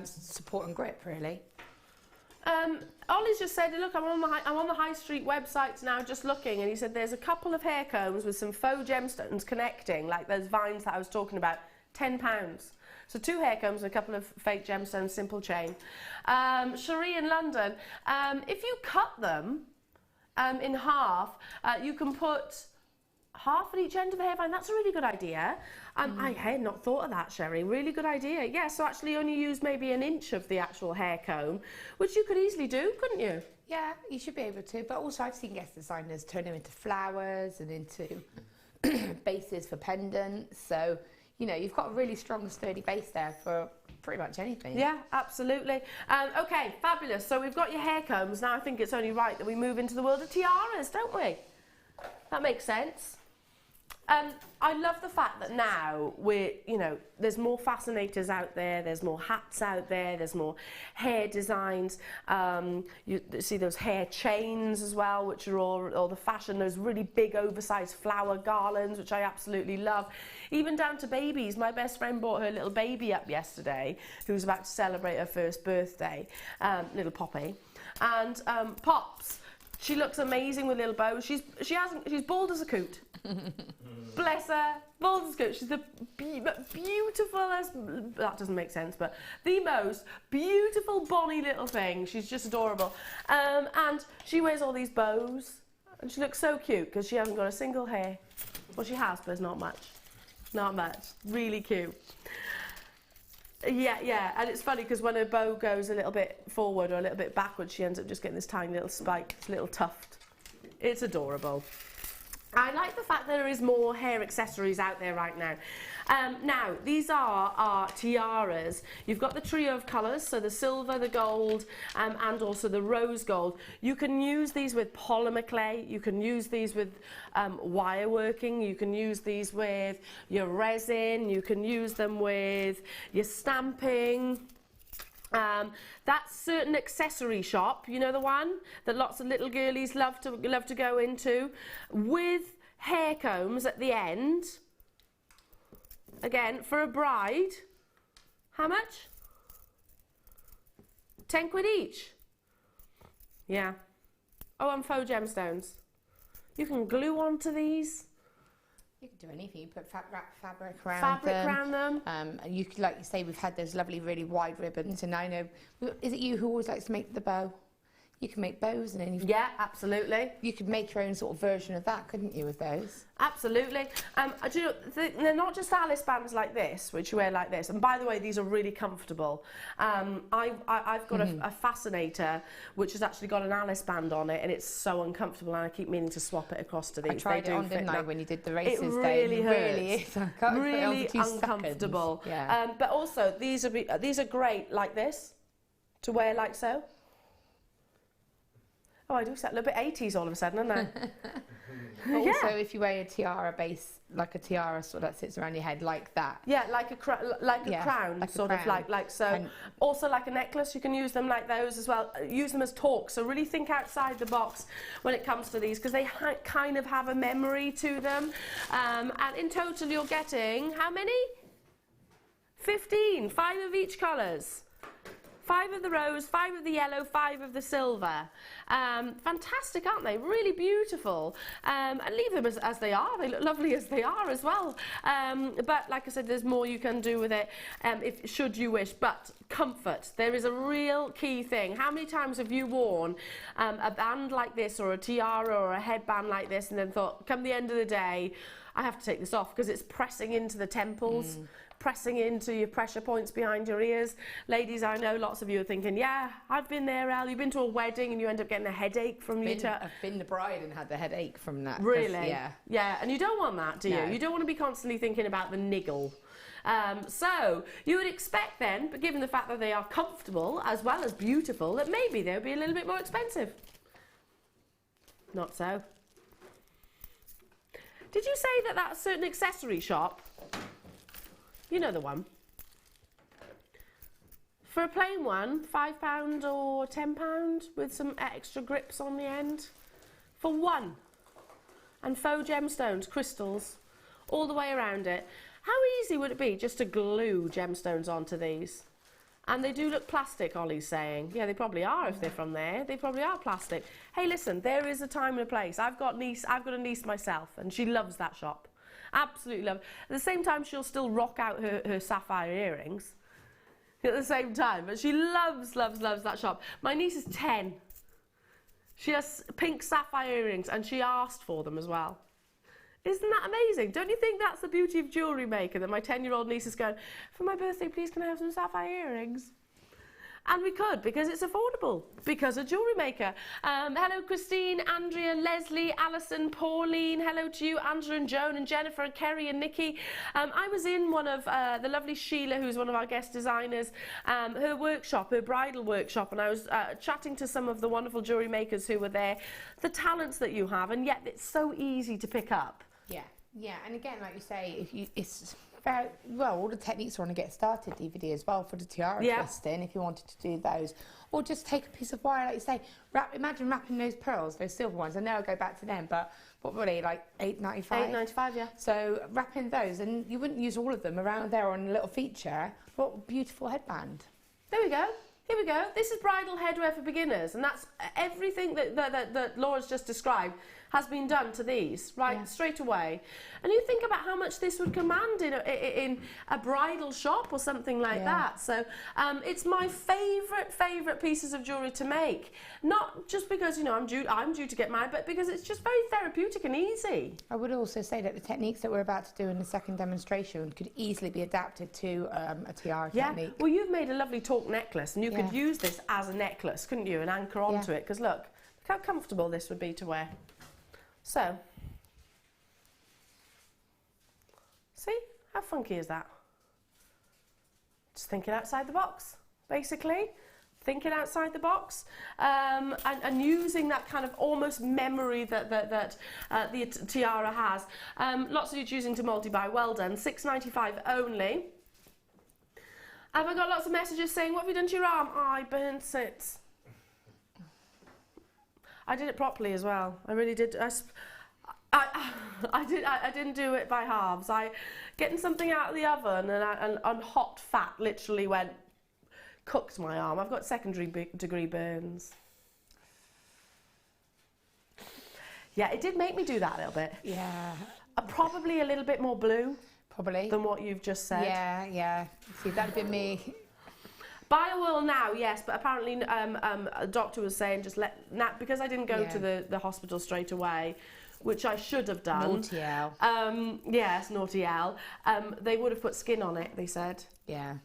support and grip, really. Ollie's just said, look, I'm on the high street websites now just looking, and he said there's a couple of hair combs with some faux gemstones connecting, like those vines that I was talking about, £10. So 2 hair combs and a couple of fake gemstones, simple chain. Cherie in London, if you cut them in half, you can put half at each end of a hairband. That's a really good idea. I had not thought of that, Sherry. Really good idea. Yeah, so actually only use maybe an inch of the actual hair comb, which you could easily do, couldn't you? Yeah, you should be able to. But also I've seen guest designers turn them into flowers and into bases for pendants. So, you know, you've got a really strong, sturdy base there for pretty much anything. Yeah, absolutely. Okay, fabulous. So we've got your hair combs. Now I think it's only right that we move into the world of tiaras, don't we? That makes sense. I love the fact that now there's more fascinators out there, there's more hats out there, there's more hair designs. You see those hair chains as well, which are all the fashion, those really big oversized flower garlands, which I absolutely love. Even down to babies. My best friend brought her little baby up yesterday, who was about to celebrate her first birthday, little Poppy. And Pops, she looks amazing with little bows. She's bald as a coot. Bless her, bald as a coot. She's the beautifulest, that doesn't make sense, but the most beautiful bonny little thing. She's just adorable. And she wears all these bows, and she looks so cute because she hasn't got a single hair. Well, she has, but it's not much. Not much. Really cute. Yeah, and it's funny because when her bow goes a little bit forward or a little bit backwards, she ends up just getting this tiny little spike, this little tuft. It's adorable. I like the fact that there is more hair accessories out there right now. Now, these are our tiaras. You've got the trio of colours, so the silver, the gold, and also the rose gold. You can use these with polymer clay. You can use these with wire working. You can use these with your resin. You can use them with your stamping. That certain accessory shop, you know, the one that lots of little girlies love to go into, with hair combs at the end. Again, for a bride, how much? 10 quid each. Yeah. Oh, and faux gemstones. You can glue onto these. You can do anything. You put fabric around them. You could, like you say, we've had those lovely, really wide ribbons, and I know. Is it you who always likes to make the bow? You can make bows, and then yeah, absolutely. You could make your own sort of version of that, couldn't you, with those? Absolutely. Do you know, they're not just Alice bands like this, which you wear like this. And by the way, these are really comfortable. I've got a fascinator which has actually got an Alice band on it, and it's so uncomfortable, and I keep meaning to swap it across to these. I tried it on, didn't I, when you did the races? It really hurts. Really is. I can't really uncomfortable. Yeah. But also, these are great like this, to wear like so. Oh, I do sound a little bit 80s all of a sudden, don't I? Also, if you wear a tiara base, like a tiara sort of that sits around your head like that. Yeah, like a crown, like so. And also like a necklace, you can use them like those as well. Use them as talks, so really think outside the box when it comes to these, because they kind of have a memory to them. And in total you're getting, how many? 15, 5 of each colours. 5 of the rose, 5 of the yellow, 5 of the silver. Fantastic, aren't they? Really beautiful. And leave them as they are. They look lovely as they are as well. But like I said, there's more you can do with it should you wish. But comfort, there is a real key thing. How many times have you worn a band like this, or a tiara or a headband like this, and then thought, come the end of the day, I have to take this off because it's pressing into the temples. Pressing into your pressure points behind your ears. Ladies, I know lots of you are thinking, yeah, I've been there, Elle. You've been to a wedding and you end up getting a headache from I've been the bride and had the headache from that. Really? Yeah. Yeah, and you don't want that, do you? No. You don't want to be constantly thinking about the niggle. So you would expect then, but given the fact that they are comfortable as well as beautiful, that maybe they would be a little bit more expensive. Not so. Did you say that certain accessory shop, you know the one, for a plain one, £5 or £10 with some extra grips on the end, for one, and faux gemstones, crystals, all the way around it. How easy would it be just to glue gemstones onto these? And they do look plastic, Ollie's saying. Yeah, they probably are if they're from there. They probably are plastic. Hey, listen, there is a time and a place. I've got a niece myself, and she loves that shop. Absolutely love it. At the same time, she'll still rock out her sapphire earrings. At the same time, but she loves that shop. My niece is 10. She has pink sapphire earrings, and she asked for them as well. Isn't that amazing? Don't you think that's the beauty of Jewellery Maker, that my 10-year-old niece is going, for my birthday, please can I have some sapphire earrings? And we could, because it's affordable, because of Jewellery Maker. Hello, Christine, Andrea, Leslie, Alison, Pauline. Hello to you, Angela and Joan and Jennifer and Kerry and Nikki. I was in one of the lovely Sheila, who's one of our guest designers, her workshop, her bridal workshop, and I was chatting to some of the wonderful jewellery makers who were there, the talents that you have, and yet it's so easy to pick up. Yeah, and again, like you say, it's very, well, all the techniques are on a Get Started DVD as well for the tiara twisting, if you wanted to do those. Or just take a piece of wire, like you say, imagine wrapping those pearls, those silver ones, and they'll go back to them, but what were they, like $8.95? $8.95, yeah. So wrapping those, and you wouldn't use all of them around there on a little feature. What a beautiful headband. There we go. Here we go. This is bridal headwear for beginners, and that's everything that Laura's just described has been done to these, right, straight away. And you think about how much this would command in a bridal shop or something like that. So it's my favourite pieces of jewellery to make. Not just because, you know, I'm due to get married, but because it's just very therapeutic and easy. I would also say that the techniques that we're about to do in the second demonstration could easily be adapted to a tiara technique. Well, you've made a lovely torque necklace, and you could use this as a necklace, couldn't you, and anchor onto it, because look how comfortable this would be to wear. So, see, how funky is that? Just thinking outside the box, basically. Thinking outside the box, and using that kind of almost memory that the tiara has. Lots of you choosing to multi-buy, well done. $6.95 only. Have I got lots of messages saying, what have you done to your arm? Oh, I burnt it. I did it properly as well. I really did. I didn't do it by halves. Getting something out of the oven and hot fat literally cooked my arm. I've got secondary degree burns. Yeah, it did make me do that a little bit. Yeah. Probably a little bit more blue. Probably. Than what you've just said. Yeah. See, that'd be me. Buy a oil now, yes, but apparently a doctor was saying because I didn't go to the hospital straight away, which I should have done. Naughty L. Yes, naughty L. They would have put skin on it, they said. Yeah.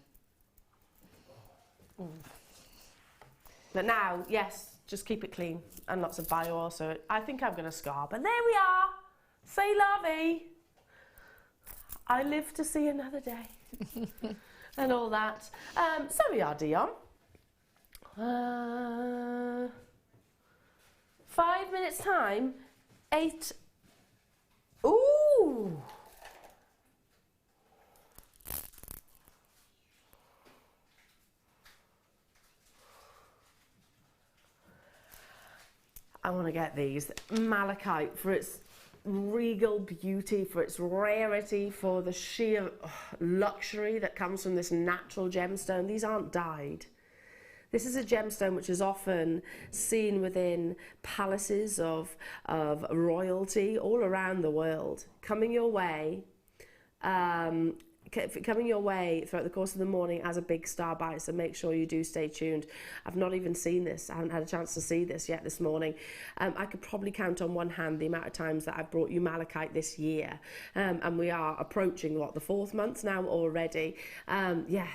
But now, yes, just keep it clean and lots of bio oil. So I think I'm going to scar. But there we are. Say lovey. I live to see another day. And all that. So we are, Dion. 5 minutes time. 8. Ooh. I want to get these. Malachite for its regal beauty, for its rarity, for the sheer luxury that comes from this natural gemstone. These aren't dyed. This is a gemstone which is often seen within palaces of royalty all around the world, coming your way throughout the course of the morning as a big star buy, so make sure you do stay tuned. I've not even seen this. I haven't had a chance to see this yet this morning. I could probably count on one hand the amount of times that I've brought you malachite this year, and we are approaching the 4th month now already.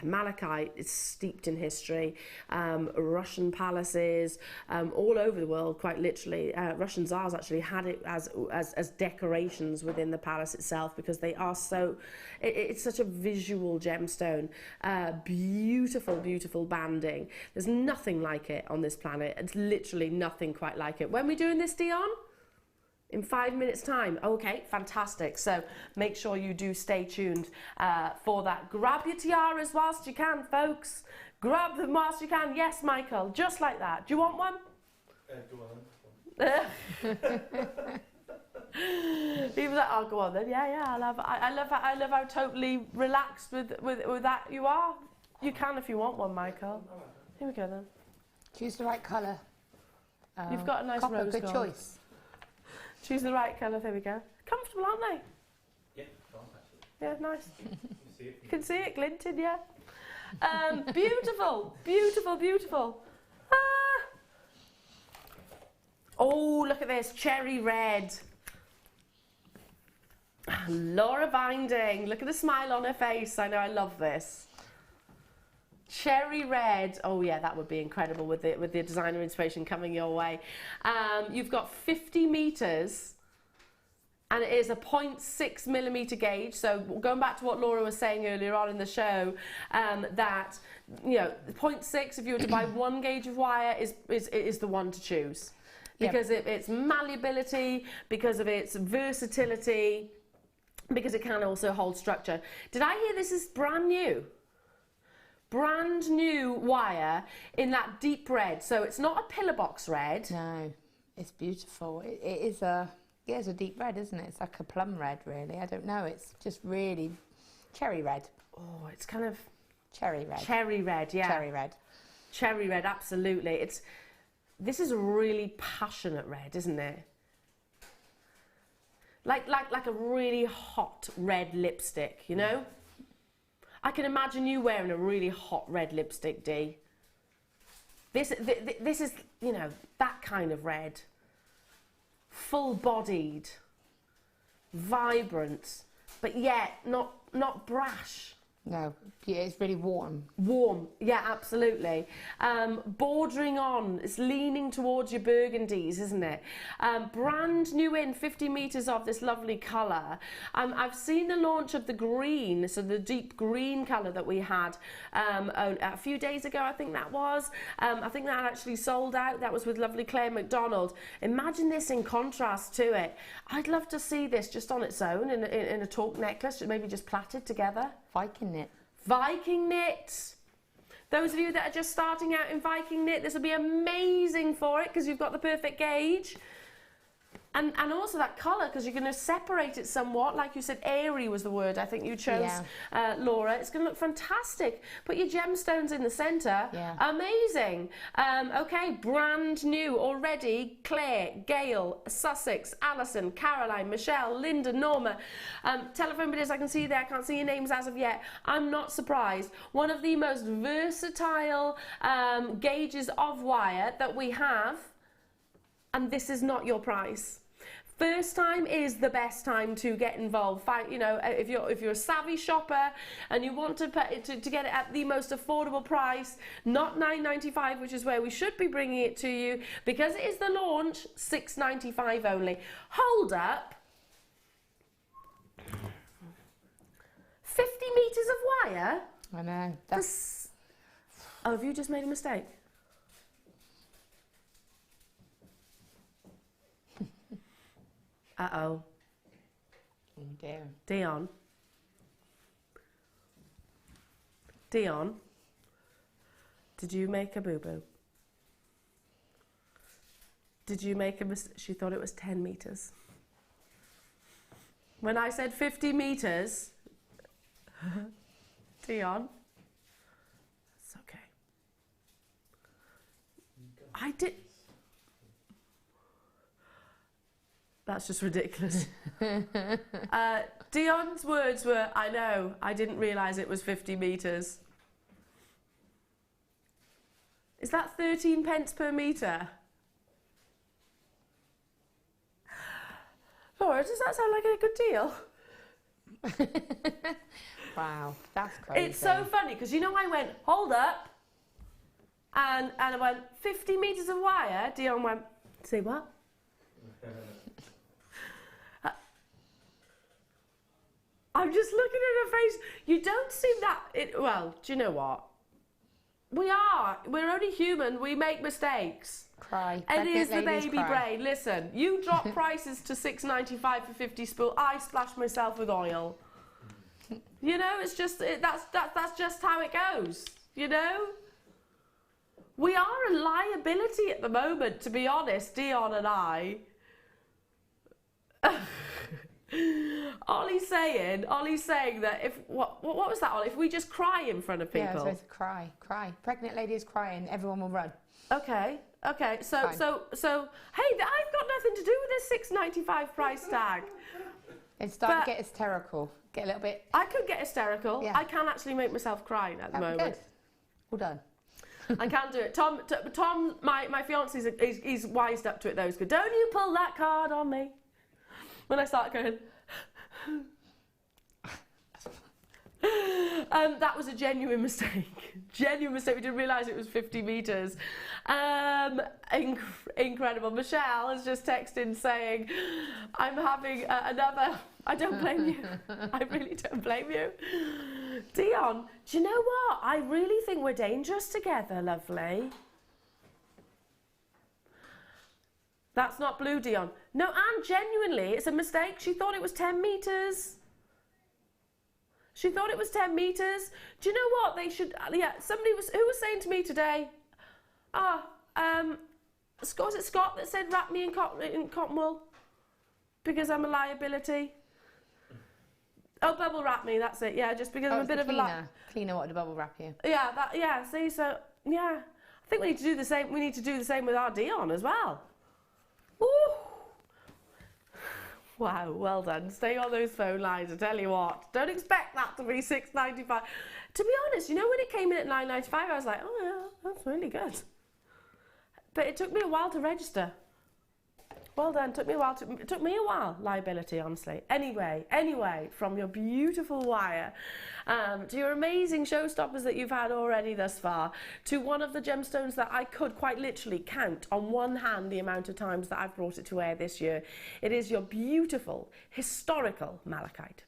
Malachite is steeped in history. Russian palaces all over the world, quite literally. Russian Tsars actually had it as decorations within the palace itself, because they are so it's such a visual gemstone. Beautiful banding. There's nothing like it on this planet. It's literally nothing quite like it. When are we doing this, Dion? In 5 minutes time. Okay, fantastic. So make sure you do stay tuned for that. Grab your tiaras whilst you can, folks. Grab them whilst you can. Yes, Michael, just like that. Do you want one? Go on. He was like, "Oh, go on then. Yeah. I love how totally relaxed with that you are." You can if you want one, Michael. Here we go then. Choose the right colour. You've got a nice copper, rose good gold. choice. Choose the right colour, there we go. Comfortable, aren't they? Yeah, can't actually. Yeah, nice. You You can see it glinting, yeah. Beautiful, beautiful, beautiful. Ah. Oh, look at this, cherry red. Laura binding, look at the smile on her face. I know, I love this. Cherry red, oh yeah, that would be incredible with the designer inspiration coming your way. You've got 50 metres and it is a 0.6 millimetre gauge. So going back to what Laura was saying earlier on in the show, that, you know, 0.6, if you were to buy 1 gauge of wire, is the one to choose. Because of its malleability, because of its versatility, because it can also hold structure. Did I hear this is brand new? Brand new wire in that deep red. So it's not a pillar box red. No, it's beautiful. It is a, yeah, it's a deep red, isn't it? It's like a plum red, really. I don't know. It's just really cherry red. Oh, it's kind of cherry red. Cherry red, yeah. Cherry red. Cherry red, absolutely. This is a really passionate red, isn't it? Like a really hot red lipstick, you know? I can imagine you wearing a really hot red lipstick, Dee. This is, you know, that kind of red. Full-bodied, vibrant, but yet not brash. No, yeah, it's really warm. Warm, yeah, absolutely. Bordering on, it's leaning towards your burgundies, isn't it? Brand new in 50 metres of this lovely colour. I've seen the launch of the green, so the deep green colour that we had a few days ago, I think that was. I think that actually sold out. That was with lovely Claire McDonald. Imagine this in contrast to it. I'd love to see this just on its own in a taupe necklace, maybe just plaited together. Viking knit. Viking knit. Those of you that are just starting out in Viking knit, this will be amazing for it because you've got the perfect gauge. And also that colour, because you're going to separate it somewhat. Like you said, airy was the word I think you chose, Laura. It's going to look fantastic. Put your gemstones in the centre. Yeah. Amazing. Okay, brand new already. Claire, Gail, Sussex, Alison, Caroline, Michelle, Linda, Norma. Telephone bidders, I can see there. I can't see your names as of yet. I'm not surprised. One of the most versatile gauges of wire that we have. And this is not your price. First time is the best time to get involved. You know, if you're a savvy shopper and you want to get it at the most affordable price, not $9.95, which is where we should be bringing it to you, because it is the launch, $6.95 only. Hold up. 50 metres of wire? I know. That's... Oh, have you just made a mistake? Uh-oh. Oh dear. Dion, did you make a boo-boo? Did you make a mistake? She thought it was 10 metres. When I said 50 metres, Dion, it's okay. I did... That's just ridiculous. Dion's words were, I know, I didn't realise it was 50 metres. Is that 13 pence per metre? Laura, does that sound like a good deal? Wow, that's crazy. It's so funny, because you know I went, hold up, and I went, 50 metres of wire? Dion went, say what? I'm just looking at her face. You don't seem that... well, do you know what? We are. We're only human. We make mistakes. Cry. It is the baby brain. Listen, you drop prices to $6.95 for 50 spool. I splash myself with oil. You know, it's just... that's just how it goes. You know? We are a liability at the moment, to be honest, Dion and I. Ollie's saying that if, what was that, Ollie? If we just cry in front of people. Yeah, so it's cry. Pregnant lady is crying, everyone will run. Okay, so, Fine. hey, I've got nothing to do with this $6.95 price tag. It's starting to get hysterical. Get a little bit... I could get hysterical. Yeah. I can actually make myself cry at the moment. Good. Well done. I can do it. Tom, my fiance, he's wised up to it though. He's good. Don't you pull that card on me. When I start going... that was a genuine mistake. Genuine mistake. We didn't realise it was 50 metres. Incredible. Michelle has just texted saying, I'm having another... I don't blame you. I really don't blame you. Dion, do you know what? I really think we're dangerous together, lovely. That's not blue, Dion. No, Anne, genuinely, it's a mistake. She thought it was 10 metres. She thought it was 10 metres. Do you know what? They should... Yeah, who was saying to me today? Was it Scott that said wrap me in cotton wool? Because I'm a liability. Oh, bubble wrap me, that's it. Yeah, just because I'm a bit of a... Cleaner wanted to bubble wrap you. Yeah, see, so, yeah. I think we need to do the same. We need to do the same with our Dion as well. Ooh. Wow, well done. Stay on those phone lines, I tell you what. Don't expect that to be $6.95. To be honest, you know, when it came in at $9.95, I was like, oh yeah, that's really good. But it took me a while to register. Well done. It took me a while. Liability, honestly. Anyway, from your beautiful wire to your amazing showstoppers that you've had already thus far, to one of the gemstones that I could quite literally count on one hand the amount of times that I've brought it to air this year. It is your beautiful, historical malachite.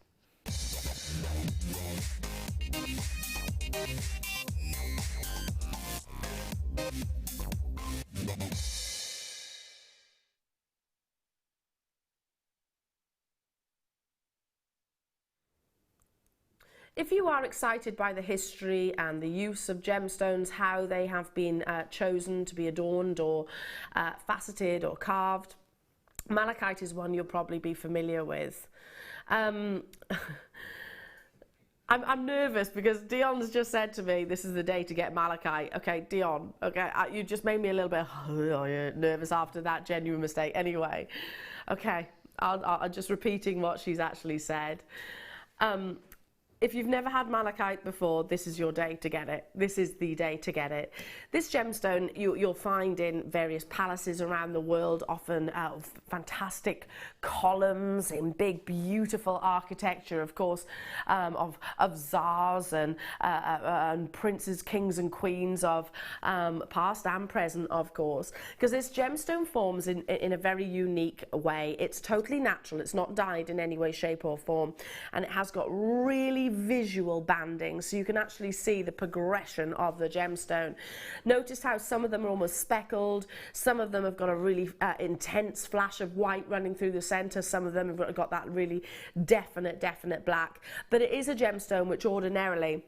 If you are excited by the history and the use of gemstones, how they have been chosen to be adorned or faceted or carved, malachite is one you'll probably be familiar with. I'm nervous because Dion's just said to me, this is the day to get malachite. Okay, Dion, okay, you just made me a little bit nervous after that genuine mistake. Anyway, okay, I'll just repeating what she's actually said. If you've never had malachite before, this is your day to get it. This is the day to get it. This gemstone you'll find in various palaces around the world, often fantastic columns in big, beautiful architecture, of course, of czars and princes, kings and queens of past and present, of course. Because this gemstone forms in a very unique way. It's totally natural. It's not dyed in any way, shape or form. And it has got really visual banding, so you can actually see the progression of the gemstone. Notice how some of them are almost speckled, some of them have got a really intense flash of white running through the center, some of them have got that really definite black. But it is a gemstone which ordinarily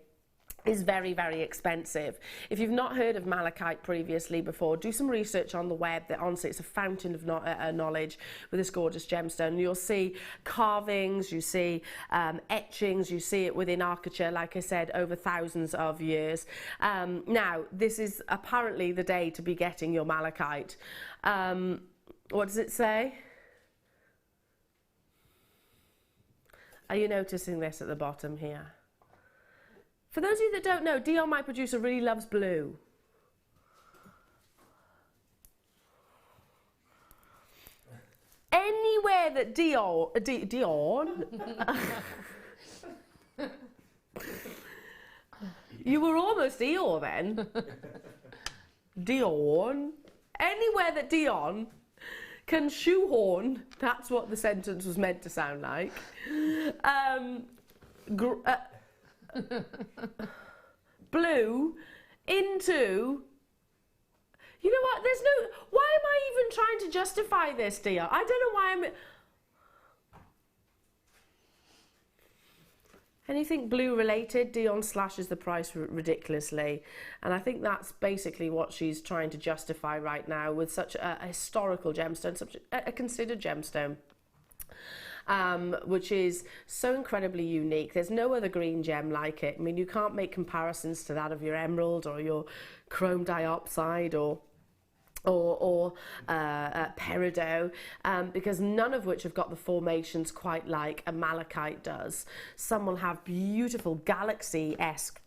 is very, very expensive. If you've not heard of malachite previously before, do some research on the web. That honestly, it's a fountain of knowledge with this gorgeous gemstone. You'll see carvings, you see etchings, you see it within architecture, like I said, over thousands of years. Now, this is apparently the day to be getting your malachite. What does it say? Are you noticing this at the bottom here? For those of you that don't know, Dion, my producer, really loves blue. Anywhere that Dion you were almost Eeyore then. Dion. Anywhere that Dion can shoehorn, that's what the sentence was meant to sound like. Blue into, you know what, there's no, why am I even trying to justify this, dear? I don't know why I'm, anything blue related, Dion slashes the price ridiculously, and I think that's basically what she's trying to justify right now with such a historical gemstone, such a considered gemstone. which is so incredibly unique. There's no other green gem like it. I mean, you can't make comparisons to that of your emerald or your chrome diopside or peridot, because none of which have got the formations quite like a malachite does. Some will have beautiful galaxy-esque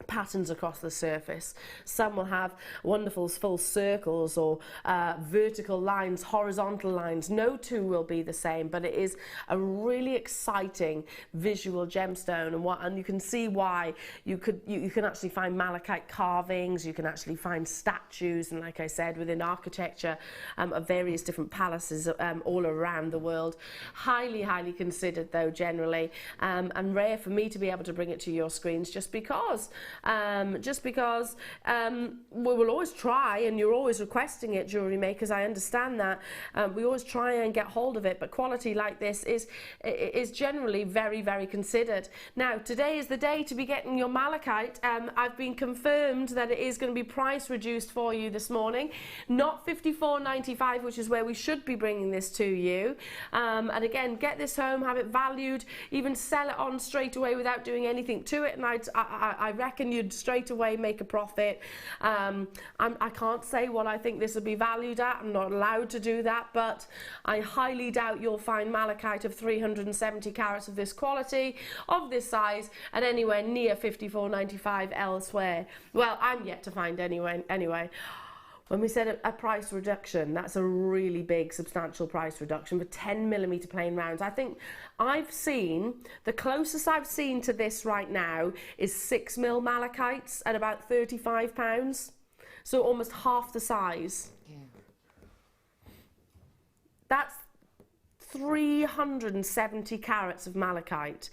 patterns across the surface. Some will have wonderful full circles or vertical lines, horizontal lines. No two will be the same, but it is a really exciting visual gemstone, and you can see why you can actually find malachite carvings, you can actually find statues, and like I said, within architecture of various different palaces all around the world. Highly considered though, generally, and rare for me to be able to bring it to your screens just because we will always try, and you're always requesting it, jewellery makers. I understand that. We always try and get hold of it, but quality like this is generally very considered. Now, today is the day to be getting your malachite. I've been confirmed that it is going to be price reduced for you this morning, not $54.95, which is where we should be bringing this to you. And again, get this home, have it valued, even sell it on straight away without doing anything to it, and I reckon you'd straight away make a profit. I can't say what I think this will be valued at. I'm not allowed to do that, but I highly doubt you'll find malachite of 370 carats of this quality, of this size, at anywhere near $54.95 elsewhere. Well, I'm yet to find anyway. When we said a price reduction, that's a really big, substantial price reduction for 10mm plain rounds. I think I've seen, the closest I've seen to this right now is 6mm malachites at about £35. So almost half the size. Yeah. That's 370 carats of malachite.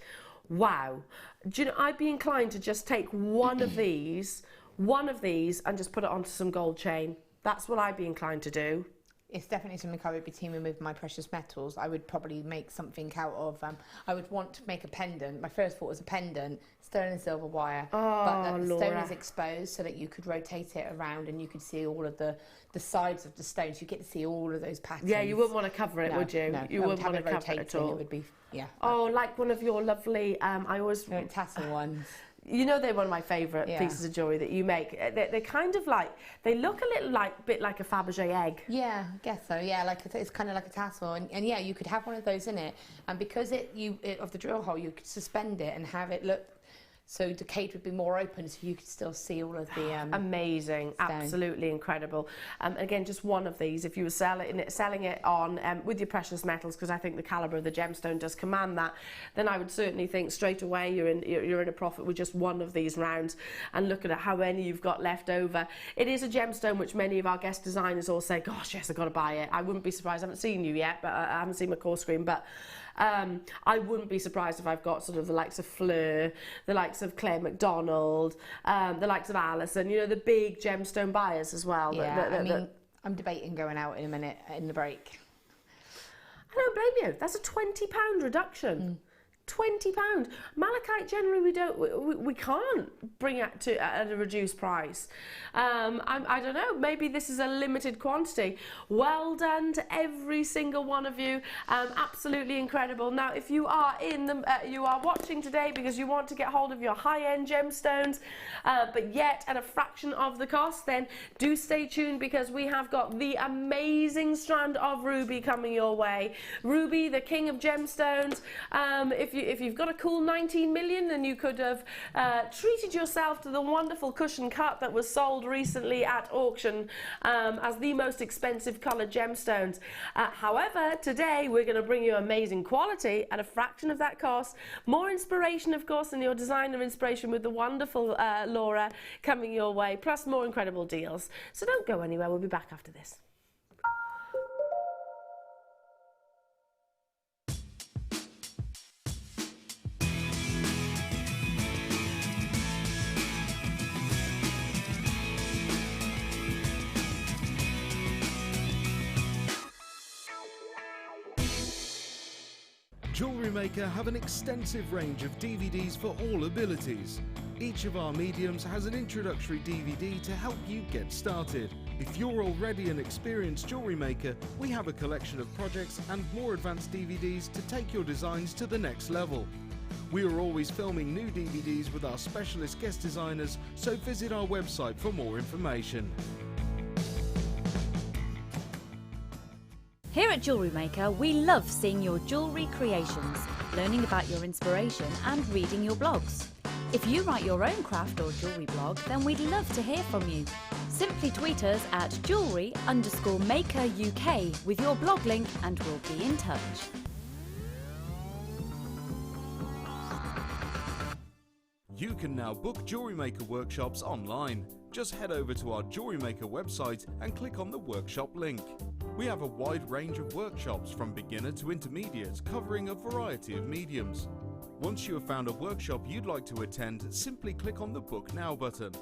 Wow. Do you know, I'd be inclined to just take one of these, and just put it onto some gold chain. That's what I'd be inclined to do. It's definitely something I would be teaming with my precious metals. I would probably make something out of, I would want to make a pendant. My first thought was a pendant, sterling silver wire, but the stone is exposed so that you could rotate it around and you could see all of the sides of the stones. You get to see all of those patterns. Yeah, you wouldn't want to cover it, would you? No, you wouldn't want to cover it at all. It would be, yeah. Oh, like one of your lovely, I always... tassel ones. You know, they're one of my favourite pieces of jewellery that you make. They're kind of like, they look a little bit like a Fabergé egg. Yeah, I guess so. Yeah, it's kind of like a tassel, and yeah, you could have one of those in it, and because of the drill hole, you could suspend it and have it look. So the cage would be more open, so you could still see all of the amazing, stone. Absolutely incredible. Again, just one of these. If you were selling it on with your precious metals, because I think the calibre of the gemstone does command that, then I would certainly think straight away you're in a profit with just one of these rounds. And look at how many you've got left over. It is a gemstone which many of our guest designers all say, "Gosh, yes, I've got to buy it." I wouldn't be surprised. I haven't seen you yet, but I haven't seen my core screen, but. I wouldn't be surprised if I've got sort of the likes of Fleur, the likes of Claire McDonald, the likes of Alison, you know, the big gemstone buyers as well. Yeah, I'm debating going out in a minute in the break. I don't blame you. That's a £20 reduction. £20. Malachite generally we can't bring it to at a reduced price. I don't know, maybe this is a limited quantity. Well done to every single one of you. Absolutely incredible. Now, if you are you are watching today because you want to get hold of your high-end gemstones, but yet at a fraction of the cost, then do stay tuned because we have got the amazing strand of ruby coming your way. Ruby, the king of gemstones. If you've got a cool 19 million, then you could have treated yourself to the wonderful cushion cut that was sold recently at auction as the most expensive coloured gemstones. However, today we're going to bring you amazing quality at a fraction of that cost. More inspiration, of course, and your designer inspiration with the wonderful Laura coming your way, plus more incredible deals. So don't go anywhere. We'll be back after this. JewelleryMaker have an extensive range of DVDs for all abilities. Each of our mediums has an introductory DVD to help you get started. If you're already an experienced jewellery maker, we have a collection of projects and more advanced DVDs to take your designs to the next level. We are always filming new DVDs with our specialist guest designers, so visit our website for more information. Here at JewelleryMaker, we love seeing your jewellery creations, learning about your inspiration and reading your blogs. If you write your own craft or jewellery blog, then we'd love to hear from you. Simply tweet us at jewellery_maker UK with your blog link and we'll be in touch. You can now book JewelleryMaker workshops online. Just head over to our JewelleryMaker website and click on the workshop link. We have a wide range of workshops from beginner to intermediate, covering a variety of mediums. Once you have found a workshop you'd like to attend, simply click on the Book Now button.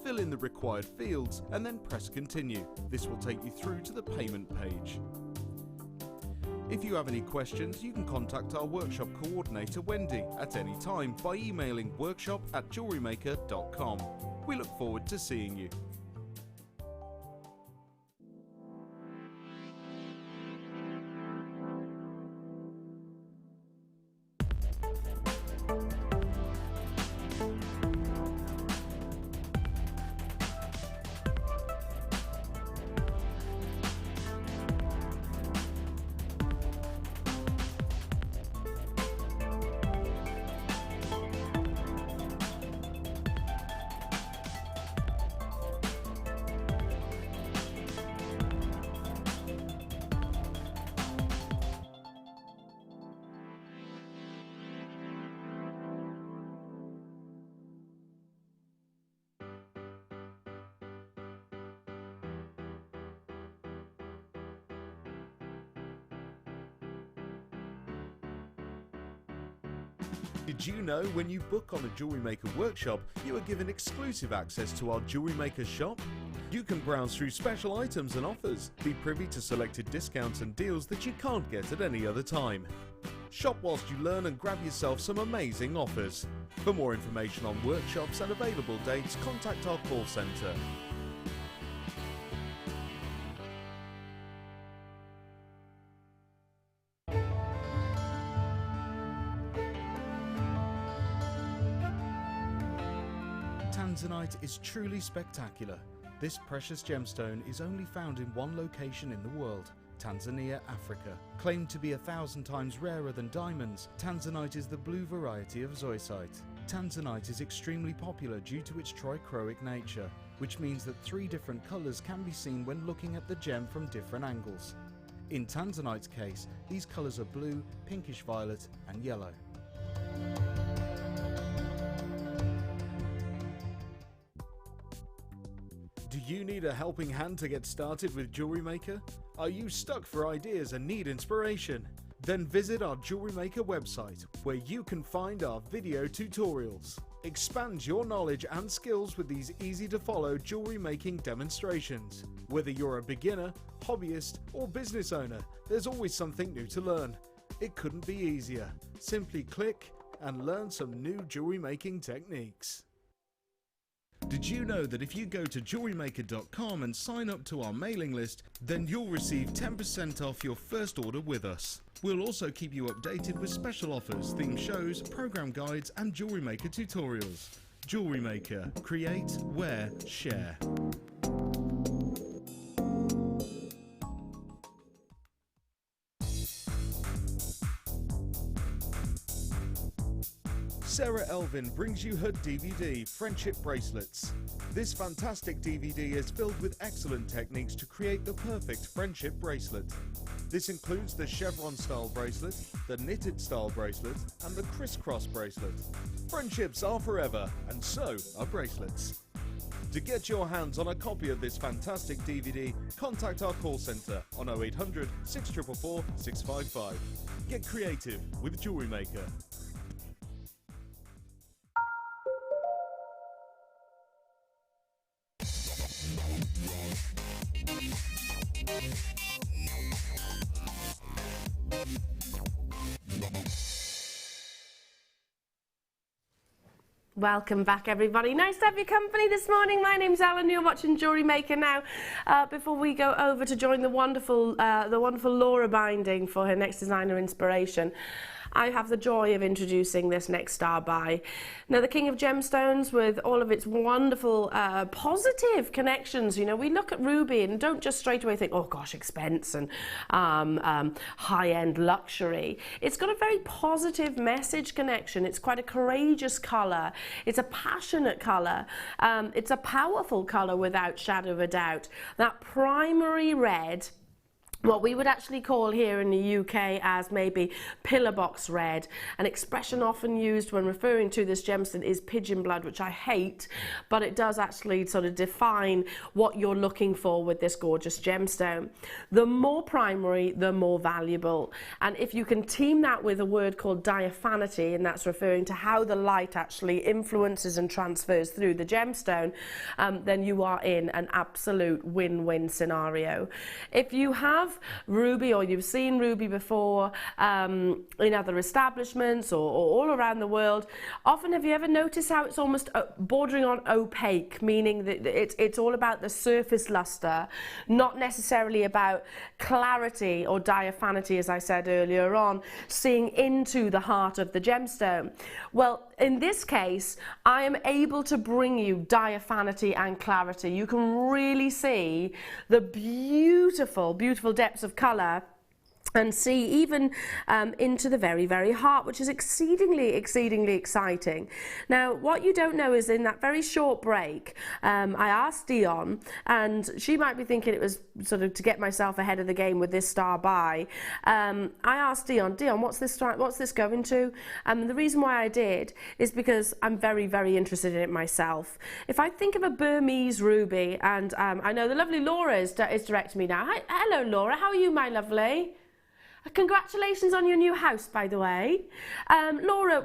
Fill in the required fields and then press Continue. This will take you through to the payment page. If you have any questions, you can contact our workshop coordinator Wendy at any time by emailing workshop@jewellerymaker.com. We look forward to seeing you. Did you know when you book on a JewelleryMaker workshop, you are given exclusive access to our JewelleryMaker shop? You can browse through special items and offers, be privy to selected discounts and deals that you can't get at any other time. Shop whilst you learn and grab yourself some amazing offers. For more information on workshops and available dates, contact our call centre. Tanzanite is truly spectacular. This precious gemstone is only found in one location in the world, Tanzania, Africa. Claimed to be 1,000 times rarer than diamonds, Tanzanite is the blue variety of zoisite. Tanzanite is extremely popular due to its trichroic nature, which means that 3 different colours can be seen when looking at the gem from different angles. In Tanzanite's case, these colours are blue, pinkish violet and yellow. Do you need a helping hand to get started with JewelleryMaker? Are you stuck for ideas and need inspiration? Then visit our JewelleryMaker website, where you can find our video tutorials. Expand your knowledge and skills with these easy-to-follow jewellery making demonstrations. Whether you're a beginner, hobbyist, or business owner, there's always something new to learn. It couldn't be easier. Simply click and learn some new jewellery making techniques. Did you know that if you go to JewelleryMaker.com and sign up to our mailing list, then you'll receive 10% off your first order with us. We'll also keep you updated with special offers, themed shows, program guides and Jewellery Maker tutorials. Jewellery Maker. Create, wear, share. Sarah Elvin brings you her DVD, Friendship Bracelets. This fantastic DVD is filled with excellent techniques to create the perfect friendship bracelet. This includes the chevron style bracelet, the knitted style bracelet, and the crisscross bracelet. Friendships are forever, and so are bracelets. To get your hands on a copy of this fantastic DVD, contact our call centre on 0800 644 655. Get creative with Jewellery Maker. Welcome back, everybody. Nice to have your company this morning. My name's Ellen. You're watching Jewellery Maker now. Before we go over to join the wonderful Laura binding for her next designer inspiration, I have the joy of introducing this next star buy. Now, the King of Gemstones, with all of its wonderful positive connections. You know, we look at ruby and don't just straight away think, oh gosh, expense and high-end luxury. It's got a very positive message connection. It's quite a courageous colour. It's a passionate colour. It's a powerful colour without shadow of a doubt. That primary red, what we would actually call here in the UK as maybe pillar box red. An expression often used when referring to this gemstone is pigeon blood, which I hate, but it does actually sort of define what you're looking for with this gorgeous gemstone. The more primary, the more valuable. And if you can team that with a word called diaphanity, and that's referring to how the light actually influences and transfers through the gemstone, then you are in an absolute win-win scenario. If you have ruby, or you've seen ruby before in other establishments or all around the world, often have you ever noticed how it's almost bordering on opaque, meaning that it's all about the surface luster, not necessarily about clarity or diaphanity, as I said earlier on, seeing into the heart of the gemstone. Well, in this case, I am able to bring you diaphanity and clarity. You can really see the beautiful, beautiful depths of colour and see even into the very, very heart, which is exceedingly exciting. Now, what you don't know is in that very short break, I asked Dion, and she might be thinking it was sort of to get myself ahead of the game with this star buy. I asked Dion, what's this going to? And the reason why I did is because I'm very, very interested in it myself. If I think of a Burmese ruby, and I know the lovely Laura is directing me now. Hi, hello, Laura. How are you, my lovely? Congratulations on your new house, by the way. Laura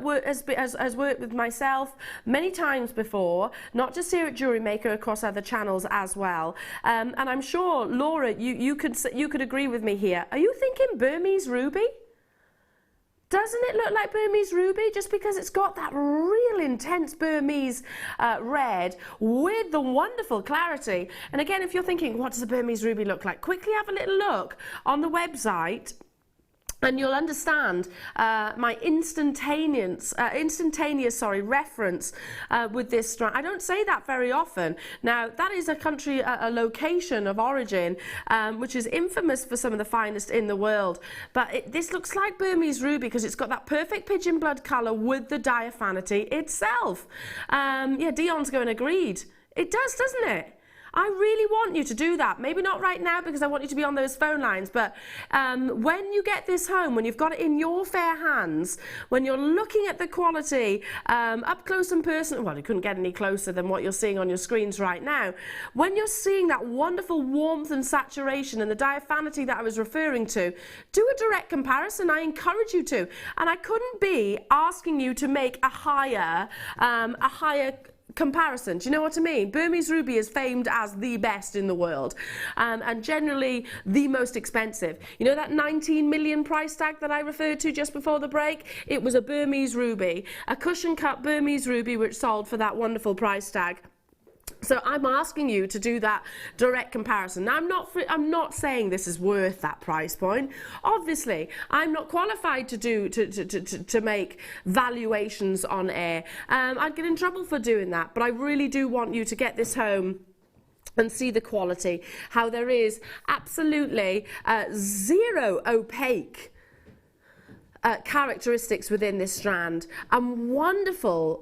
has worked with myself many times before, not just here at Jewellery Maker, across other channels as well. And I'm sure, Laura, you could agree with me here. Are you thinking Burmese ruby? Doesn't it look like Burmese ruby? Just because it's got that real intense Burmese red with the wonderful clarity. And again, if you're thinking, what does a Burmese ruby look like? Quickly have a little look on the website, and you'll understand my instantaneous reference with this strand. I don't say that very often. Now, that is a country, a location of origin, which is infamous for some of the finest in the world. But this looks like Burmese ruby because it's got that perfect pigeon blood colour with the diaphanity itself. Yeah, Dion's going agreed. It does, doesn't it? I really want you to do that. Maybe not right now because I want you to be on those phone lines, but when you get this home, when you've got it in your fair hands, when you're looking at the quality up close and personal, well, you couldn't get any closer than what you're seeing on your screens right now. When you're seeing that wonderful warmth and saturation and the diaphanity that I was referring to, do a direct comparison. I encourage you to. And I couldn't be asking you to make a higher comparison. Do you know what I mean? Burmese ruby is famed as the best in the world, and generally the most expensive. You know that 19 million price tag that I referred to just before the break? It was a Burmese ruby, a cushion cut Burmese ruby, which sold for that wonderful price tag. So I'm asking you to do that direct comparison. Now, I'm not saying this is worth that price point. Obviously, I'm not qualified to make valuations on air. I'd get in trouble for doing that, but I really do want you to get this home and see the quality, how there is absolutely zero opaque characteristics within this strand, and wonderful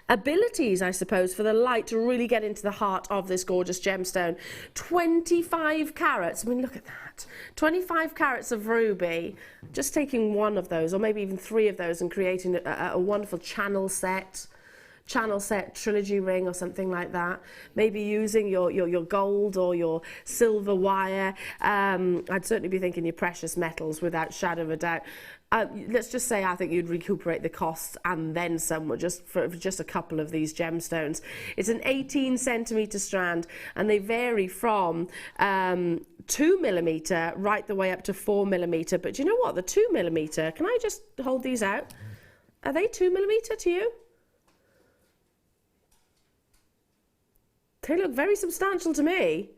abilities, I suppose, for the light to really get into the heart of this gorgeous gemstone. 25 carats, I mean, look at that. 25 carats of ruby, just taking one of those, or maybe even 3 of those, and creating a wonderful channel set trilogy ring or something like that. Maybe using your gold or your silver wire. I'd certainly be thinking your precious metals without shadow of a doubt. Let's just say I think you'd recuperate the costs and then some for just a couple of these gemstones. It's an 18 centimetre strand, and they vary from 2mm right the way up to 4mm. But you know what? The 2mm, can I just hold these out? Are they 2mm to you? They look very substantial to me.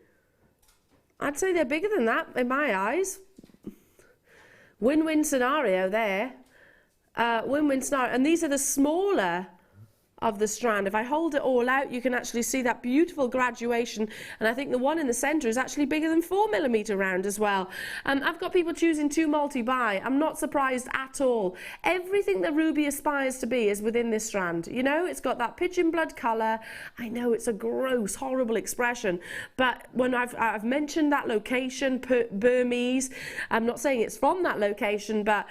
I'd say they're bigger than that in my eyes. Win-win scenario there. Win-win scenario. And these are the smaller of the strand. If I hold it all out, you can actually see that beautiful graduation, and I think the one in the center is actually bigger than 4mm round as well. I've got people choosing 2 multi-buy. I'm not surprised at all. Everything that ruby aspires to be is within this strand. You know, it's got that pigeon blood color. I know it's a gross, horrible expression, but when I've mentioned that location, Burmese, I'm not saying it's from that location, but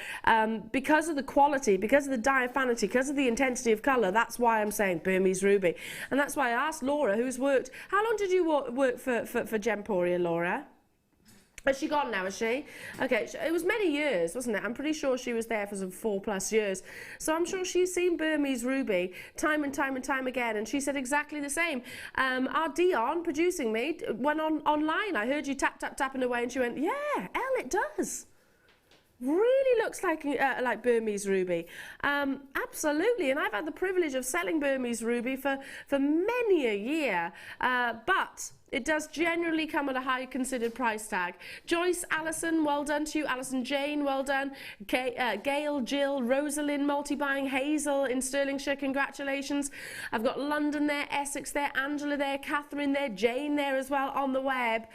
because of the quality, because of the diaphanity, because of the intensity of color, that's why I'm saying Burmese ruby. And that's why I asked Laura, who's worked, how long did you work for Gemporia, Laura? Has she gone now, is she? Okay, it was many years, wasn't it? I'm pretty sure she was there for some 4+ years. So I'm sure she's seen Burmese ruby time and time and time again, and she said exactly the same. Our Dion, producing me, went online. I heard you tapping away, and she went, yeah, Elle, it does. Really looks like Burmese ruby. Absolutely, and I've had the privilege of selling Burmese ruby for many a year, but it does generally come at a high considered price tag. Joyce, Alison, well done to you. Alison Jane, well done. Gail, Jill, Rosalind, multi-buying. Hazel in Stirlingshire, congratulations. I've got London there, Essex there, Angela there, Catherine there, Jane there as well on the web.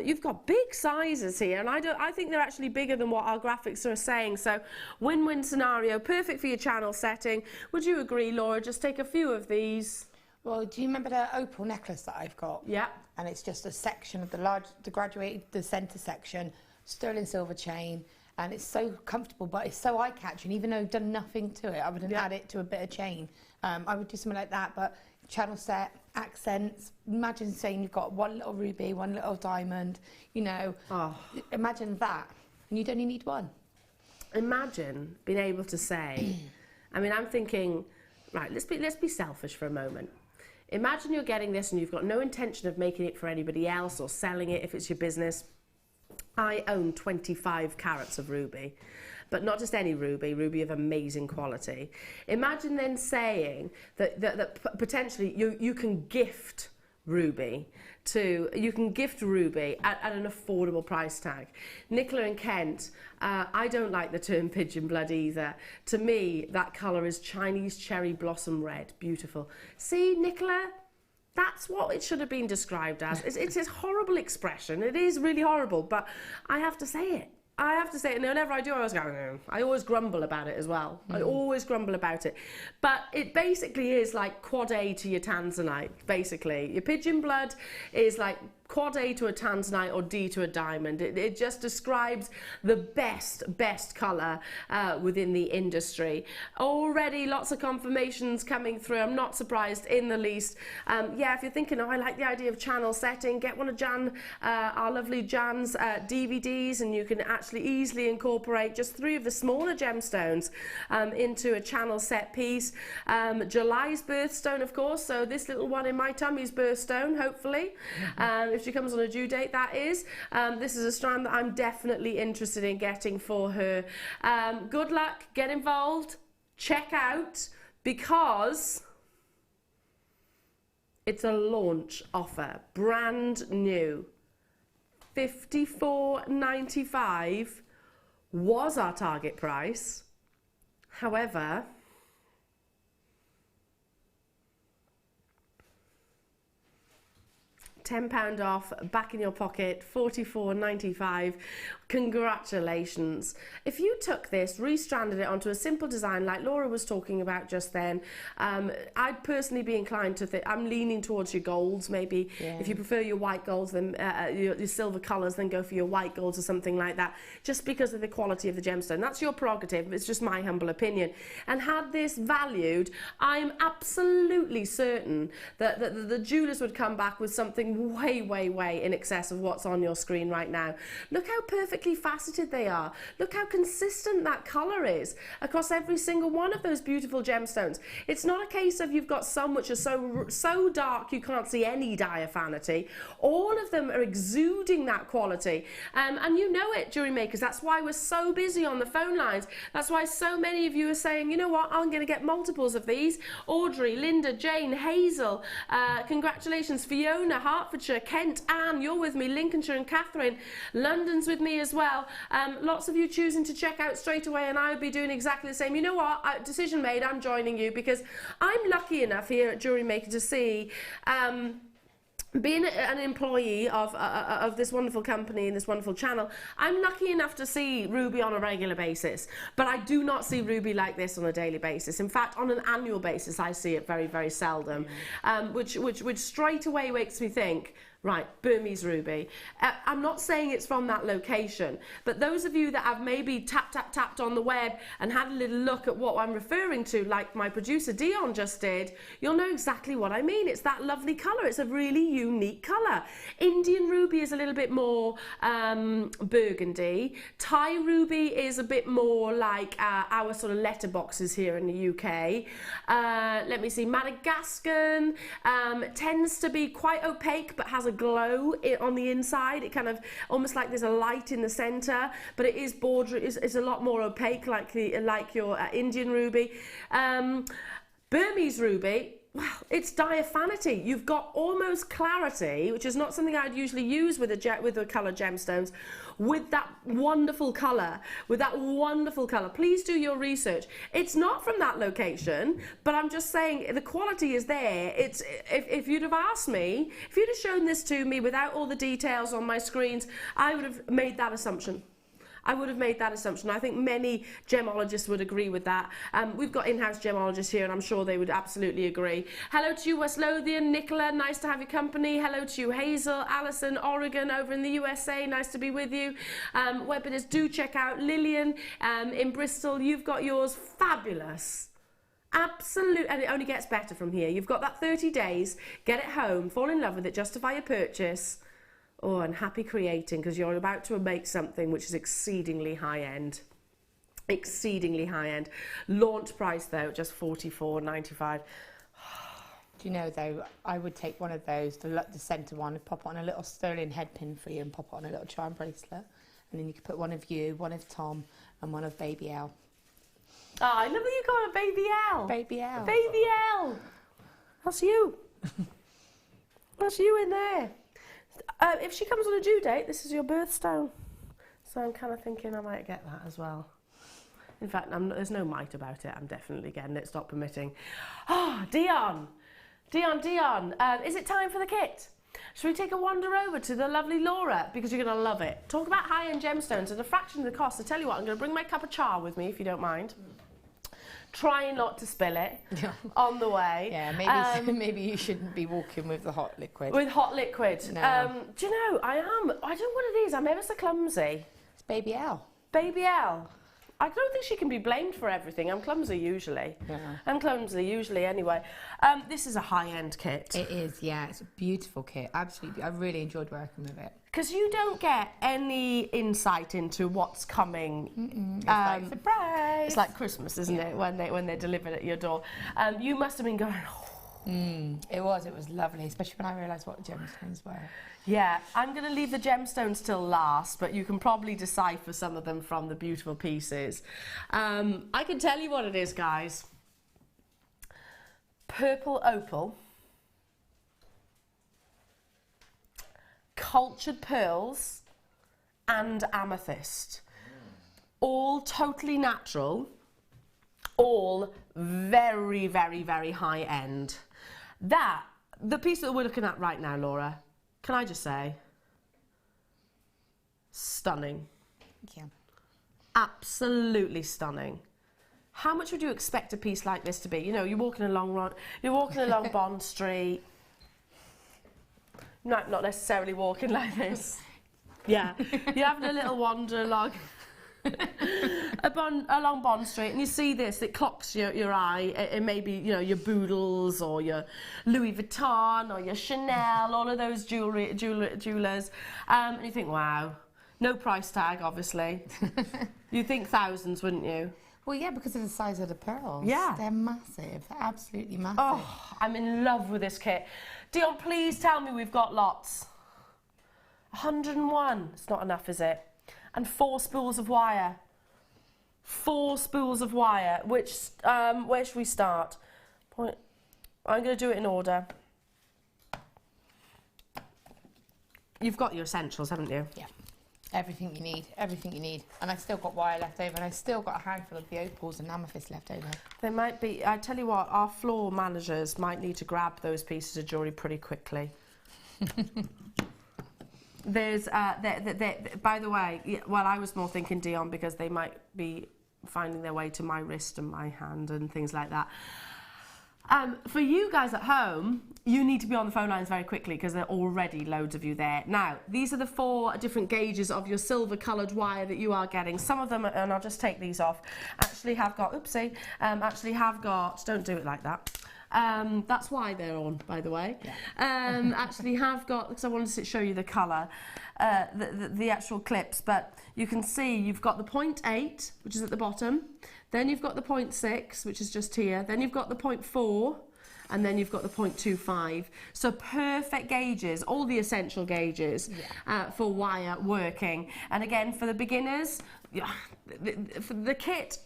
You've got big sizes here, and I think they're actually bigger than what our graphics are saying. So win-win scenario, perfect for your channel setting. Would you agree, Laura? Just take a few of these. Well, do you remember the opal necklace that I've got? Yeah. And it's just a section of the centre section, sterling silver chain, and it's so comfortable, but it's so eye-catching. Even though I've done nothing to it, I wouldn't add it to a bit of chain. I would do something like that, but channel set, accents. Imagine saying you've got one little ruby, one little diamond. You know, imagine that, and you'd only need one. Imagine being able to say. I mean, I'm thinking, right? Let's be selfish for a moment. Imagine you're getting this and you've got no intention of making it for anybody else or selling it if it's your business. I own 25 carats of ruby, but not just any ruby of amazing quality. Imagine then saying that potentially you can gift ruby at an affordable price tag. Nicola and Kent, I don't like the term pigeon blood either. To me, that colour is Chinese cherry blossom red. Beautiful. See, Nicola, that's what it should have been described as. It's a horrible expression. It is really horrible, but I have to say it. I have to say it, and whenever I do, I always go, I always grumble about it as well. I always grumble about it. But it basically is like quad A to your Tanzanite, basically. Your pigeon blood is like quad A to a Tanzanite or D to a diamond. It just describes the best colour within the industry. Already lots of confirmations coming through. I'm not surprised in the least. Yeah, if you're thinking, I like the idea of channel setting, get one of our lovely Jan's DVDs, and you can actually easily incorporate just 3 of the smaller gemstones into a channel set piece. July's birthstone, of course, so this little one in my tummy's birthstone, hopefully. If she comes on a due date, that is. This is a strand that I'm definitely interested in getting for her. Good luck, get involved, check out, because it's a launch offer, brand new. $54.95 was our target price. However, £10 off, back in your pocket, $44.95. Congratulations. If you took this, restranded it onto a simple design like Laura was talking about just then, I'd personally be inclined to think, I'm leaning towards your golds maybe. Yeah. If you prefer your white golds, then your silver colours, then go for your white golds or something like that, just because of the quality of the gemstone. That's your prerogative, it's just my humble opinion. And had this valued, I'm absolutely certain that the jewellers would come back with something way, way, way in excess of what's on your screen right now. Look how perfectly faceted they are. Look how consistent that colour is across every single one of those beautiful gemstones. It's not a case of you've got some which are so dark you can't see any diaphanity. All of them are exuding that quality. And you know it, jewellery makers. That's why we're so busy on the phone lines. That's why so many of you are saying, you know what, I'm going to get multiples of these. Audrey, Linda, Jane, Hazel, congratulations, Fiona, Hertfordshire, Kent, Anne, you're with me, Lincolnshire and Catherine, London's with me as well. Lots of you choosing to check out straight away, and I would be doing exactly the same. You know what, decision made, I'm joining you, because I'm lucky enough here at JewelleryMaker to see being an employee of this wonderful company and this wonderful channel. I'm lucky enough to see ruby on a regular basis, but I do not see ruby like this on a daily basis. In fact, on an annual basis, I see it very, very seldom, which straight away makes me think, right, Burmese ruby. I'm not saying it's from that location, but those of you that have maybe tapped on the web and had a little look at what I'm referring to, like my producer Dion just did, you'll know exactly what I mean. It's that lovely colour. It's a really unique colour. Indian ruby is a little bit more burgundy. Thai ruby is a bit more like our sort of letterboxes here in the UK. Let me see, Madagascan tends to be quite opaque but has a glow on the inside. It kind of almost like there's a light in the center, but it is is a lot more opaque, like your Indian ruby. Burmese ruby, well, it's diaphanity. You've got almost clarity, which is not something I'd usually use with the colored gemstones, with that wonderful color, Please do your research. It's not from that location, but I'm just saying the quality is there. It's if you'd have asked me, if you'd have shown this to me without all the details on my screens, I would have made that assumption. I think many gemologists would agree with that. We've got in-house gemologists here, and I'm sure they would absolutely agree. Hello to you, West Lothian. Nicola, nice to have your company. Hello to you, Hazel, Alison, Oregon, over in the USA. Nice to be with you. Webbitters, do check out Lillian in Bristol. You've got yours. Fabulous. Absolute, and it only gets better from here. You've got that 30 days. Get it home. Fall in love with it. Justify your purchase. Oh, and happy creating, because you're about to make something which is exceedingly high-end. Launch price, though, just $44.95. Do you know, though, I would take one of those, the centre one, and pop it on a little sterling head pin for you and pop it on a little charm bracelet. And then you could put one of you, one of Tom, and one of Baby L. Oh, I love that you call it Baby L. Baby L. Baby L. That's you. That's you in there. If she comes on a due date, this is your birthstone. So I'm kind of thinking I might get that as well. In fact, there's no might about it. I'm definitely getting it. Stop permitting. Ah, Dion. Is it time for the kit? Should we take a wander over to the lovely Laura? Because you're going to love it. Talk about high-end gemstones at a fraction of the cost. I tell you what, I'm going to bring my cup of char with me, if you don't mind. Try not to spill it on the way. Yeah, maybe you shouldn't be walking with the hot liquid. With hot liquid. No. Do you know, I don't know what it is. I'm ever so clumsy. It's Baby L. Baby L. I don't think she can be blamed for everything. I'm clumsy usually. Yeah. I'm clumsy usually anyway. This is a high-end kit. It is, yeah. It's a beautiful kit. Absolutely. I really enjoyed working with it. Because you don't get any insight into what's coming. It's like surprise. It's like Christmas, isn't it? When they're delivered at your door. You must have been going, It was lovely, especially when I realised what the gemstones were. Yeah, I'm going to leave the gemstones till last, but you can probably decipher some of them from the beautiful pieces. I can tell you what it is, guys. Purple opal, cultured pearls, and amethyst. All totally natural, all very, very, very high end. The piece that we're looking at right now, Laura, can I just say, stunning. Thank you. Absolutely stunning. How much would you expect a piece like this to be? You know, you're walking along Bond Street. No, not necessarily walking like this. Yeah, you're having a little wander along. along Bond Street, and you see this, it clocks your eye. It may be, you know, your Boodles or your Louis Vuitton or your Chanel, all of those jewelers, and you think, wow, no price tag, obviously. You'd think thousands, wouldn't you? Well, yeah, because of the size of the pearls. Yeah. They're massive. They're absolutely massive. Oh, I'm in love with this kit. Dion, please tell me we've got lots. 101. It's not enough, is it? And 4 spools of wire. 4 spools of wire. Which, where should we start? I'm going to do it in order. You've got your essentials, haven't you? Yeah. Everything you need, everything you need. And I've still got wire left over, and I've still got a handful of the opals and amethyst left over. There might be, I tell you what, our floor managers might need to grab those pieces of jewellery pretty quickly. There's, by the way, well, I was more thinking Dion, because they might be finding their way to my wrist and my hand and things like that. For you guys at home, you need to be on the phone lines very quickly, because there are already loads of you there. Now, these are the 4 different gauges of your silver coloured wire that you are getting. Some of them, and I'll just take these off, actually have got, oopsie, actually have got, don't do it like that. That's why they're on, by the way. Yeah. Actually have got, because I wanted to show you the colour, the actual clips, but you can see you've got the 0.8, which is at the bottom, then you've got the 0.6, which is just here, then you've got the 0.4, and then you've got the 0.25. So perfect gauges, all the essential gauges for wire working. And again, for the beginners, for the kit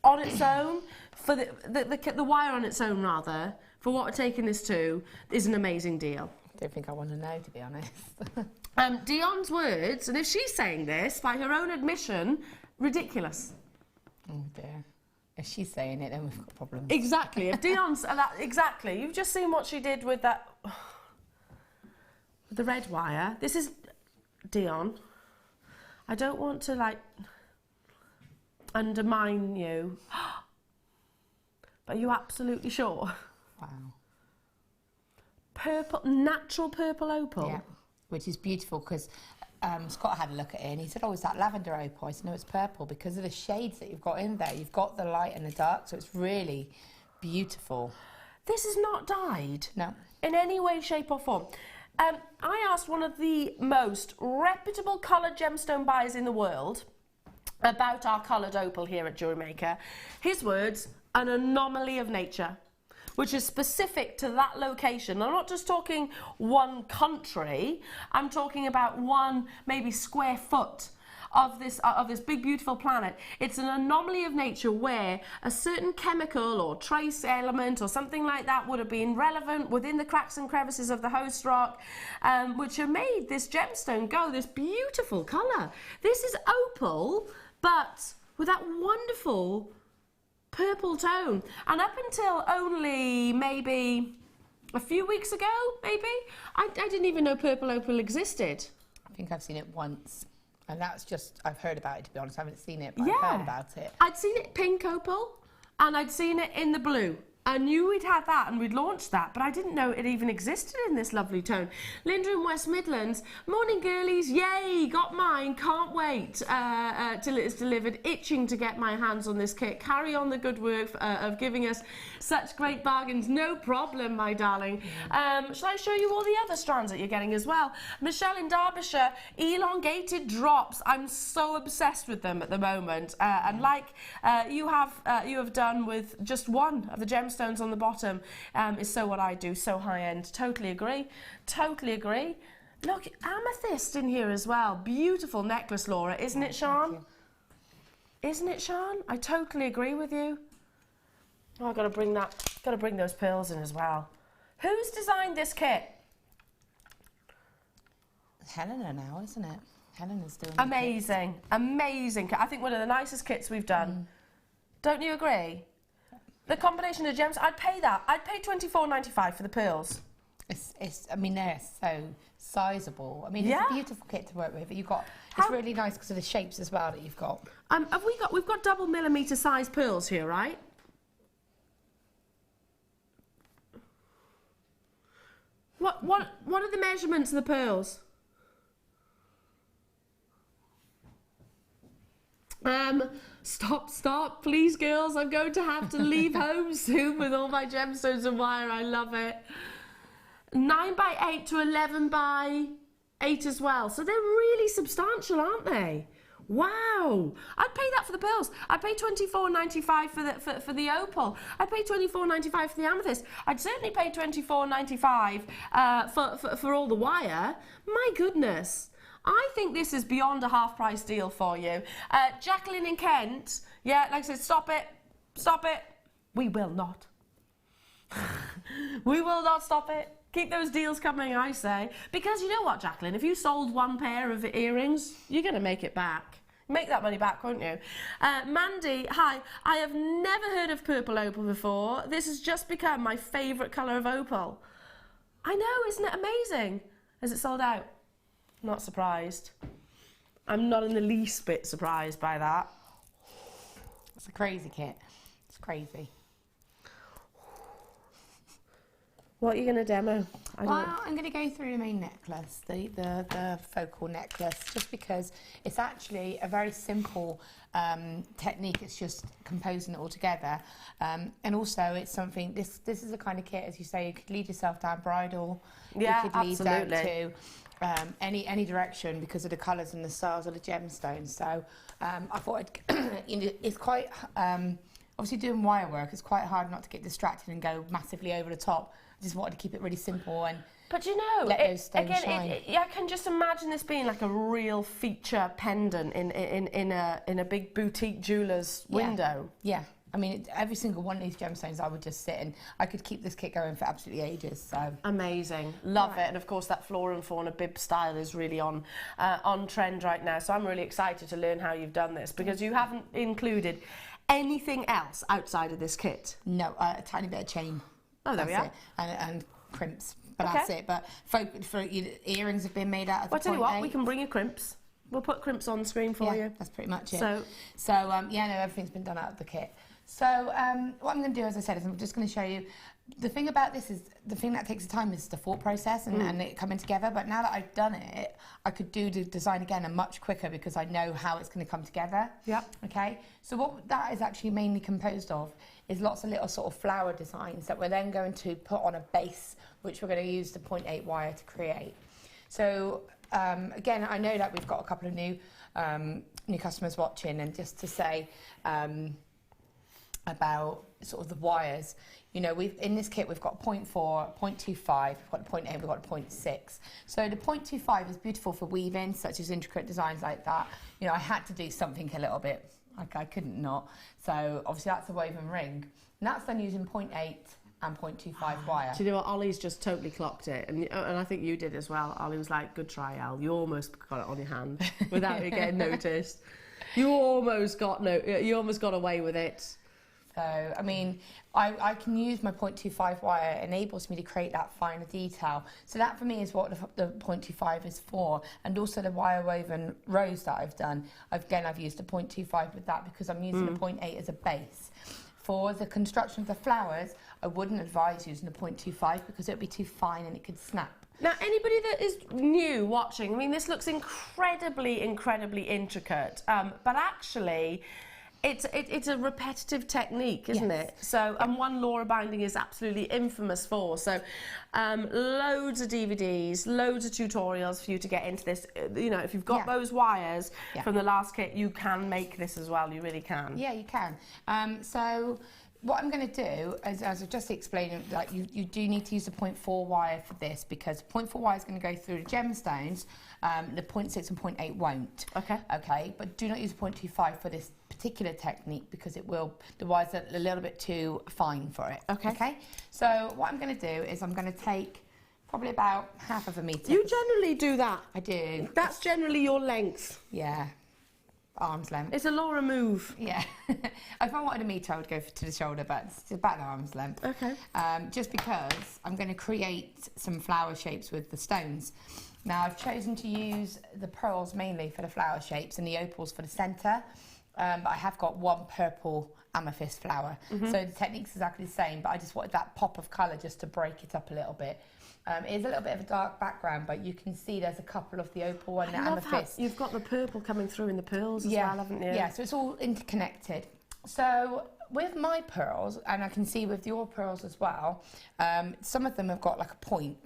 on its own, for the wire on its own rather, for what we're taking this to, is an amazing deal. I don't think I want to know, to be honest. Dion's words, and if she's saying this, by her own admission, ridiculous. Oh dear. If she's saying it, then we've got problems. Exactly. If Dion's exactly, you've just seen what she did with that, with the red wire. This is Dion. I don't want to like undermine you, but are you absolutely sure? Wow. Purple, natural purple opal. Yeah, which is beautiful, because Scott had a look at it and he said, oh, is that lavender opal? I said, no, it's purple, because of the shades that you've got in there. You've got the light and the dark, so it's really beautiful. This is not dyed. No. In any way, shape or form. I asked one of the most reputable coloured gemstone buyers in the world about our coloured opal here at JewelleryMaker. His words, an anomaly of nature, which is specific to that location. I'm not just talking one country, I'm talking about one maybe square foot of this big beautiful planet. It's an anomaly of nature where a certain chemical or trace element or something like that would have been relevant within the cracks and crevices of the host rock, which have made this gemstone go this beautiful colour. This is opal, but with that wonderful purple tone. And up until only maybe a few weeks ago, maybe, I didn't even know purple opal existed. I think I've seen it once. And that's just, I've heard about it, to be honest. I haven't seen it, but I've heard about it. I'd seen it pink opal, and I'd seen it in the blue. I knew we'd had that and we'd launched that, but I didn't know it even existed in this lovely tone. Linda in West Midlands, morning girlies, yay, got mine, can't wait till it's delivered, itching to get my hands on this kit. Carry on the good work of giving us such great bargains. No problem, my darling. Shall I show you all the other strands that you're getting as well? Michelle in Derbyshire, elongated drops. I'm so obsessed with them at the moment, and like you have done with just one of the gemstones on the bottom, is so what I do, so high end. Totally agree, totally agree. Look, amethyst in here as well. Beautiful necklace, Laura, isn't it, Sian? Isn't it, Sian? I totally agree with you. Oh, I've got to bring those pearls in as well. Who's designed this kit? Helena now, isn't it? Helena's doing amazing, amazing. I think one of the nicest kits we've done. Don't you agree? The combination of gems, I'd pay that. I'd pay $24.95 for the pearls. I mean, they're so sizable. I mean, it's a beautiful kit to work with. You've got, it's really nice because of the shapes as well that you've got. We've got double millimetre size pearls here, right? What are the measurements of the pearls? Stop, please, girls. I'm going to have to leave home soon with all my gemstones and wire. I love it. 9 by 8 to 11 by 8 as well. So they're really substantial, aren't they? Wow. I'd pay that for the pearls. I'd pay $24.95 for the opal. I'd pay $24.95 for the amethyst. I'd certainly pay $24.95 for all the wire. My goodness. I think this is beyond a half-price deal for you. Jacqueline in Kent, yeah, like I said, stop it. We will not. We will not stop it. Keep those deals coming, I say. Because you know what, Jacqueline, if you sold one pair of earrings, you're going to make it back. Make that money back, won't you? Mandy, hi. I have never heard of purple opal before. This has just become my favourite colour of opal. I know, isn't it amazing? Is it sold out? Not surprised. I'm not in the least bit surprised by that. It's a crazy kit. It's crazy. What are you going to demo? Well, I'm going to go through the main necklace, the focal necklace, just because it's actually a very simple technique. It's just composing it all together. And also it's something, this is the kind of kit, as you say, you could lead yourself down bridal. Yeah, you could lead absolutely. down to any direction because of the colours and the styles of the gemstones. So I thought it's quite, obviously doing wire work, it's quite hard not to get distracted and go massively over the top. I just wanted to keep it really simple and but you know, let those stones shine. I can just imagine this being like a real feature pendant in a big boutique jeweller's window. Yeah. I mean, every single one of these gemstones, I would just sit and I could keep this kit going for absolutely ages. So amazing, love it. And of course, that flora and fauna bib style is really on trend right now. So I'm really excited to learn how you've done this because you haven't included anything else outside of this kit. No, a tiny bit of chain. Oh, there we are. And crimps, but that's it. But for earrings have been made out of. Well, I tell you what, we can bring you crimps. We'll put crimps on screen for you. That's pretty much it. So yeah, no, everything's been done out of the kit. So what I'm going to do, as I said, is I'm just going to show you. The thing about this is, the thing that takes the time is the thought process and it coming together. But now that I've done it, I could do the design again and much quicker because I know how it's going to come together. Yeah. Okay. So what that is actually mainly composed of is lots of little sort of flower designs that we're then going to put on a base, which we're going to use the 0.8 wire to create. So again, I know that we've got a couple of new customers watching, and just to say about sort of the wires. You know, in this kit we've got 0.4, 0.25, we've got 0.8, we've got 0.6. So the 0.25 is beautiful for weaving, such as intricate designs like that. You know, I had to do something a little bit, like I couldn't not. So obviously that's a woven ring. And that's then using 0.8 and 0.25 wire. Do you know what? Ollie's just totally clocked it. And I think you did as well. Ollie was like, good try, Al. You almost got it on your hand without it getting noticed. You almost got away with it. So, I mean, I can use my 0.25 wire. It enables me to create that finer detail. So that for me is what the 0.25 is for. And also the wire woven rose that I've done. I've used the 0.25 with that because I'm using the 0.8 as a base. For the construction of the flowers, I wouldn't advise using the 0.25 because it would be too fine and it could snap. Now, anybody that is new watching, I mean, this looks incredibly, incredibly intricate, but actually, it's a repetitive technique, isn't it? So, and one Laura Binding is absolutely infamous for. So, loads of DVDs, loads of tutorials for you to get into this. You know, if you've got those wires from the last kit, you can make this as well. You really can. Yeah, you can. So, what I'm going to do, as I've just explained, like you do need to use the 0.4 wire for this because 0.4 wire is going to go through the gemstones. The 0.6 and 0.8 won't. Okay. Okay, but do not use 0.25 for this particular technique because it will, the wires are a little bit too fine for it. Okay. Okay. So what I'm going to do is I'm going to take probably about half of a metre. You generally do that? I do. That's generally your length? Yeah. Arm's length. It's a Laura move. Yeah. If I wanted a metre, I would go to the shoulder, but it's about an arm's length. Okay. Just because I'm going to create some flower shapes with the stones. Now, I've chosen to use the pearls mainly for the flower shapes and the opals for the centre. but I have got one purple amethyst flower. So the technique's exactly the same, but I just wanted that pop of colour just to break it up a little bit. It is a little bit of a dark background, but you can see there's a couple of the opal and the amethyst. You've got the purple coming through in the pearls as well, haven't you? Yeah, so it's all interconnected. So with my pearls, and I can see with your pearls as well, some of them have got like a point.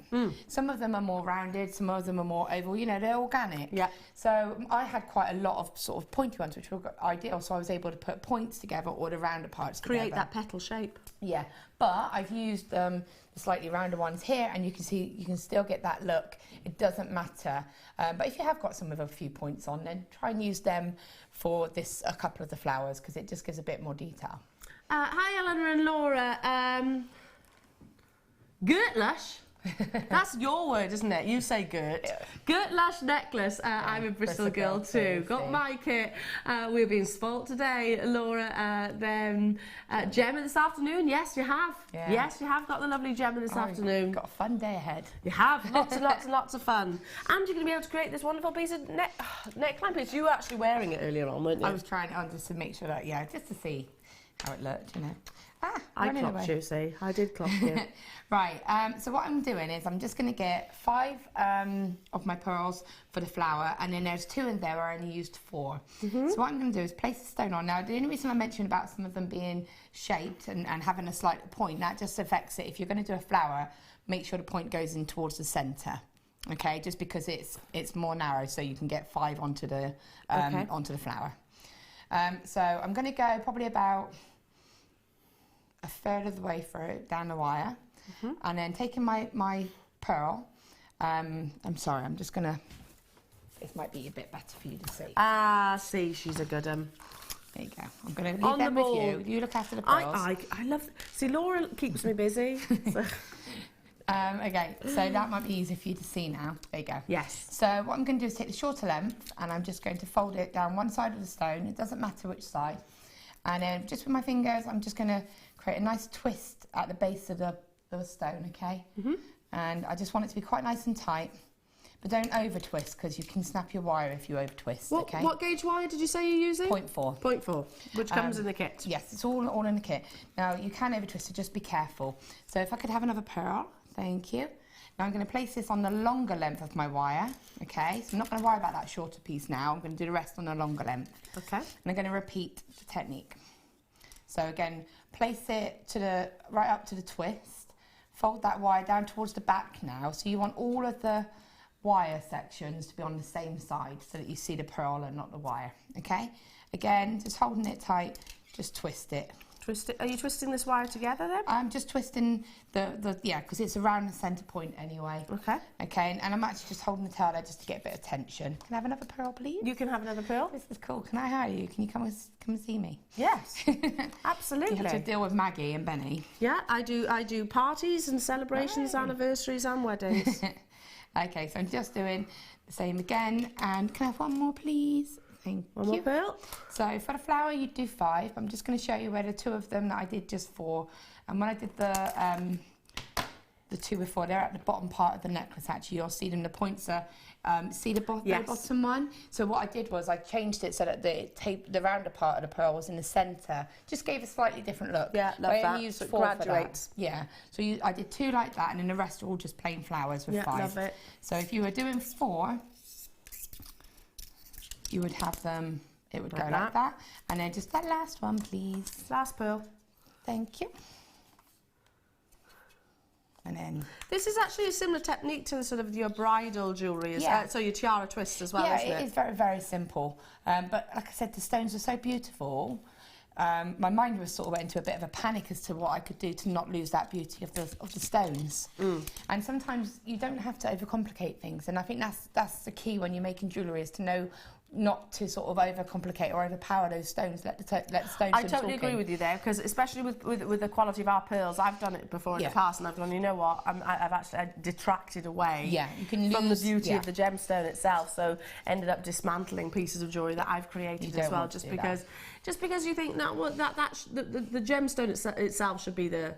Some of them are more rounded, some of them are more oval, you know, they're organic. Yeah. So I had quite a lot of sort of pointy ones, which were ideal, so I was able to put points together or the rounder parts together. Create that petal shape. Yeah, but I've used the slightly rounder ones here, and you can see you can still get that look. It doesn't matter. But if you have got some with a few points on, then try and use them for a couple of the flowers, because it just gives a bit more detail. Hi, Elena and Laura. Gurtlush. That's your word, isn't it? You say Gurt. Gurtlush necklace. I'm a Bristol girl too. Got my kit. We're being spoilt today, Laura. Then Gemma this afternoon. Yes, you have. Yeah. Yes, you have got the lovely Gemma this afternoon. Got a fun day ahead. You have lots and lots and lots of fun. And you're going to be able to create this wonderful piece of neckline piece. You were actually wearing it earlier on, weren't you? I was trying it on just to make sure that, just to see how it looked, you know. I clocked you, see. I did clock you. Right, so what I'm doing is I'm just going to get 5 of my pearls for the flower, and then there's 2 in there where I only used 4. So what I'm going to do is place the stone on. Now, the only reason I mentioned about some of them being shaped and having a slight point, that just affects it. If you're going to do a flower, make sure the point goes in towards the centre. Okay, just because it's more narrow, so you can get 5 onto the flower. So I'm going to go probably about a third of the way through down the wire, and then taking my pearl. I'm sorry, I'm just gonna. This might be a bit better for you to see. See, she's a good one. There you go. I'm gonna leave them with you. You look after the pearls. I love. See, Laura keeps me busy. So. Okay, so that might be easy for you to see now. There you go. Yes. So what I'm going to do is take the shorter length, and I'm just going to fold it down one side of the stone. It doesn't matter which side. And then just with my fingers, I'm just going to create a nice twist at the base of the stone, okay? And I just want it to be quite nice and tight. But don't over twist, because you can snap your wire if you over twist, okay? What gauge wire did you say you're using? 0.4. 0.4, which comes in the kit. Yes, it's all in the kit. Now, you can over twist, so just be careful. So if I could have another pearl, thank you. Now I'm going to place this on the longer length of my wire, okay? So I'm not going to worry about that shorter piece now. I'm going to do the rest on the longer length. Okay. And I'm going to repeat the technique. So again, place it right up to the twist. Fold that wire down towards the back now. So you want all of the wire sections to be on the same side so that you see the pearl and not the wire, okay? Again, just holding it tight, just twist it. Twist it. Are you twisting this wire together then? I'm just twisting because it's around the centre point anyway. Okay. Okay, and I'm actually just holding the tail there just to get a bit of tension. Can I have another pearl, please? You can have another pearl. This is cool. Can I hire you? Can you come and see me? Yes. Absolutely. You have to deal with Maggie and Benny. Yeah, I do parties and celebrations, anniversaries and weddings. Okay, so I'm just doing the same again. And can I have one more, please? Thank you. One more pearl. So for the flower, you do 5. I'm just going to show you where the 2 of them that I did just 4. And when I did the 2 before, they're at the bottom part of the necklace. Actually, you'll see them. The points are see the bottom one. So what I did was I changed it so that the rounder part of the pearl was in the centre. Just gave a slightly different look. Yeah, love that. I only used 4 for that. Yeah. So I did 2 like that, and then the rest are all just plain flowers with 5. Love it. So if you were doing 4. You would have them, it would go like that. And then just that last one, please. Last pearl. Thank you. And then... This is actually a similar technique to sort of your bridal jewellery, so your tiara twist as well, isn't it? Yeah, it is very, very simple. But like I said, the stones are so beautiful. My mind was sort of went into a bit of a panic as to what I could do to not lose that beauty of the stones. And sometimes you don't have to overcomplicate things, and I think that's the key when you're making jewellery, is to know not to sort of overcomplicate or overpower those stones. Let the stones. I totally agree with you there, because especially with the quality of our pearls, I've done it before in the past, and I've gone, you know what, I've actually detracted away you can from the beauty of the gemstone itself, so ended up dismantling pieces of jewellery that I've created as well, just because you think the gemstone itself should be the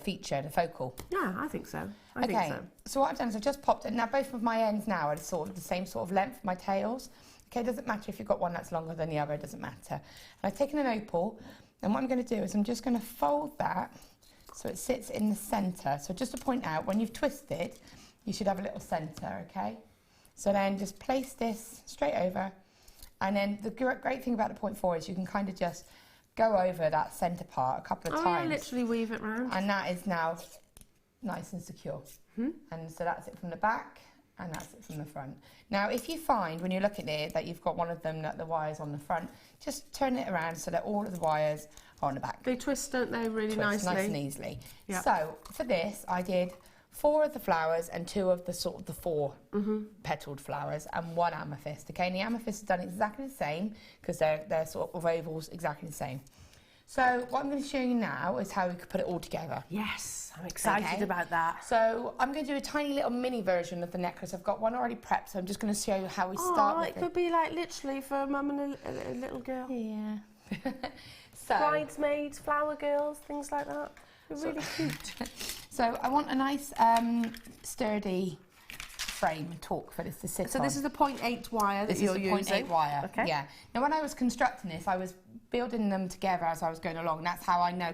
feature, the focal. Yeah, I think so. I think so. So what I've done is I've just popped it. Now both of my ends now are sort of the same sort of length, my tails. Okay, it doesn't matter if you've got one that's longer than the other, it doesn't matter. And I've taken an opal, and what I'm going to do is I'm just going to fold that so it sits in the centre. So just to point out, when you've twisted, you should have a little centre, okay? So then just place this straight over, and then the great thing about the 0.4 is you can kind of just go over that centre part a couple of times. Yeah, literally weave it round. And that is now nice and secure. And so that's it from the back, and that's it from the front. Now, if you find when you look at it that you've got one of them that the wire's on the front, just turn it around so that all of the wires are on the back. They twist, don't they, really nicely? Nice and easily. Yep. So for this, I did 4 of the flowers and 2 of the sort of the 4 petaled flowers and 1 amethyst. Okay, and the amethyst is done exactly the same because they're sort of ovals exactly the same. So what I'm going to show you now is how we could put it all together. Yes, I'm excited about that. So I'm going to do a tiny little mini version of the necklace. I've got one already prepped, so I'm just going to show you how we start with it. Could be like literally for a mum and a little girl. Yeah. So bridesmaids, flower girls, things like that. They're really cute. So I want a nice sturdy frame torque for this to sit on. So this is the 0.8 wire that you're using? This is the 0.8 wire, okay. Yeah. Now when I was constructing this, I was building them together as I was going along. That's how I know.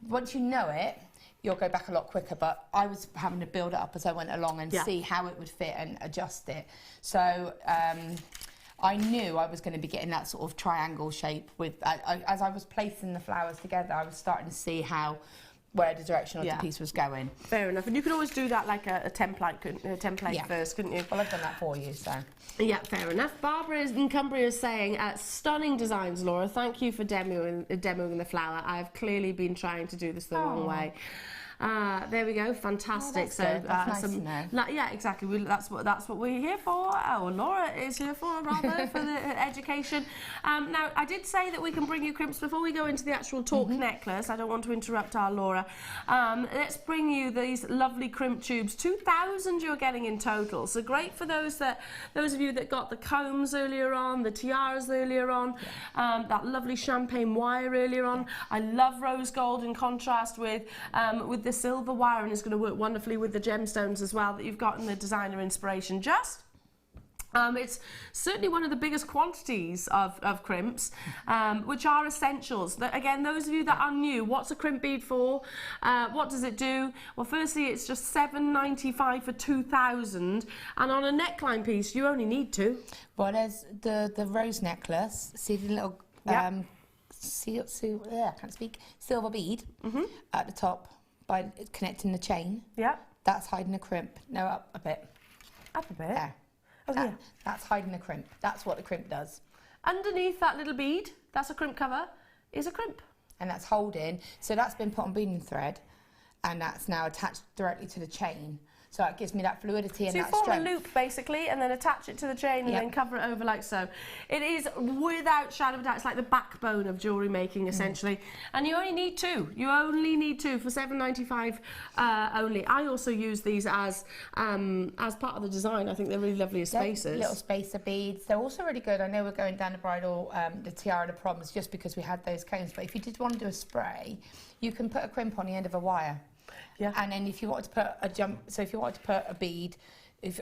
Once you know it, you'll go back a lot quicker, but I was having to build it up as I went along and see how it would fit and adjust it. So I knew I was going to be getting that sort of triangle shape with, as I was placing the flowers together, I was starting to see where the direction of the piece was going. Fair enough. And you could always do that like a template, first, couldn't you? Well, I've done that for you, so. Yeah, fair enough. Barbara in Cumbria is saying, stunning designs, Laura. Thank you for demoing the flower. I've clearly been trying to do this the wrong way. There we go, fantastic. Oh, that's nice to know. Yeah, exactly. That's what we're here for. Or Laura is here for, rather, for the education. Now, I did say that we can bring you crimps before we go into the actual torque necklace. I don't want to interrupt our Laura. Let's bring you these lovely crimp tubes. 2,000 you're getting in total. So great for those of you that got the combs earlier on, the tiaras earlier on, that lovely champagne wire earlier on. I love rose gold in contrast with the silver wire, and it's going to work wonderfully with the gemstones as well that you've got in the designer inspiration. It's certainly one of the biggest quantities of crimps, which are essentials. Again, those of you that are new, what's a crimp bead for? What does it do? Well, firstly, it's just $7.95 for 2,000, and on a neckline piece, you only need 2. Well, there's the rose necklace. See the little I can't speak. Silver bead at the top by connecting the chain. Yeah. That's hiding a crimp. No, up a bit. Up a bit? Yeah. Oh, that's hiding a crimp. That's what the crimp does. Underneath that little bead, that's a crimp cover, is a crimp. And that's holding. So that's been put on beading thread, and that's now attached directly to the chain. So it gives me that fluidity and that strength. So you form a loop, basically, and then attach it to the chain and then cover it over like so. It is, without shadow of a doubt, it's like the backbone of jewellery making, essentially. And you only need 2. You only need 2 for $7.95 only. I also use these as part of the design. I think they're really lovely as spacers. Little spacer beads. They're also really good. I know we're going down the bridal, the tiara, the proms, just because we had those cones. But if you did want to do a spray, you can put a crimp on the end of a wire. Yeah. And then if you wanted to put if you wanted to put a bead,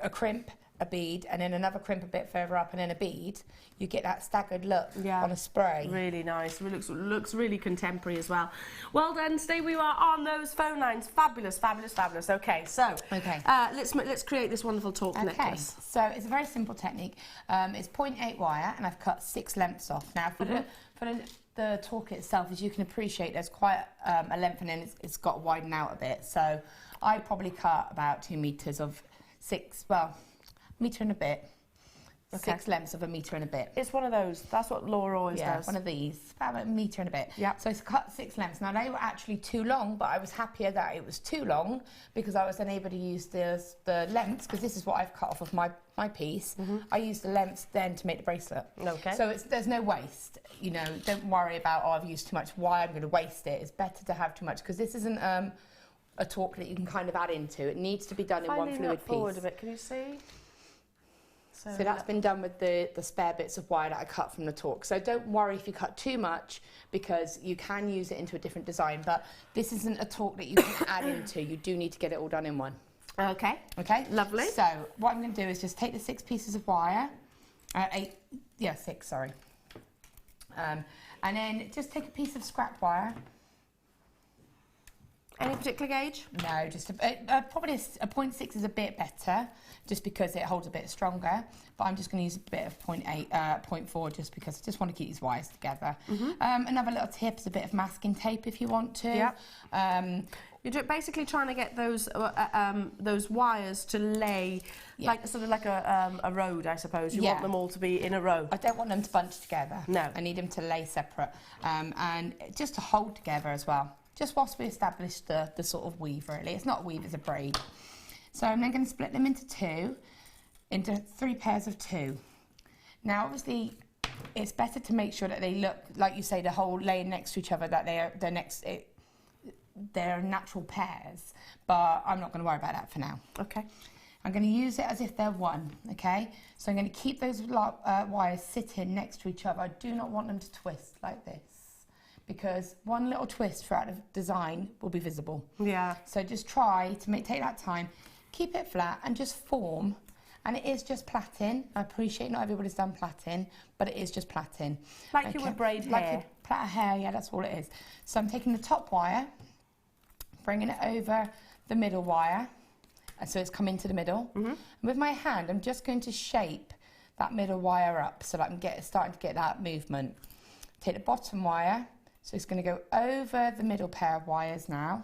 a crimp, a bead, and then another crimp a bit further up, and then a bead, you get that staggered look on a spray. Really nice. It looks really contemporary as well. Well done. Stay where you are on those phone lines. Fabulous, fabulous, fabulous. Okay, so let's create this wonderful torque necklace. So it's a very simple technique. It's 0.8 wire, and I've cut 6 lengths off. Now for the torque itself, as you can appreciate, there's quite a length, and then it's got to widen out a bit. So I probably cut about 2 meters of metre and a bit. 6 lengths of a metre and a bit. It's one of those. That's what Laura always does. One of these. About a metre and a bit. Yeah. So it's cut 6 lengths. Now they were actually too long, but I was happier that it was too long because I was then able to use the lengths, because this is what I've cut off of my piece. I used the lengths then to make the bracelet. Okay. So there's no waste. You know, don't worry about, I've used too much, why I'm going to waste it. It's better to have too much, because this isn't a torque that you can kind of add into. It needs to be done in one fluid piece. Forward a bit, can you see? So that's been done with the spare bits of wire that I cut from the torque. So don't worry if you cut too much, because you can use it into a different design. But this isn't a torque that you can add into. You do need to get it all done in one. Okay. Okay. Lovely. So what I'm going to do is just take the 6 pieces of wire, 6, sorry. And then just take a piece of scrap wire. Any particular gauge? No, just probably a 0.6 is a bit better, just because it holds a bit stronger. But I'm just going to use a bit of 0.8, 0.4, just because I just want to keep these wires together. Another little tip is a bit of masking tape if you want to. Yep. You're basically trying to get those wires to lay like sort of like a road, I suppose. You want them all to be in a row. I don't want them to bunch together. No. I need them to lay separate, and just to hold together as well. Just whilst we establish the sort of weave, really. It's not a weave, it's a braid. So I'm then going to split them into 3 pairs of 2. Now, obviously, it's better to make sure that they look, like you say, the whole laying next to each other, that they're natural pairs. But I'm not going to worry about that for now. Okay. I'm going to use it as if they're one, okay? So I'm going to keep those wires sitting next to each other. I do not want them to twist like this, because one little twist throughout the design will be visible. Yeah. So just try to take that time, keep it flat and just form. And it is just plaiting. I appreciate not everybody's done plaiting, but it is just plaiting. Like you would braid hair. Like you plait a hair, yeah, that's all it is. So I'm taking the top wire, bringing it over the middle wire, and so it's come into the middle. And with my hand, I'm just going to shape that middle wire up so that I'm starting to get that movement. Take the bottom wire. So it's going to go over the middle pair of wires now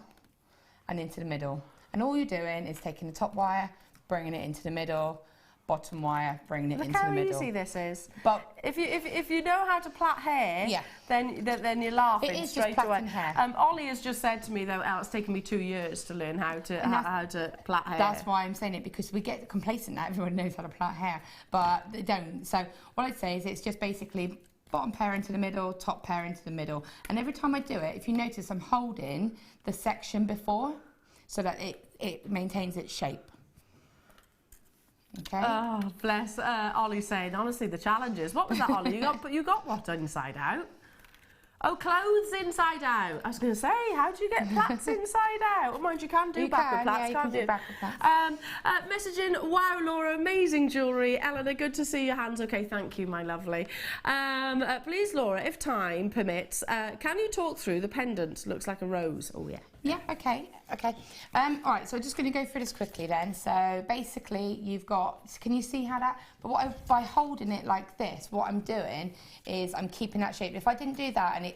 and into the middle. And all you're doing is taking the top wire, bringing it into the middle, bottom wire, bringing it into the middle. Look how easy this is. But if you know how to plait hair, then you're laughing straight away. Hair. Ollie has just said to me though, it's taken me 2 years to learn how to plait hair. That's why I'm saying it, because we get complacent that everyone knows how to plait hair, but they don't. So what I'd say is it's just basically bottom pair into the middle, top pair into the middle. And every time I do it, if you notice, I'm holding the section before so that it maintains its shape. Okay. Oh, bless. Ollie's saying, honestly, the challenges. What was that, Ollie? You got what inside out? Oh, clothes inside out. I was going to say, how do you get plaits inside out? Well, mind you can do backward plaits, can't you? Messaging, wow, Laura, amazing jewellery. Elena, good to see your hands. Okay, thank you, my lovely. Please, Laura, if time permits, can you talk through the pendant? Looks like a rose. Oh, yeah. Yeah, okay. All right, so I'm just going to go through this quickly then. So basically, you've got, can you see how that, but by holding it like this, what I'm doing is I'm keeping that shape. If I didn't do that, and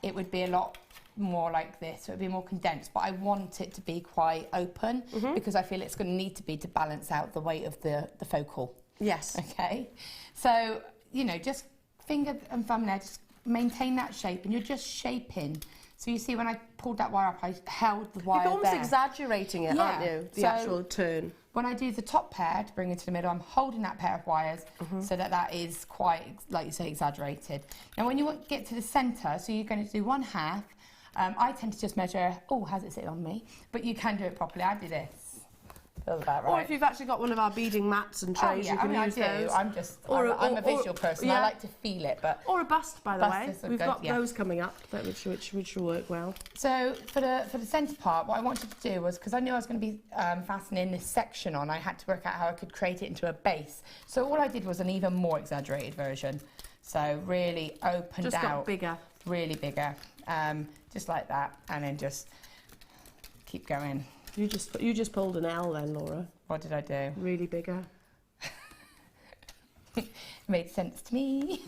it would be a lot more like this, it would be more condensed, but I want it to be quite open because I feel it's going to need to be to balance out the weight of the focal. Yes. Okay, so, you know, just finger and thumb there, just maintain that shape, and you're just shaping. So you see when I pulled that wire up, I held the wire there. You're almost exaggerating it, aren't you? The actual turn. When I do the top pair to bring it to the middle, I'm holding that pair of wires so that is quite, like you say, exaggerated. Now when you get to the centre, so you're going to do 1/2. I tend to just measure, how's it sit on me? But you can do it properly. I do this. Feels about right. Or if you've actually got one of our beading mats and trays, you can use those. I'm a visual person. I like to feel it, but or a bust, by the way. We've got those coming up, which will work well. So for the centre part, what I wanted to do was, because I knew I was going to be fastening this section on, I had to work out how I could create it into a base. So all I did was an even more exaggerated version. So really opened out. Just got bigger. Really bigger, just like that, and then just keep going. You just pulled an L then, Laura. What did I do? Really bigger. It made sense to me.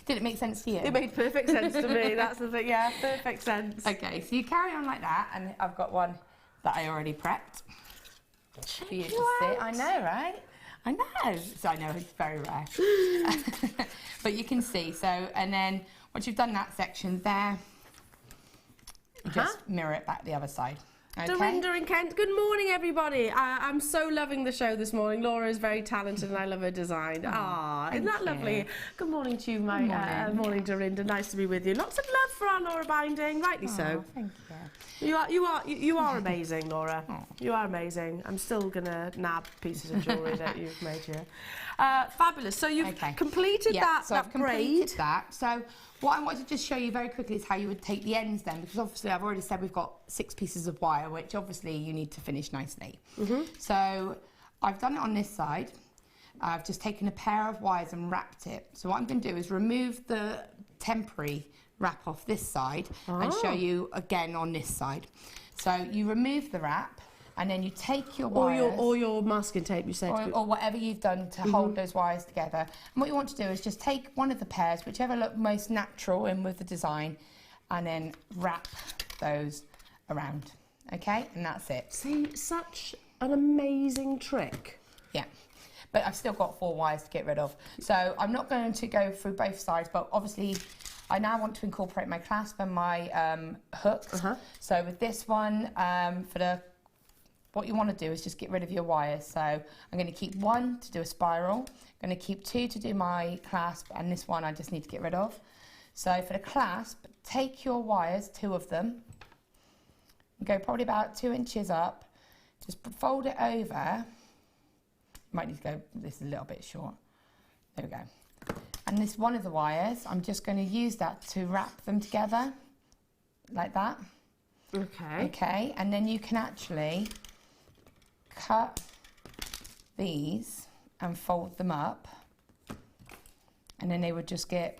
Did it make sense to you? It made perfect sense to me. That's the thing. Yeah, perfect sense. Okay, so you carry on like that, and I've got one that I already prepped for you to see. I know, right? I know. So I know it's very rare, but you can see. So, and then once you've done that section there, you just mirror it back the other side. Okay. Dorinda in Kent, good morning everybody. I'm so loving the show this morning. Laura is very talented and I love her design. Isn't that lovely? Good morning to you, my morning Dorinda. Nice to be with you. Lots of love for our Laura binding, rightly so. Thank you. You are amazing, Laura. You are amazing. I'm still gonna nab pieces of jewellery that you've made here. Fabulous. So you've completed that. So I've completed that. So what I wanted to just show you very quickly is how you would take the ends then, because obviously I've already said we've got 6 pieces of wire, which obviously you need to finish nicely. So I've done it on this side. I've just taken a pair of wires and wrapped it. So what I'm going to do is remove the temporary wrap off this side and show you again on this side. So you remove the wrap and then you take your wires... Or your masking tape, you said. Or whatever you've done to hold those wires together. And what you want to do is just take one of the pairs, whichever look most natural in with the design, and then wrap those around. Okay? And that's it. See, such an amazing trick. Yeah. But I've still got 4 wires to get rid of. So I'm not going to go through both sides, but obviously I now want to incorporate my clasp and my hooks. So with this one, what you want to do is just get rid of your wires. So I'm going to keep 1 to do a spiral, I'm going to keep 2 to do my clasp, and this one I just need to get rid of. So for the clasp, take your wires, 2 of them, and go probably about 2 inches up, just fold it over. Might need to go, this is a little bit short. There we go. And this one of the wires, I'm just going to use that to wrap them together, like that. Okay. Okay, and then you can actually cut these and fold them up, and then they would just get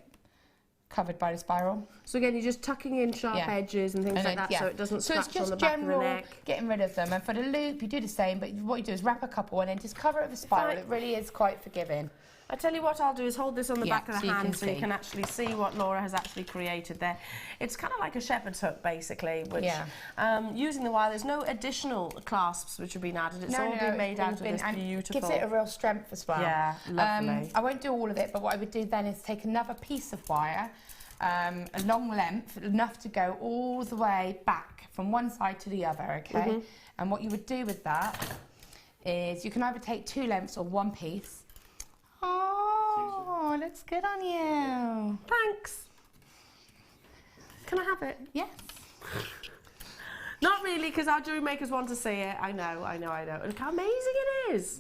covered by the spiral. So again, you're just tucking in sharp edges and things like that, so it doesn't scratch on the back of the neck. Getting rid of them. And for the loop, you do the same, but what you do is wrap a couple and then just cover it with a spiral. It really is quite forgiving. I tell you what I'll do is hold this on the back of the hand so you can actually see what Laura has actually created there. It's kind of like a shepherd's hook, basically, which using the wire, there's no additional clasps which have been added. It's all been made out of this beautiful... Gives it a real strength as well. Yeah, lovely. I won't do all of it, but what I would do then is take another piece of wire, a long length, enough to go all the way back from one side to the other, okay? And what you would do with that is you can either take 2 lengths or 1 piece. Oh, looks good on you. Thanks. Can I have it? Yes. Not really, because our jewellery makers want to see it. I know. Look how amazing it is.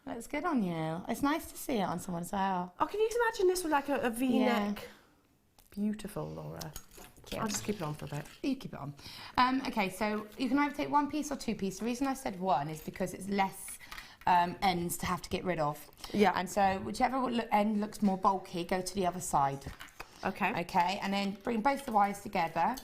Looks good on you. It's nice to see it on someone as well. Oh, can you imagine this with like a V-neck? Beautiful, Laura. Cute. I'll just keep it on for a bit. You keep it on. Okay, so you can either take 1 piece or 2 pieces. The reason I said 1 is because it's less ends to have to get rid of. Yeah. And so whichever end looks more bulky, go to the other side. Okay. Okay, and then bring both the wires together.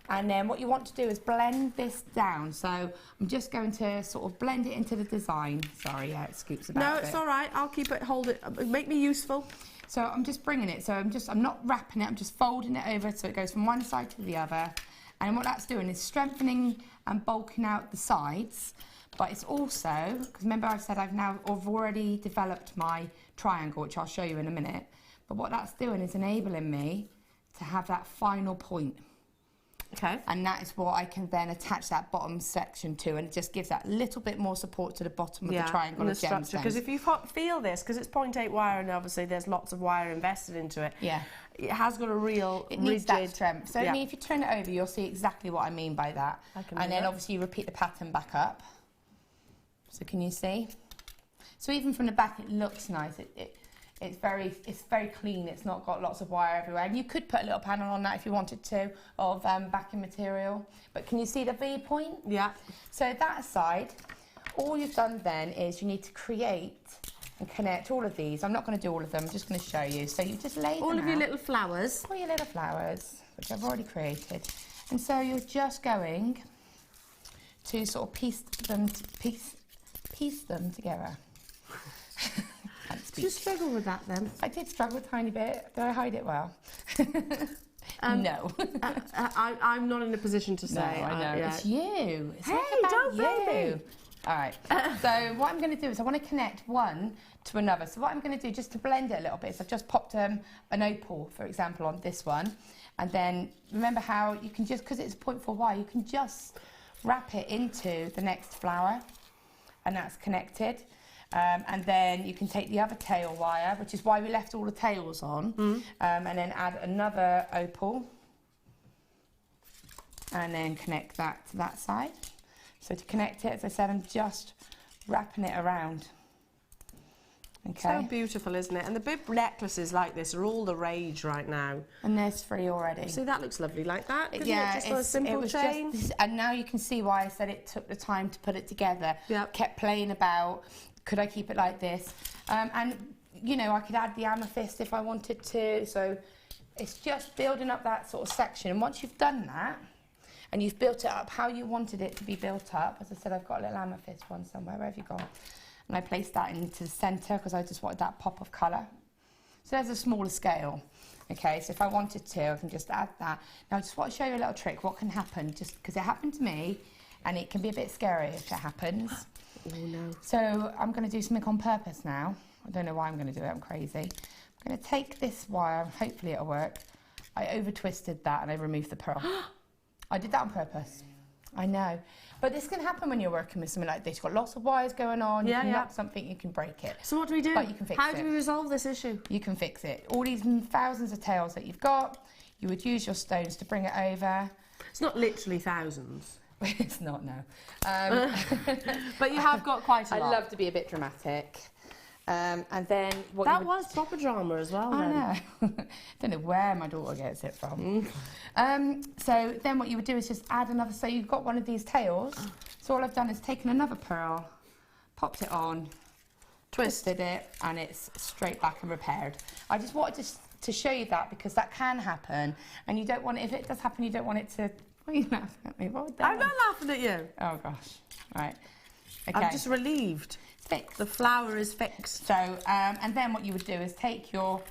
And then what you want to do is blend this down. So I'm just going to sort of blend it into the design. Sorry, yeah, it scoops about. No, it's all right. I'll keep it, hold it, make me useful. So I'm just bringing it. So I'm not wrapping it, I'm just folding it over so it goes from one side to the other. And what that's doing is strengthening and bulking out the sides. But it's also, because remember I said I've already developed my triangle, which I'll show you in a minute. But what that's doing is enabling me to have that final point. Okay. And that is what I can then attach that bottom section to, and it just gives that little bit more support to the bottom of the triangle and the structure. Because if you feel this, because it's 0.8 wire and obviously there's lots of wire invested into it. Yeah. It has got a real it needs that strength. So I mean, if you turn it over, you'll see exactly what I mean by that. And then obviously you repeat the pattern back up. So can you see? So even from the back, it looks nice. It's very clean. It's not got lots of wire everywhere. And you could put a little panel on that if you wanted to, of backing material. But can you see the V point? Yeah. So that side, all you've done then is you need to create and connect all of these. I'm not going to do all of them. I'm just going to show you. So you just lay them all of your little flowers. All your little flowers, which I've already created. And so you're just going to sort of piece them together. Did you struggle with that then? I did struggle a tiny bit. Did I hide it well? No. I'm not in a position to say. No, I know. It's you. It's hey, don't you. All right. So what I'm going to do is I want to connect one to another. So what I'm going to do, just to blend it a little bit, is I've just popped an opal, for example, on this one. And then remember how you can just, because it's 0.4 wire, you can just wrap it into the next flower. And that's connected. And then you can take the other tail wire, which is why we left all the tails on, and then add another opal, and then connect that to that side. So to connect it, as I said, I'm just wrapping it around. Okay. So beautiful, isn't it? And the big necklaces like this are all the rage right now. And there's 3 already. See, that looks lovely like that. Yeah, just a simple chain. And now you can see why I said it took the time to put it together. Yep. Kept playing about, could I keep it like this? And, you know, I could add the amethyst if I wanted to. So it's just building up that sort of section. And once you've done that, and you've built it up how you wanted it to be built up, as I said, I've got a little amethyst one somewhere. Where have you gone? And I placed that into the centre because I just wanted that pop of colour. So there's a smaller scale. Okay, so if I wanted to, I can just add that. Now I just want to show you a little trick. What can happen, just because it happened to me, and it can be a bit scary if it happens. Oh no. So I'm going to do something on purpose now. I don't know why I'm going to do it, I'm crazy. I'm going to take this wire, hopefully it'll work. I over twisted that and I removed the pearl. I did that on purpose. I know. But this can happen when you're working with something like this. You've got lots of wires going on, you can knock something, you can break it. So what do we do? But you can fix it. How do we resolve this issue? You can fix it. All these thousands of tails that you've got, you would use your stones to bring it over. It's not literally thousands. It's not, no. But you have got quite a lot. I love to be a bit dramatic. And then what that was proper drama as well. I know. Don't know where my daughter gets it from. So then what you would do is just add another. So you've got one of these tails. So all I've done is taken another pearl, popped it on, twisted it, and it's straight back and repaired. I just wanted to show you that because that can happen, and you don't want it. If it does happen, you don't want it to. Why are you laughing at me? What I'm not laughing at you. Oh gosh. Right. Okay. I'm just relieved. Fixed. The flower is fixed. So, and then what you would do is take your...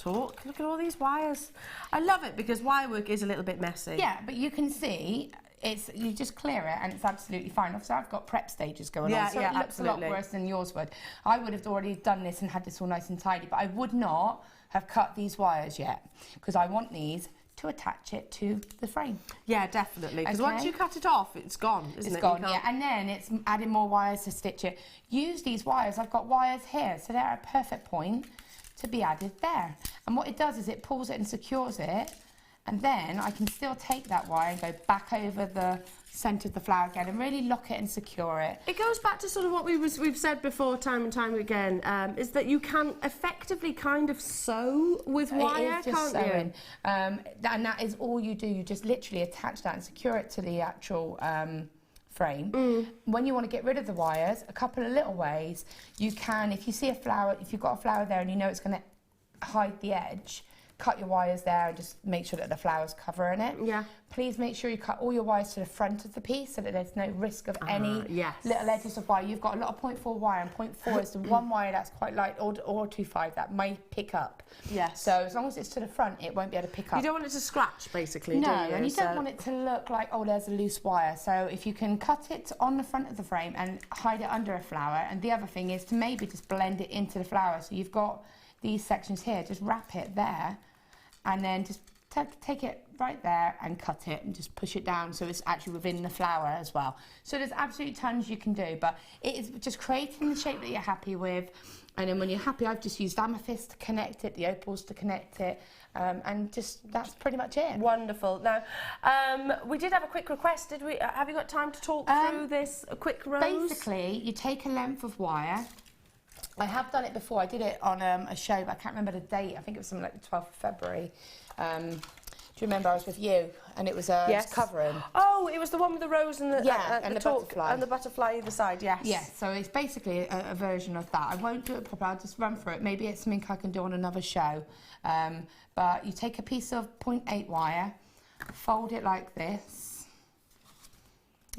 Look at all these wires. I love it because wire work is a little bit messy. Yeah, but you can see, you just clear it and it's absolutely fine. Obviously, I've got prep stages going on, so it looks a lot worse than yours would. I would have already done this and had this all nice and tidy, but I would not have cut these wires yet because I want these to attach it to the frame. Yeah, definitely. Because once you cut it off, it's gone, isn't it? It's gone, yeah. And then it's adding more wires to stitch it. Use these wires. I've got wires here, so they're at a perfect point to be added there. And what it does is it pulls it and secures it, and then I can still take that wire and go back over the centre of the flower again and really lock it and secure it. It goes back to sort of what we've said before time and time again, is that you can effectively kind of sew with wire, can't you? And that is all you do. You just literally attach that and secure it to the actual frame. When you want to get rid of the wires, a couple of little ways. You can, if you see a flower, if you've got a flower there and you know it's going to hide the edge, cut your wires there and just make sure that the flower's covering it. Yeah. Please make sure you cut all your wires to the front of the piece so that there's no risk of any little edges of wire. You've got a lot of 0.4 wire, and 0.4 is the one wire that's quite light, or 2.5 that may pick up. Yes. So as long as it's to the front, it won't be able to pick up. You don't want it to scratch, basically, no, do you? And you don't want it to look like, oh, there's a loose wire. So if you can cut it on the front of the frame and hide it under a flower, and the other thing is to maybe just blend it into the flower. So you've got these sections here, just wrap it there, and then just take it right there and cut it and just push it down so it's actually within the flower as well. So there's absolutely tons you can do, but it is just creating the shape that you're happy with. And then when you're happy, I've just used amethyst to connect it, the opals to connect it, and just that's pretty much it. Wonderful. Now, we did have a quick request, did we? Have you got time to talk through this quick rose? Basically, you take a length of wire. I have done it before. I did it on a show, but I can't remember the date. I think it was something like the 12th of February. Do you remember I was with you and it was covering? Oh, it was the one with the rose and the and the butterfly. And the butterfly either side, yes. Yes, so it's basically a version of that. I won't do it properly, I'll just run through it. Maybe it's something I can do on another show. But you take a piece of 0.8 wire, fold it like this.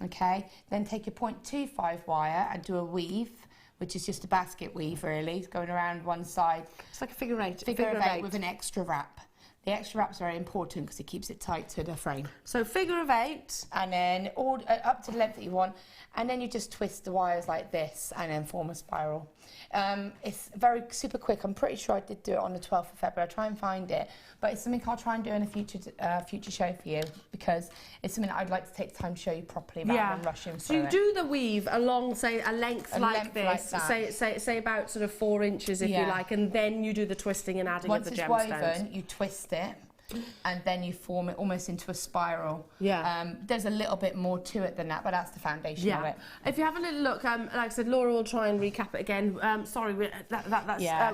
Okay, then take your 0.25 wire and do a weave, which is just a basket weave really, going around one side. It's like a figure eight. Figure of eight with an extra wrap. The extra wrap's very important because it keeps it tight to the frame. So figure of eight. And then up to the length that you want. And then you just twist the wires like this and then form a spiral. It's very super quick. I'm pretty sure I did do it on the 12th of February. I'll try and find it. But it's something I'll try and do in a future show for you because it's something that I'd like to take the time to show you properly rather than rushing through So you do the weave along, say, a length like this, say about sort of 4 inches if you like, and then you do the twisting and adding of the gemstones. Once it's woven, you twist it. and then you form it almost into a spiral. Yeah. There's a little bit more to it than that, but that's the foundation of it. If you have a little look, like I said, Laura will try and recap it again. Sorry, that's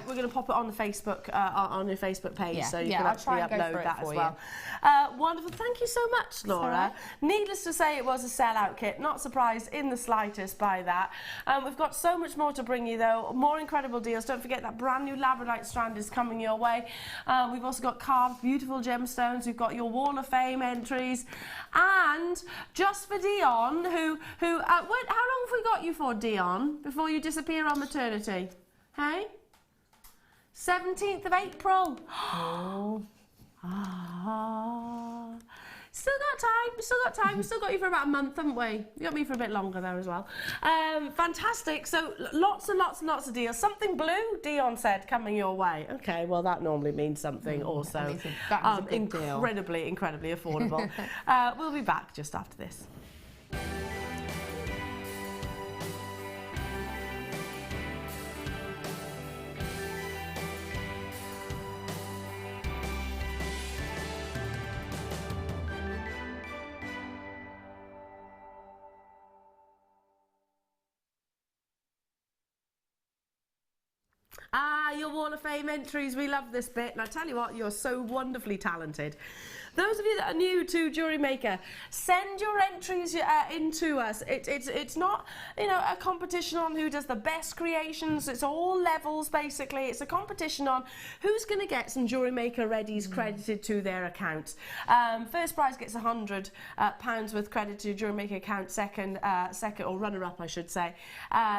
we're going to pop it on the Facebook on your Facebook page, so you can actually upload that as well. Wonderful, thank you so much, Laura. Needless to say, it was a sellout kit. Not surprised in the slightest by that. We've got so much more to bring you though. More incredible deals. Don't forget that brand new Labradorite strand is coming your way. We've also got carved beautiful gemstones. We've got your Wall of Fame entries, and just for Dion, who how long have we got you for, Dion, before you disappear on maternity? Hey, 17th of April. Oh. Still got time. We've still got you for about a month, haven't we? You got me for a bit longer there as well. Fantastic. So lots and lots and lots of deals. Something blue, Dion said, coming your way. Okay, well that normally means something also incredibly affordable. We'll be back just after this. Your Wall of Fame entries, we love this bit, and I tell you what, you're so wonderfully talented. Those of you that are new to JewelleryMaker, send your entries into us. It's not, you know, a competition on who does the best creations. It's all levels, basically. It's a competition on who's going to get some JewelleryMaker readies credited to their account. First prize gets £100 worth credit to your JewelleryMaker account. Second or runner-up, I should say,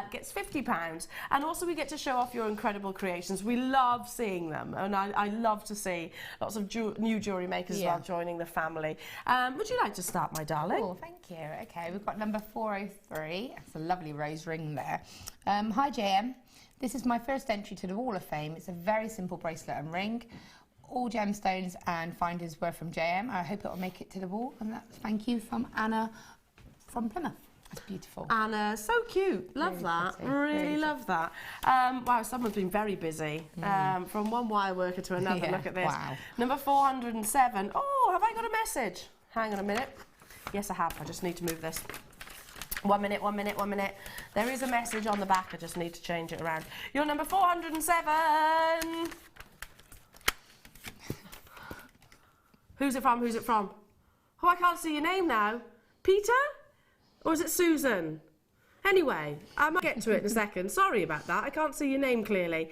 gets £50. And also we get to show off your incredible creations. We love seeing them, and I love to see lots of new JewelleryMakers as well joining the family. Would you like to start, my darling? Oh, thank you. Okay, we've got number 403. That's a lovely rose ring there. Hi, JM. This is my first entry to the Wall of Fame. It's a very simple bracelet and ring. All gemstones and finders were from JM. I hope it will make it to the wall. And that's thank you from Anna from Plymouth. That's beautiful. Anna, so cute. Love that. Really love that. Wow, someone's been very busy. From one wire worker to another. Look at this. Wow. Number 407. Oh, have I got a message? Hang on a minute. Yes, I have. I just need to move this. 1 minute. There is a message on the back. I just need to change it around. You're number 407. Who's it from? Oh, I can't see your name now. Peter? Or is it Susan? Anyway, I might get to it in a second. Sorry about that. I can't see your name clearly.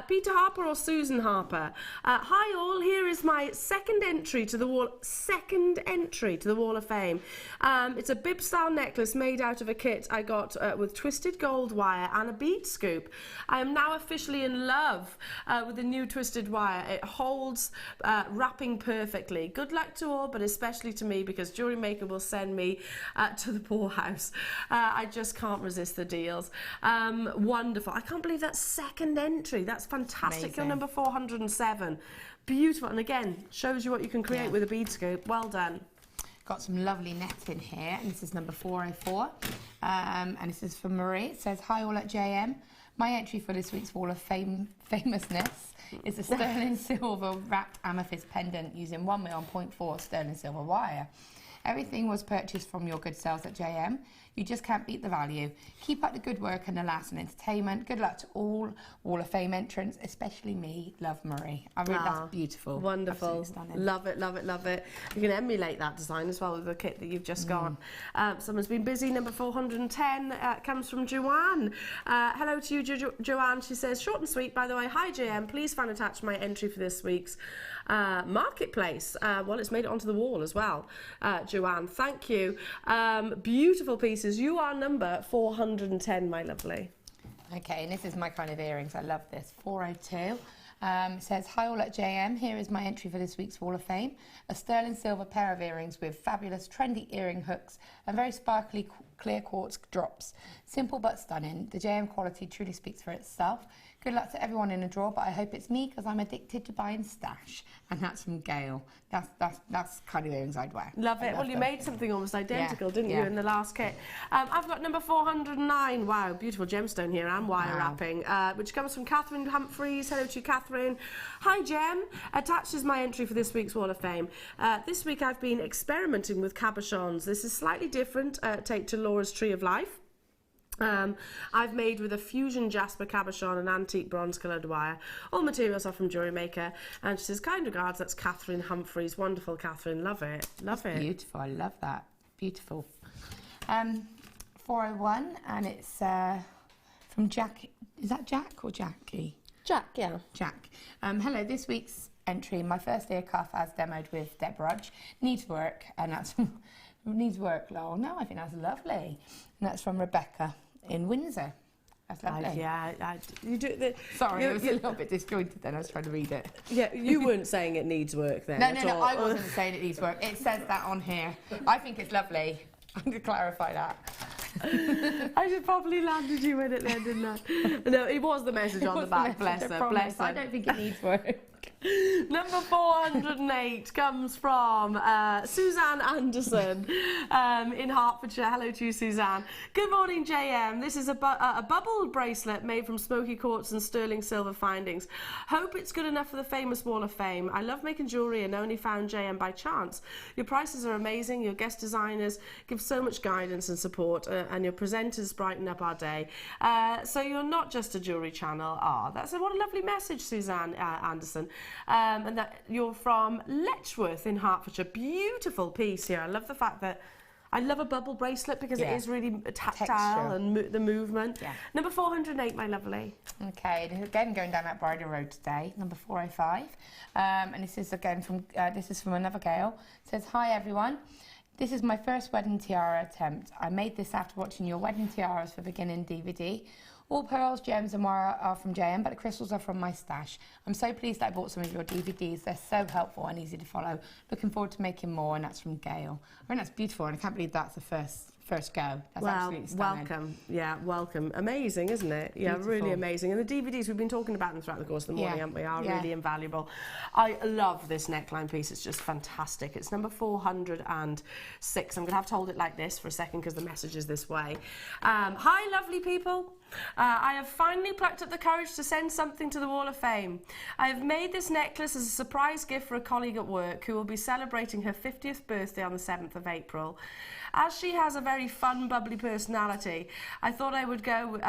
Peter Harper or Susan Harper? Hi all. Here is my second entry to the Wall of Fame. It's a bib style necklace made out of a kit I got with twisted gold wire and a bead scoop. I am now officially in love with the new twisted wire. It holds wrapping perfectly. Good luck to all, but especially to me, because JewelleryMaker will send me to the poorhouse. I just can't resist the deals. Wonderful. I can't believe that's second entry. That's fantastic. Amazing. You're number 407. Beautiful. And again, shows you what you can create with a bead scoop. Well done. Got some lovely netting here, and this is number 404. And this is from Marie. It says, hi all at JM. My entry for this week's Wall of Famousness is a sterling silver wrapped amethyst pendant using 1 mil on 0.4 sterling silver wire. Everything was purchased from your good sales at JM. You just can't beat the value. Keep up the good work and the lasting entertainment. Good luck to all Wall of Fame entrants, especially me. Love, Marie. I really, that's beautiful. Wonderful. Love it, love it, love it. You can emulate that design as well with the kit that you've just got. Someone's been busy. Number 410 comes from Joanne. Hello to you, Joanne. She says, short and sweet, by the way. Hi, JM. Please find attached my entry for this week's marketplace. Well, it's made it onto the wall as well. Joanne, thank you. Beautiful pieces. You are number 410, my lovely. Okay, and this is my kind of earrings. I love this. 402. It says, hi all at JM. Here is my entry for this week's Wall of Fame. A sterling silver pair of earrings with fabulous trendy earring hooks and very sparkly clear quartz drops. Simple but stunning. The JM quality truly speaks for itself. Good luck to everyone in a draw, but I hope it's me because I'm addicted to buying stash. And that's from Gail. That's kind of earrings I'd wear. Love it. Well, you made something almost identical, didn't you, in the last kit? I've got number 409. Wow, beautiful gemstone here and wire wrapping, which comes from Catherine Humphreys. Hello to you, Catherine. Hi, Gem. Attached is my entry for this week's Wall of Fame. This week I've been experimenting with cabochons. This is slightly different. Take to Laura's Tree of Life. I've made with a fusion jasper cabochon and antique bronze coloured wire. All materials are from JewelleryMaker. And she says, kind regards, that's Catherine Humphreys. Wonderful, Catherine. Love it. Love it. Beautiful. I love that. Beautiful. 401, and it's from Jack. Is that Jack or Jackie? Jack, yeah. Jack. Hello, this week's entry, my first ear cuff as demoed with Deborah. Needs work, and that's needs work, lol. No, I think that's lovely. And that's from Rebecca in Windsor. That's lovely. You do the. Sorry, it was a little bit disjointed then. I was trying to read it. Yeah, you weren't saying it needs work then. No, I wasn't saying it needs work. It says that on here. I think it's lovely. I'm going to clarify that. I should probably landed you in it then, didn't I? No, it was the message on the back. Bless her. Bless her. I don't think it needs work. Number 408 comes from Suzanne Anderson in Hertfordshire. Hello to you, Suzanne. Good morning, JM. This is a bubble bracelet made from smoky quartz and sterling silver findings. Hope it's good enough for the famous Wall of Fame. I love making jewellery and only found JM by chance. Your prices are amazing. Your guest designers give so much guidance and support, and your presenters brighten up our day. So you're not just a jewellery channel. What a lovely message, Suzanne Anderson. And that you're from Letchworth in Hertfordshire. Beautiful piece here. I love the fact that I love a bubble bracelet because it is really tactile and the movement. Yeah. Number 408, my lovely. Okay, again going down that bridal road today. Number 405, and this is again from another Gail. It says, hi everyone. This is my first wedding tiara attempt. I made this after watching your Wedding Tiaras for Beginning DVD. All pearls, gems and wire are from JM, but the crystals are from my stash. I'm so pleased that I bought some of your DVDs. They're so helpful and easy to follow. Looking forward to making more, and that's from Gail. I think that's beautiful, and I can't believe that's the first go. That's absolutely stunning. Welcome. Yeah, welcome. Amazing, isn't it? Yeah, Beautiful. Really amazing. And the DVDs, we've been talking about them throughout the course of the morning, haven't we? Are really invaluable. I love this neckline piece. It's just fantastic. It's number 406. I'm going to have to hold it like this for a second because the message is this way. Hi, lovely people. I have finally plucked up the courage to send something to the Wall of Fame. I have made this necklace as a surprise gift for a colleague at work who will be celebrating her 50th birthday on the 7th of April. As she has a very fun, bubbly personality, I thought I would go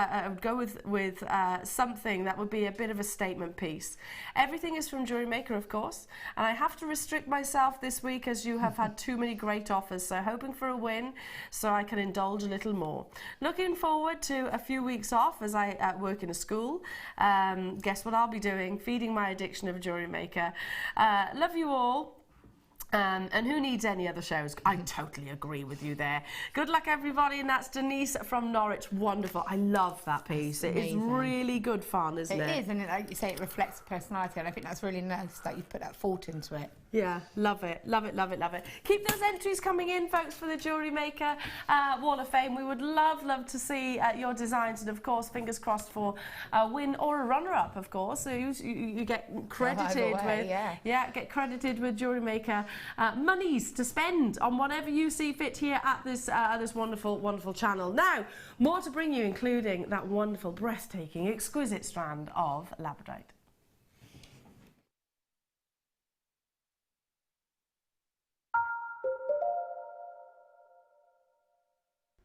with something that would be a bit of a statement piece. Everything is from JewelleryMaker, of course, and I have to restrict myself this week as you have had too many great offers, so hoping for a win so I can indulge a little more. Looking forward to a few weeks off as I work in a school. Guess what I'll be doing? Feeding my addiction of JewelleryMaker. Love you all. And who needs any other shows? I totally agree with you there. Good luck, everybody. And that's Denise from Norwich. Wonderful. I love that piece. It is really good fun, isn't it? It is, and like you say, it reflects personality, and I think that's really nice that you put that thought into it. Yeah, love it, love it, love it, love it. Keep those entries coming in, folks, for the JewelleryMaker Wall of Fame. We would love to see your designs, and of course, fingers crossed for a win or a runner-up, of course. So you get credited get credited with JewelleryMaker monies to spend on whatever you see fit here at this wonderful, wonderful channel. Now, more to bring you, including that wonderful, breathtaking, exquisite strand of Labradorite.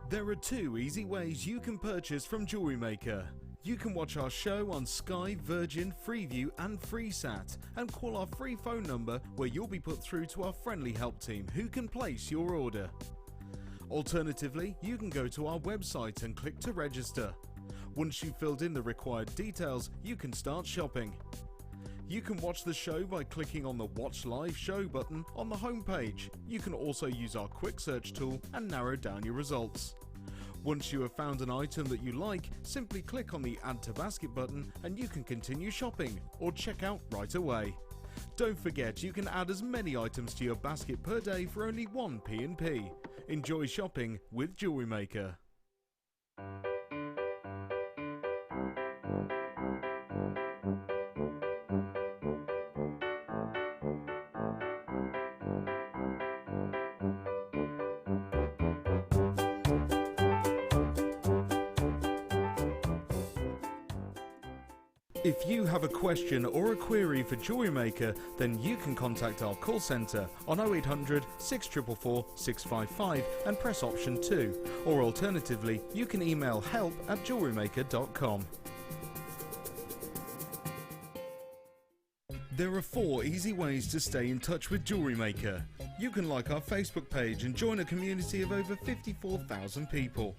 There are two easy ways you can purchase from JewelleryMaker. You can watch our show on Sky, Virgin, Freeview and FreeSat and call our free phone number where you'll be put through to our friendly help team who can place your order. Alternatively, you can go to our website and click to register. Once you've filled in the required details, you can start shopping. You can watch the show by clicking on the Watch Live Show button on the homepage. You can also use our quick search tool and narrow down your results. Once you have found an item that you like, simply click on the Add to Basket button and you can continue shopping or check out right away. Don't forget, you can add as many items to your basket per day for only 1 P&P. Enjoy shopping with JewelleryMaker. If you have a question or a query for JewelleryMaker, then you can contact our call centre on 0800 644 655 and press option 2, or alternatively you can email help@jewellerymaker.com. There are 4 easy ways to stay in touch with JewelleryMaker. You can like our Facebook page and join a community of over 54,000 people.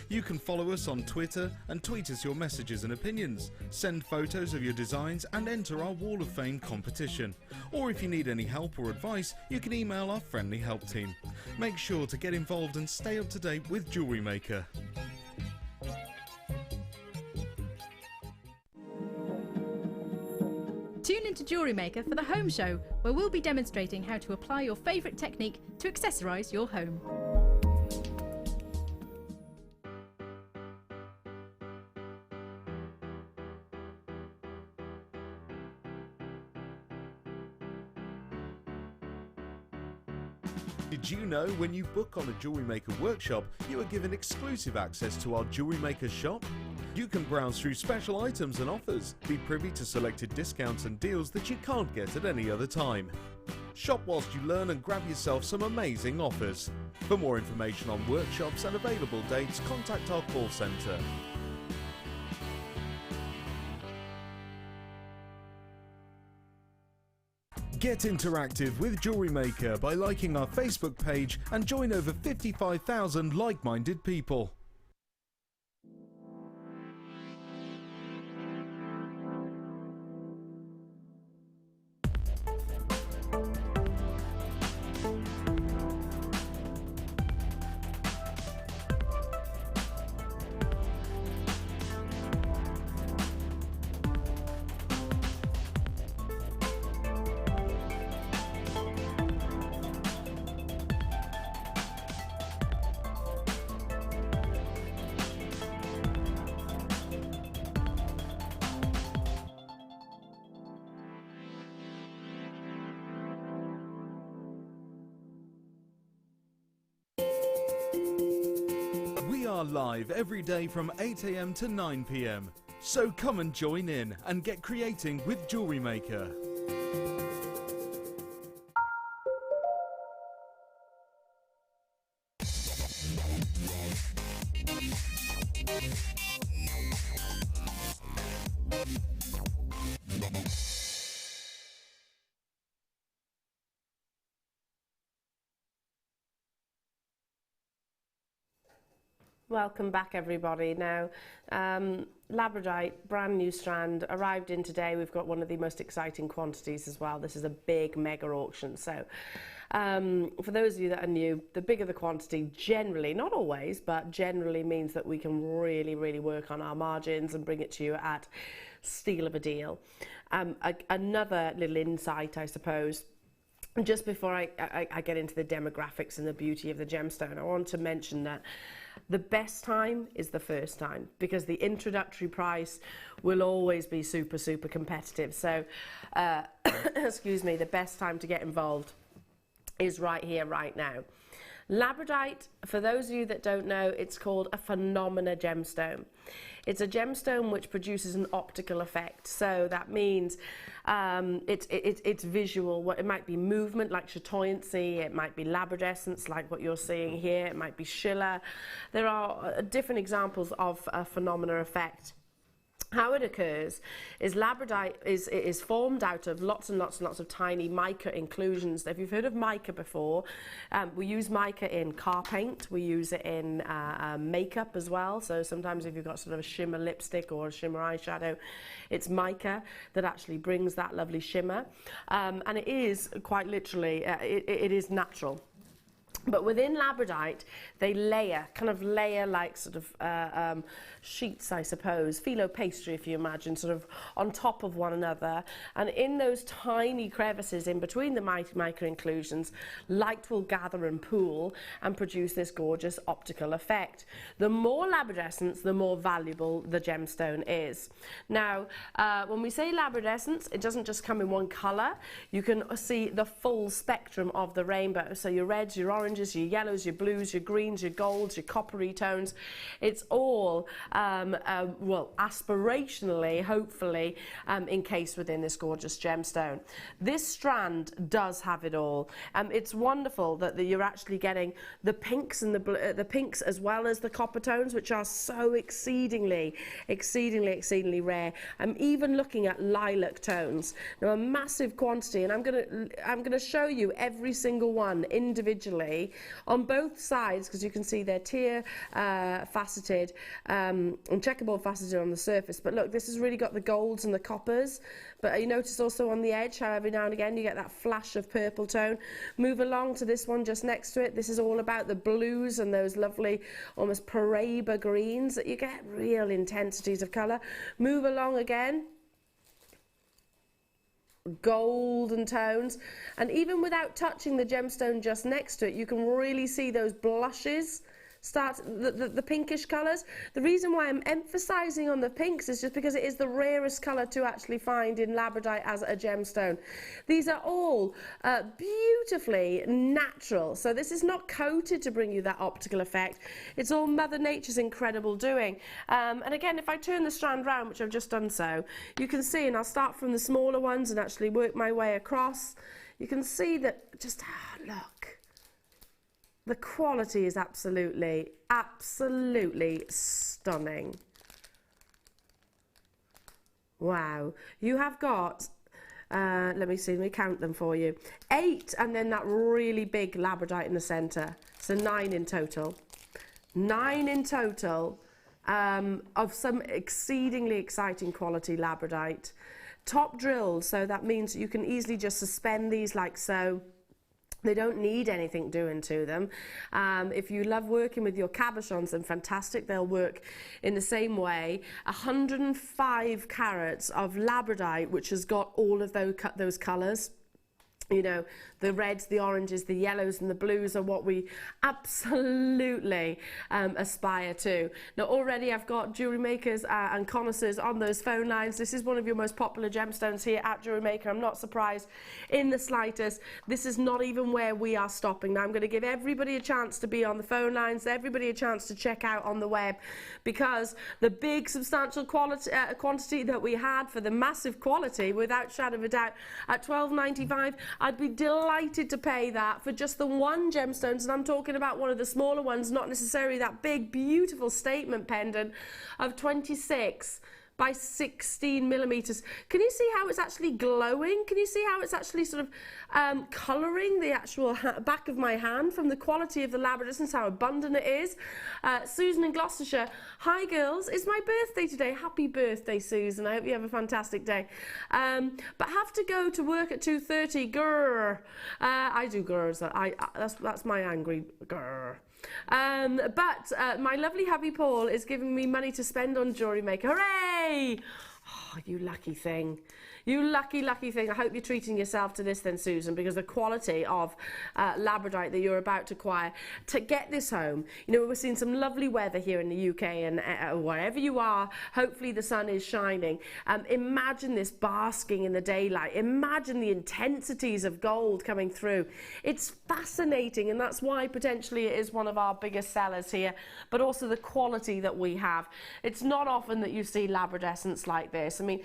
You can follow us on Twitter and tweet us your messages and opinions, send photos of your designs and enter our Wall of Fame competition. Or if you need any help or advice, you can email our friendly help team. Make sure to get involved and stay up to date with JewelleryMaker. Tune into JewelleryMaker for the home show, where we'll be demonstrating how to apply your favourite technique to accessorise your home. Did you know when you book on a JewelleryMaker workshop, you are given exclusive access to our JewelleryMaker shop? You can browse through special items and offers, be privy to selected discounts and deals that you can't get at any other time. Shop whilst you learn and grab yourself some amazing offers. For more information on workshops and available dates, contact our call centre. Get interactive with JewelleryMaker by liking our Facebook page and join over 55,000 like-minded people. Live every day from 8 AM to 9 PM. So come and join in and get creating with JewelleryMaker. Welcome back, everybody. Now, Labradorite, brand new strand, arrived in today. We've got one of the most exciting quantities as well. This is a big mega auction. So for those of you that are new, the bigger the quantity generally, not always, but generally means that we can really, really work on our margins and bring it to you at steal of a deal. Another little insight, I suppose, just before I get into the demographics and the beauty of the gemstone, I want to mention that the best time is the first time, because the introductory price will always be super, super competitive. So, excuse me, the best time to get involved is right here, right now. Labradorite, for those of you that don't know, it's called a phenomena gemstone. It's a gemstone which produces an optical effect. So that means it's visual. It might be movement like chatoyancy, it might be labradescence like what you're seeing here, it might be schiller. There are different examples of a phenomena effect. How it occurs is Labradorite is formed out of lots and lots and lots of tiny mica inclusions. If you've heard of mica before, we use mica in car paint, we use it in makeup as well. So sometimes if you've got sort of a shimmer lipstick or a shimmer eyeshadow, it's mica that actually brings that lovely shimmer. And it is quite literally, it is natural. But within Labradorite, they kind of layer like sort of sheets, I suppose, phyllo pastry, if you imagine, sort of on top of one another. And in those tiny crevices in between the mica inclusions, light will gather and pool and produce this gorgeous optical effect. The more labradescence, the more valuable the gemstone is. Now, when we say labradescence, it doesn't just come in one colour. You can see the full spectrum of the rainbow. So your reds, your oranges, oranges, your yellows, your blues, your greens, your golds, your coppery tones. It's all, well, aspirationally, hopefully, encased within this gorgeous gemstone. This strand does have it all. It's wonderful that you're actually getting the pinks and the pinks as well as the copper tones, which are so exceedingly rare. I'm even looking at lilac tones. Now, a massive quantity, and I'm gonna show you every single one individually on both sides, because you can see they're tier faceted and checkerboard faceted on the surface. But look, this has really got the golds and the coppers. But you notice also on the edge how every now and again you get that flash of purple tone. Move along to this one just next to it. This is all about the blues and those lovely almost Paraiba greens that you get real intensities of colour. Move along again. Golden tones, and even without touching the gemstone just next to it, you can really see those blushes start, the pinkish colours. The reason why I'm emphasising on the pinks is just because it is the rarest colour to actually find in labradorite as a gemstone. These are all beautifully natural, so this is not coated to bring you that optical effect. It's all Mother Nature's incredible doing. And again, if I turn the strand round, which I've just done so, you can see, and I'll start from the smaller ones and actually work my way across. You can see that, just look. The quality is absolutely stunning. Wow. You have got, let me count them for you. 8, and then that really big labradorite in the centre. So 9 in total. 9 in total of some exceedingly exciting quality labradorite. Top drilled, so that means you can easily just suspend these like so. They don't need anything doing to them. If you love working with your cabochons, then fantastic, they'll work in the same way. 105 carats of labradorite, which has got all of those colours. You know, the reds, the oranges, the yellows and the blues are what we absolutely aspire to. Now, already I've got jewellery makers and connoisseurs on those phone lines. This is one of your most popular gemstones here at Jewellery Maker. I'm not surprised in the slightest. This is not even where we are stopping. Now, I'm going to give everybody a chance to be on the phone lines, everybody a chance to check out on the web, because the big substantial quantity that we had for the massive quality, without shadow of a doubt, at $12.95, I'd be delighted to pay that for just the one gemstones, and I'm talking about one of the smaller ones, not necessarily that big, beautiful statement pendant of 26 by 16 millimeters. Can you see how it's actually glowing? Can you see how it's actually sort of colouring the actual back of my hand from the quality of the labradorite, how abundant it is? Susan in Gloucestershire, hi girls, it's my birthday today. Happy birthday, Susan. I hope you have a fantastic day. But have to go to work at 2:30. Grrr. I do grrs. That's my angry grrr. But my lovely hubby Paul is giving me money to spend on Jewellery Maker. Hooray! Oh, you lucky thing. You lucky thing. I hope you're treating yourself to this then, Susan, because the quality of labradorite that you're about to acquire, to get this home, you know, we're seeing some lovely weather here in the UK, and wherever you are, hopefully the sun is shining. Imagine this basking in the daylight. Imagine the intensities of gold coming through. It's fascinating, and that's why potentially it is one of our biggest sellers here, but also the quality that we have. It's not often that you see labradescence like this. I mean,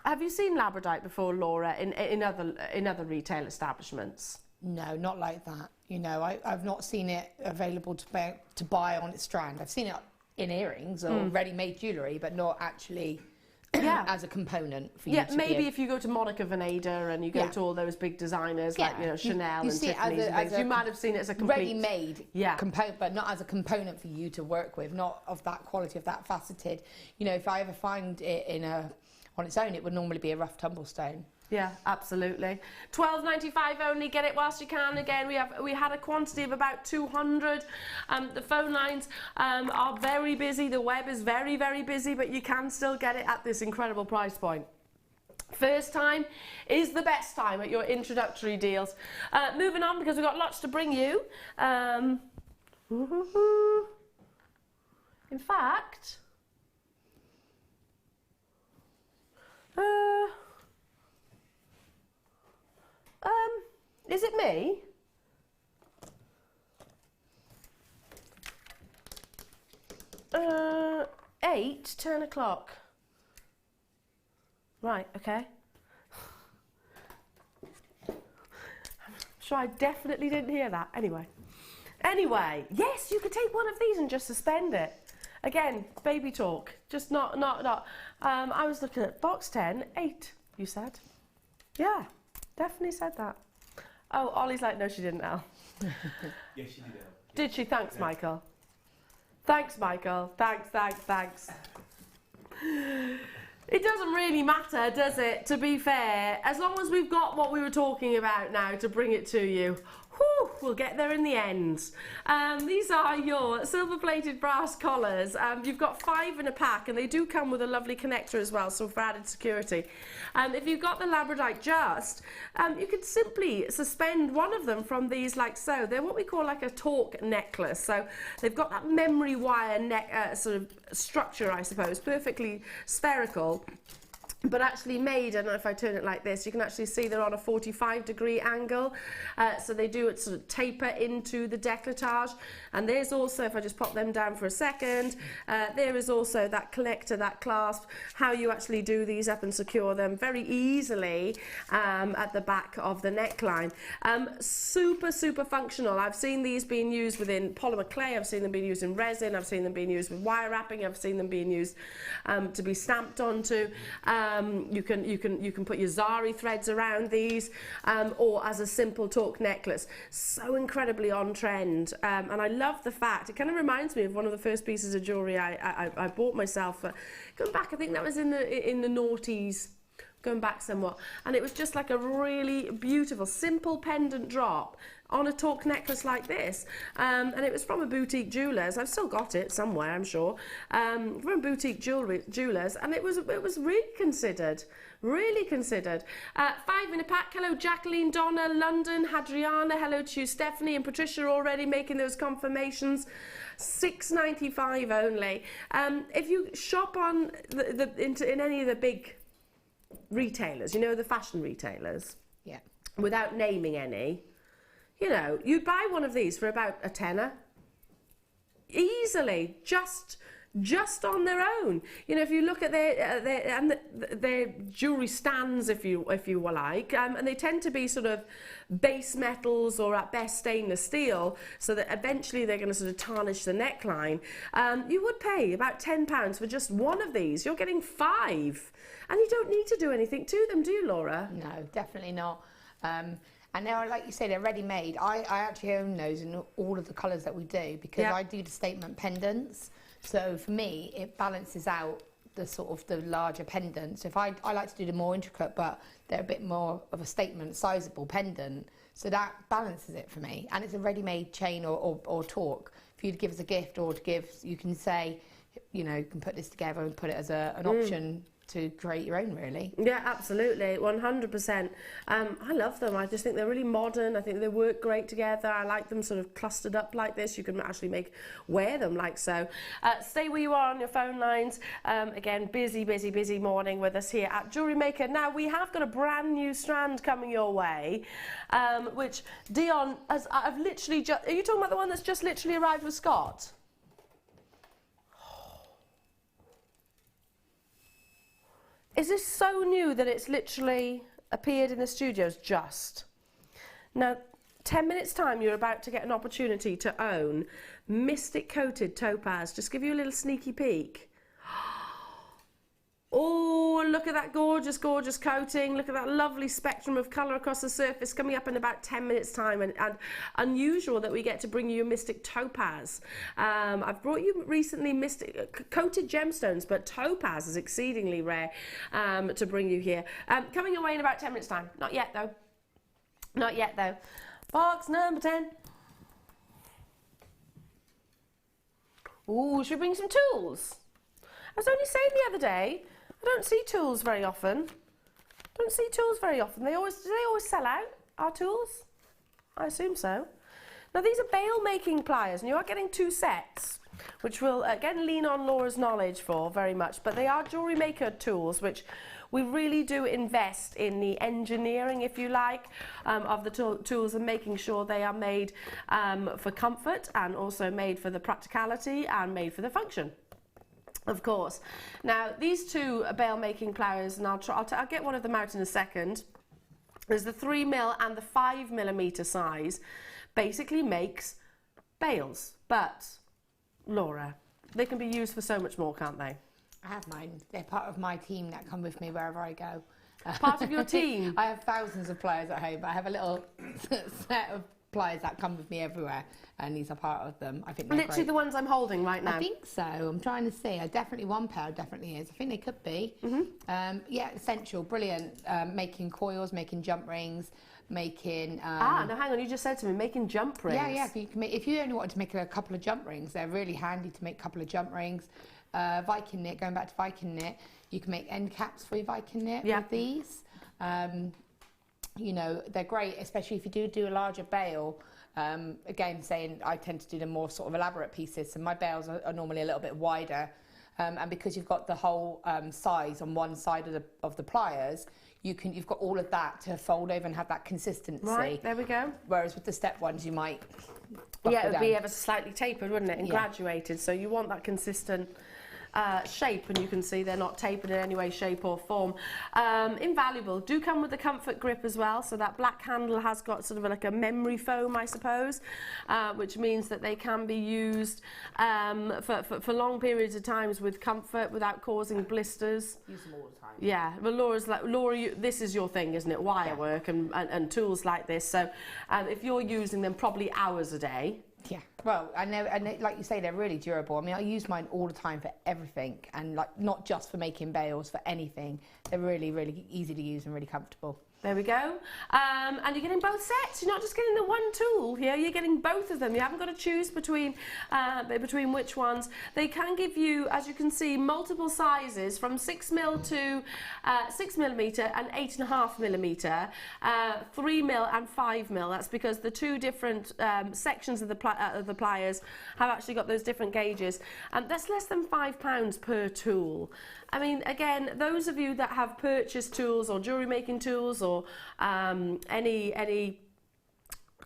have you seen labradorite before, Laura, in other retail establishments? No, not like that. You know, I've not seen it available to buy on its strand. I've seen it in earrings or ready-made jewellery, but not actually as a component for you to maybe if you go to Monica Veneda and you go to all those big designers like, you know, Chanel and Tiffany's and things, you might have seen it as a complete ready-made component, but not as a component for you to work with, not of that quality, of that faceted. You know, if I ever find it on its own, it would normally be a rough tumble stone. Yeah, absolutely. $12.95 only. Get it whilst you can. Again, we had a quantity of about 200. The phone lines are very busy. The web is very, very busy, but you can still get it at this incredible price point. First time is the best time at your introductory deals. Moving on, because we've got lots to bring you. In fact, is it me? 8, 10 o'clock. Right, okay. I'm sure I definitely didn't hear that. Anyway, yes, you could take one of these and just suspend it. Again, baby talk, just not. I was looking at box 10, 8, you said. Yeah, definitely said that. Oh, Ollie's like, no, she didn't, Elle. Yes, she did. Did she? Thanks, yeah. Michael. Thanks, Michael. Thanks. It doesn't really matter, does it, to be fair? As long as we've got what we were talking about now to bring it to you. Whew, we'll get there in the end. These are your silver-plated brass collars. You've got 5 in a pack, and they do come with a lovely connector as well, so for added security. If you've got the Labradorite just, you can simply suspend one of them from these like so. They're what we call like a torque necklace. So they've got that memory wire sort of structure, I suppose, perfectly spherical. But actually made, I don't know if I turn it like this, you can actually see they're on a 45-degree angle. So they do it sort of taper into the décolletage. And there's also, if I just pop them down for a second, there is also that connector, that clasp, how you actually do these up and secure them very easily at the back of the neckline. Super functional. I've seen these being used within polymer clay, I've seen them being used in resin, I've seen them being used with wire wrapping, I've seen them being used to be stamped onto. You can put your zari threads around these, or as a simple torque necklace. So incredibly on trend, and I love the fact it kind of reminds me of one of the first pieces of jewellery I bought myself. Going back, I think that was in the noughties. Going back somewhat, and it was just like a really beautiful, simple pendant drop on a torque necklace like this, and it was from a boutique jewellers. I've still got it somewhere, I'm sure, from a boutique jewellers, and it was really considered. 5 in a pack. Hello Jacqueline, Donna, London, Hadriana. Hello to you, Stephanie and Patricia, already making those confirmations. £6.95 only. If you shop on in any of the big retailers, you know, the fashion retailers, yeah, without naming any, you know, you'd buy one of these for about a tenner easily, just on their own. You know, if you look at their jewelry stands, if you were like, and they tend to be sort of base metals or at best stainless steel, so that eventually they're going to sort of tarnish the neckline. You would pay about £10 for just one of these. You're getting 5, and you don't need to do anything to them, do you, Laura? No, definitely not. And they're, like you say, they're ready-made. I actually own those in all of the colours that we do, because I do the statement pendants. So for me, it balances out the sort of the larger pendants. If I like to do the more intricate, but they're a bit more of a statement, sizable pendant. So that balances it for me. And it's a ready-made chain or torque. For you to give as a gift, or to give, you can say, you know, you can put this together and put it as an option to create your own, really. Yeah, absolutely, 100%. I love them. I just think they're really modern. I think they work great together. I like them sort of clustered up like this. You can actually wear them like so. Stay where you are on your phone lines. Again, busy morning with us here at JewelleryMaker. Now, we have got a brand new strand coming your way, which Dion, I've literally just... Are you talking about the one that's just literally arrived with Scott? Is this so new that it's literally appeared in the studios just? Now, 10 minutes time, you're about to get an opportunity to own Mystic Coated Topaz. Just give you a little sneaky peek. Oh, look at that gorgeous coating. Look at that lovely spectrum of colour across the surface coming up in about 10 minutes time, and unusual that we get to bring you a Mystic Topaz. I've brought you recently Mystic Coated Gemstones, but Topaz is exceedingly rare to bring you here. Coming away in about 10 minutes time. Not yet though. Box number 10. Ooh, should we bring some tools? I was only saying the other day, I don't see tools very often. They always sell out, our tools? I assume so. Now, these are bail making pliers, and you are getting 2 sets, which will again lean on Laura's knowledge for very much, but they are JewelleryMaker tools, which we really do invest in the engineering, if you like, of the tools, and making sure they are made for comfort, and also made for the practicality, and made for the function. Of course. Now, these two bail making pliers, and I'll get one of them out in a second. There's the 3mm and the 5mm size, basically makes bails. But, Laura, they can be used for so much more, can't they? I have mine. They're part of my team that come with me wherever I go. Part of your team? I have thousands of pliers at home, but I have a little set of pliers that come with me everywhere, and these are part of them. I think they're literally great. The ones I'm holding right now. I think so. I'm trying to see. Definitely one pair definitely is. I think they could be. Yeah, essential, brilliant. Making coils, making jump rings, making. No, hang on. You just said to me making jump rings. Yeah, yeah. If you only wanted to make a couple of jump rings, they're really handy to make a couple of jump rings. Viking knit. Going back to Viking knit, you can make end caps for your Viking knit with these. You know, they're great, especially if you do a larger bail. Again, saying I tend to do the more sort of elaborate pieces, so my bails are normally a little bit wider. And because you've got the whole size on one side of the pliers, you've got all of that to fold over and have that consistency. Right, there we go. Whereas with the step ones, you might. Yeah, it would be ever slightly tapered, wouldn't it, and graduated. So you want that consistent shape, and you can see they're not tapered in any way, shape or form. Invaluable. Do come with the comfort grip as well, so that black handle has got sort of like a memory foam, I suppose, which means that they can be used for long periods of times with comfort without causing blisters. Use them all the time. Yeah, well, Laura, this is your thing, isn't it? Wire work and tools like this. So if you're using them probably hours a day. Yeah, well, I know, and like you say, they're really durable. I mean, I use mine all the time for everything, and like not just for making bails, for anything. They're really, really easy to use and really comfortable. There we go. And you're getting both sets. You're not just getting the one tool here, you're getting both of them. You haven't got to choose between which ones. They can give you, as you can see, multiple sizes from 6mm to 6mm and 8.5mm, 3mm and 5mm. That's because the two different sections of the pliers have actually got those different gauges. And that's less than £5 per tool. I mean, again, those of you that have purchased tools or jewellery making tools or any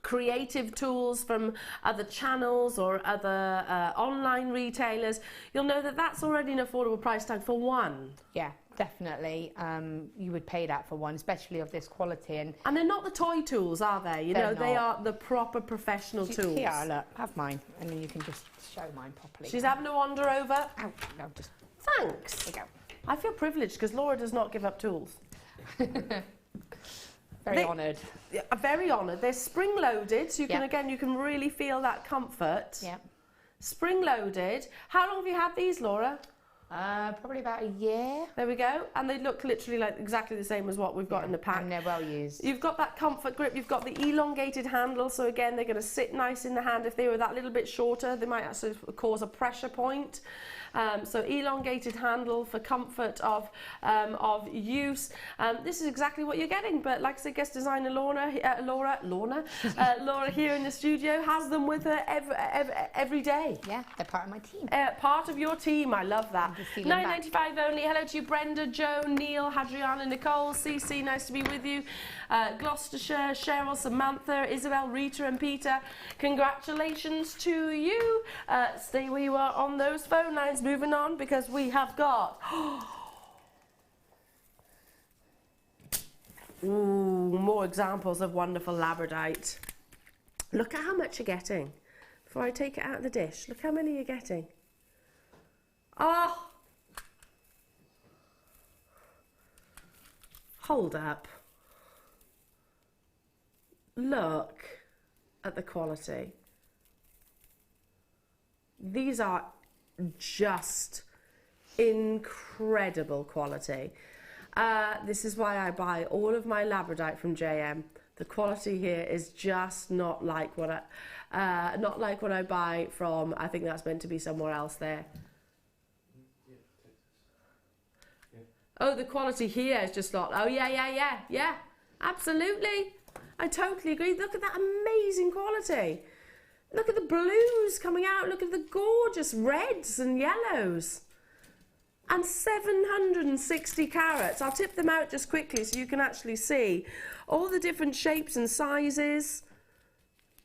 creative tools from other channels or other online retailers, you'll know that that's already an affordable price tag for one. Yeah, definitely. You would pay that for one, especially of this quality. And they're not the toy tools, are they? You know, they are the proper professional tools. Yeah, look, have mine, and then you can just show mine properly. She's having a wander over. Ow, no, just... Thanks. There you go. I feel privileged because Laura does not give up tools. Very honoured. Yeah, very honoured. They're spring-loaded, so you can really feel that comfort. Yeah. Spring-loaded. How long have you had these, Laura? Probably about a year. There we go. And they look literally like exactly the same as what we've got in the pack. And they're well used. You've got that comfort grip. You've got the elongated handle. So again, they're going to sit nice in the hand. If they were that little bit shorter, they might actually cause a pressure point. So elongated handle for comfort of use. This is exactly what you're getting. But like I said, guest designer Laura here in the studio has them with her every day. Yeah, they're part of my team. Part of your team. I love that. £9.95 only. Hello to you, Brenda, Joe, Neil, Hadriana, Nicole, CC. Nice to be with you. Gloucestershire, Cheryl, Samantha, Isabel, Rita, and Peter. Congratulations to you. Stay where you are on those phone lines. Moving on because we have got more examples of wonderful Labradorite. Look at how much you're getting. Before I take it out of the dish, look how many you're getting. Oh! Hold up. Look at the quality. These are just incredible quality. This is why I buy all of my Labradorite from JM. The quality here is just not like what I buy from. I think that's meant to be somewhere else there. Oh, the quality here is just not. Oh yeah. Absolutely. I totally agree. Look at that amazing quality. Look at the blues coming out. Look at the gorgeous reds and yellows. And 760 carats. I'll tip them out just quickly so you can actually see all the different shapes and sizes.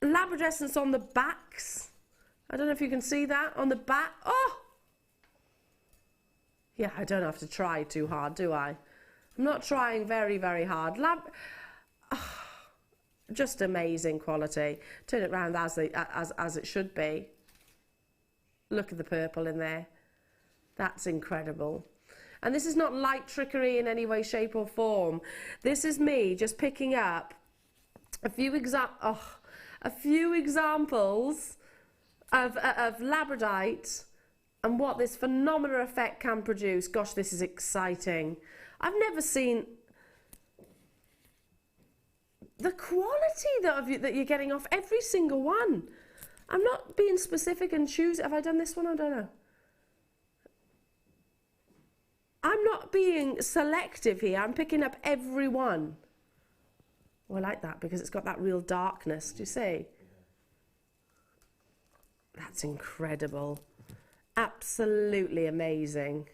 Labradescence on the backs. I don't know if you can see that on the back. Oh! Yeah, I don't have to try too hard, do I? I'm not trying very, very hard. Just amazing quality. Turn it around as it should be. Look at the purple in there. That's incredible. And this is not light trickery in any way, shape or form. This is me just picking up a few examples of Labradorite and what this phenomenal effect can produce. Gosh, this is exciting. I've never seen the quality that you're getting off every single one. I'm not being specific and choosing. Have I done this one? I don't know. I'm not being selective here. I'm picking up every one. Oh, I like that because it's got that real darkness. Do you see? That's incredible. Absolutely amazing.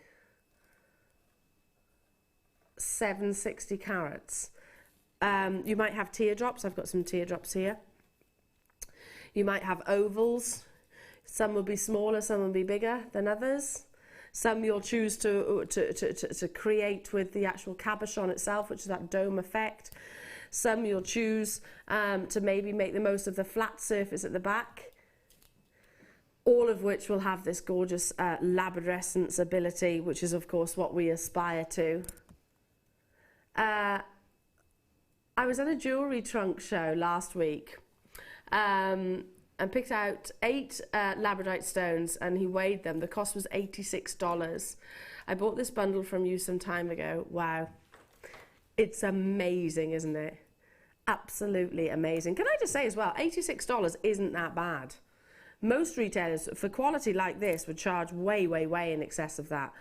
760 carats. You might have teardrops. I've got some teardrops here. You might have ovals. Some will be smaller, some will be bigger than others. Some you'll choose to create with the actual cabochon itself, which is that dome effect. Some you'll choose to maybe make the most of the flat surface at the back. All of which will have this gorgeous labradorescence ability, which is of course what we aspire to. I was at a jewellery trunk show last week and picked out 8 labradorite stones, and he weighed them. The cost was $86. I bought this bundle from you some time ago. Wow. It's amazing, isn't it? Absolutely amazing. Can I just say as well, $86 isn't that bad. Most retailers for quality like this would charge way, way, way in excess of that.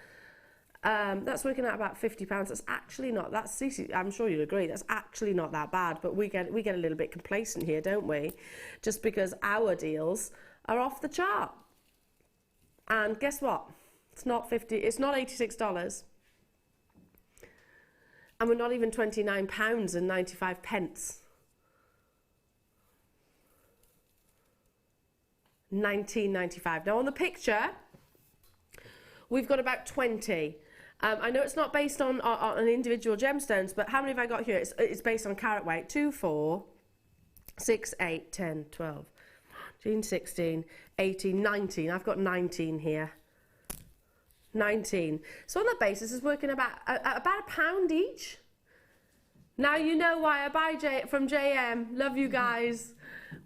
That's working out about £50. That's actually not, I'm sure you'll agree, that's actually not that bad, but we get a little bit complacent here, don't we? Just because our deals are off the chart. And guess what? It's not $86. And we're not even £29.95. $19.95. Now on the picture, we've got about 20. I know it's not based on individual gemstones, but how many have I got here? It's based on carat weight. 2, 4, 6, 8, 10, 12, 13, 16, 18, 19. I've got 19 here. 19. So on that basis, it's working about a pound each. Now you know why I buy from JM. Love you guys.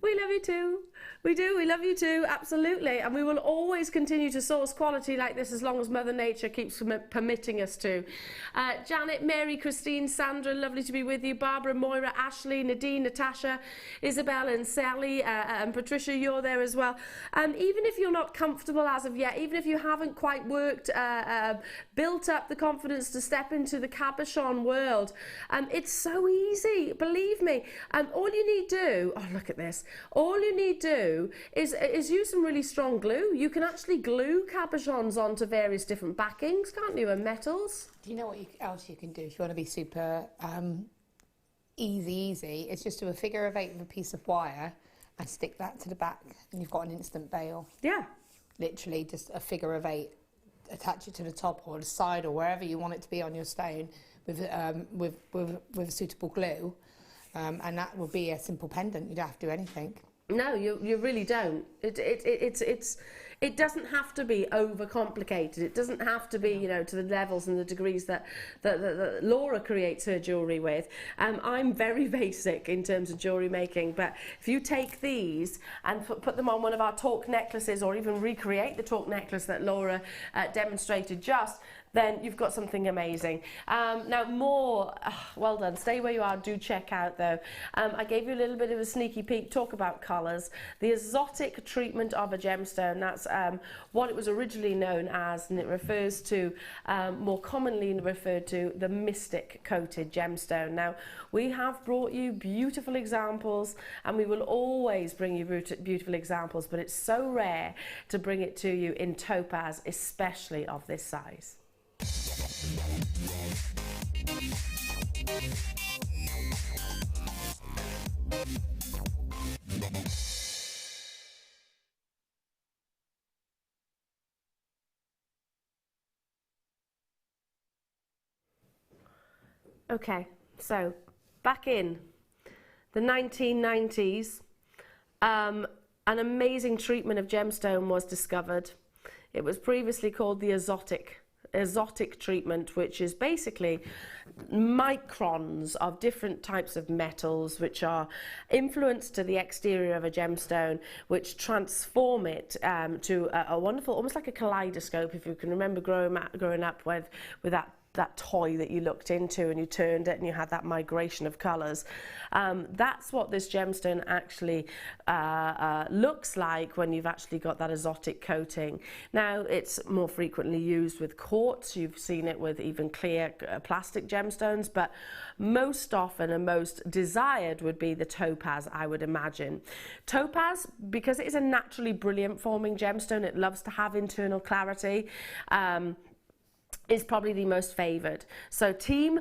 We love you too. We do. We love you too. Absolutely. And we will always continue to source quality like this as long as Mother Nature keeps permitting us to. Janet, Mary, Christine, Sandra, lovely to be with you. Barbara, Moira, Ashley, Nadine, Natasha, Isabel and Sally and Patricia, you're there as well. And even if you're not comfortable as of yet, even if you haven't quite built up the confidence to step into the cabochon world, it's so easy, believe me. All you need to do, oh look at this, all you need to do is use some really strong glue. You can actually glue cabochons onto various different backings, can't you, and metals. Do you know what else you can do if you want to be super easy? It's just do a figure of 8 with a piece of wire and stick that to the back, and you've got an instant bail. Yeah. Literally just a figure of 8. Attach it to the top or the side or wherever you want it to be on your stone with suitable glue, and that will be a simple pendant. You don't have to do anything. No, you really don't. It doesn't have to be overcomplicated. It doesn't have to be, you know, to the levels and the degrees that Laura creates her jewellery with. I'm very basic in terms of jewellery making, but if you take these and put them on one of our torque necklaces, or even recreate the torque necklace that Laura demonstrated just, then you've got something amazing. Now more, well done, stay where you are, do check out though. I gave you a little bit of a sneaky peek, talk about colours. The exotic treatment of a gemstone, that's what it was originally known as, and it refers to, more commonly referred to, the mystic coated gemstone. Now we have brought you beautiful examples, and we will always bring you beautiful examples, but it's so rare to bring it to you in topaz, especially of this size. Okay, so back in the 1990s, an amazing treatment of gemstone was discovered. It was previously called the exotic treatment, which is basically microns of different types of metals which are influenced to the exterior of a gemstone, which transform it to a wonderful, almost like a kaleidoscope, if you can remember growing up with that toy that you looked into and you turned it and you had that migration of colours. That's what this gemstone actually looks like when you've actually got that exotic coating. Now, it's more frequently used with quartz. You've seen it with even clear plastic gemstones, but most often and most desired would be the topaz, I would imagine. Topaz, because it is a naturally brilliant forming gemstone, it loves to have internal clarity, is probably the most favoured. So team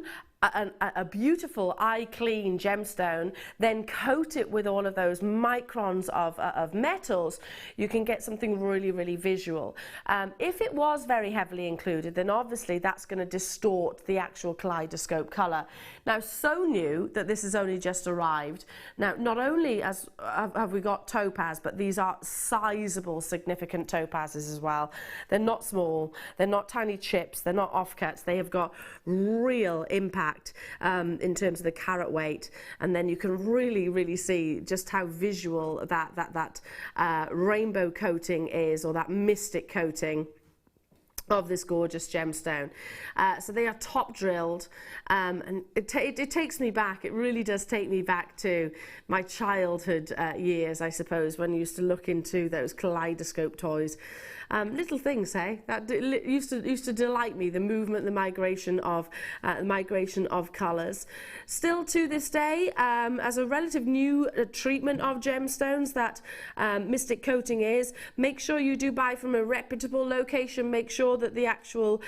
a beautiful eye clean gemstone, then coat it with all of those microns of metals, you can get something really, really visual. If it was very heavily included, then obviously that's going to distort the actual kaleidoscope colour. Now, so new that this has only just arrived. Now, not only have we got topaz, but these are sizable, significant topazes as well. They're not small, they're not tiny chips, they're not offcuts, they have got real impact in terms of the carat weight, and then you can really see just how visual that rainbow coating is, or that mystic coating of this gorgeous gemstone. So they are top drilled, and it takes me back, it really does take me back to my childhood years, I suppose, when you used to look into those kaleidoscope toys. Little things, hey, that used to delight me, the movement, the migration of colours. Still to this day, as a relative new treatment of gemstones, that mystic coating is, make sure you do buy from a reputable location. Make sure that the actual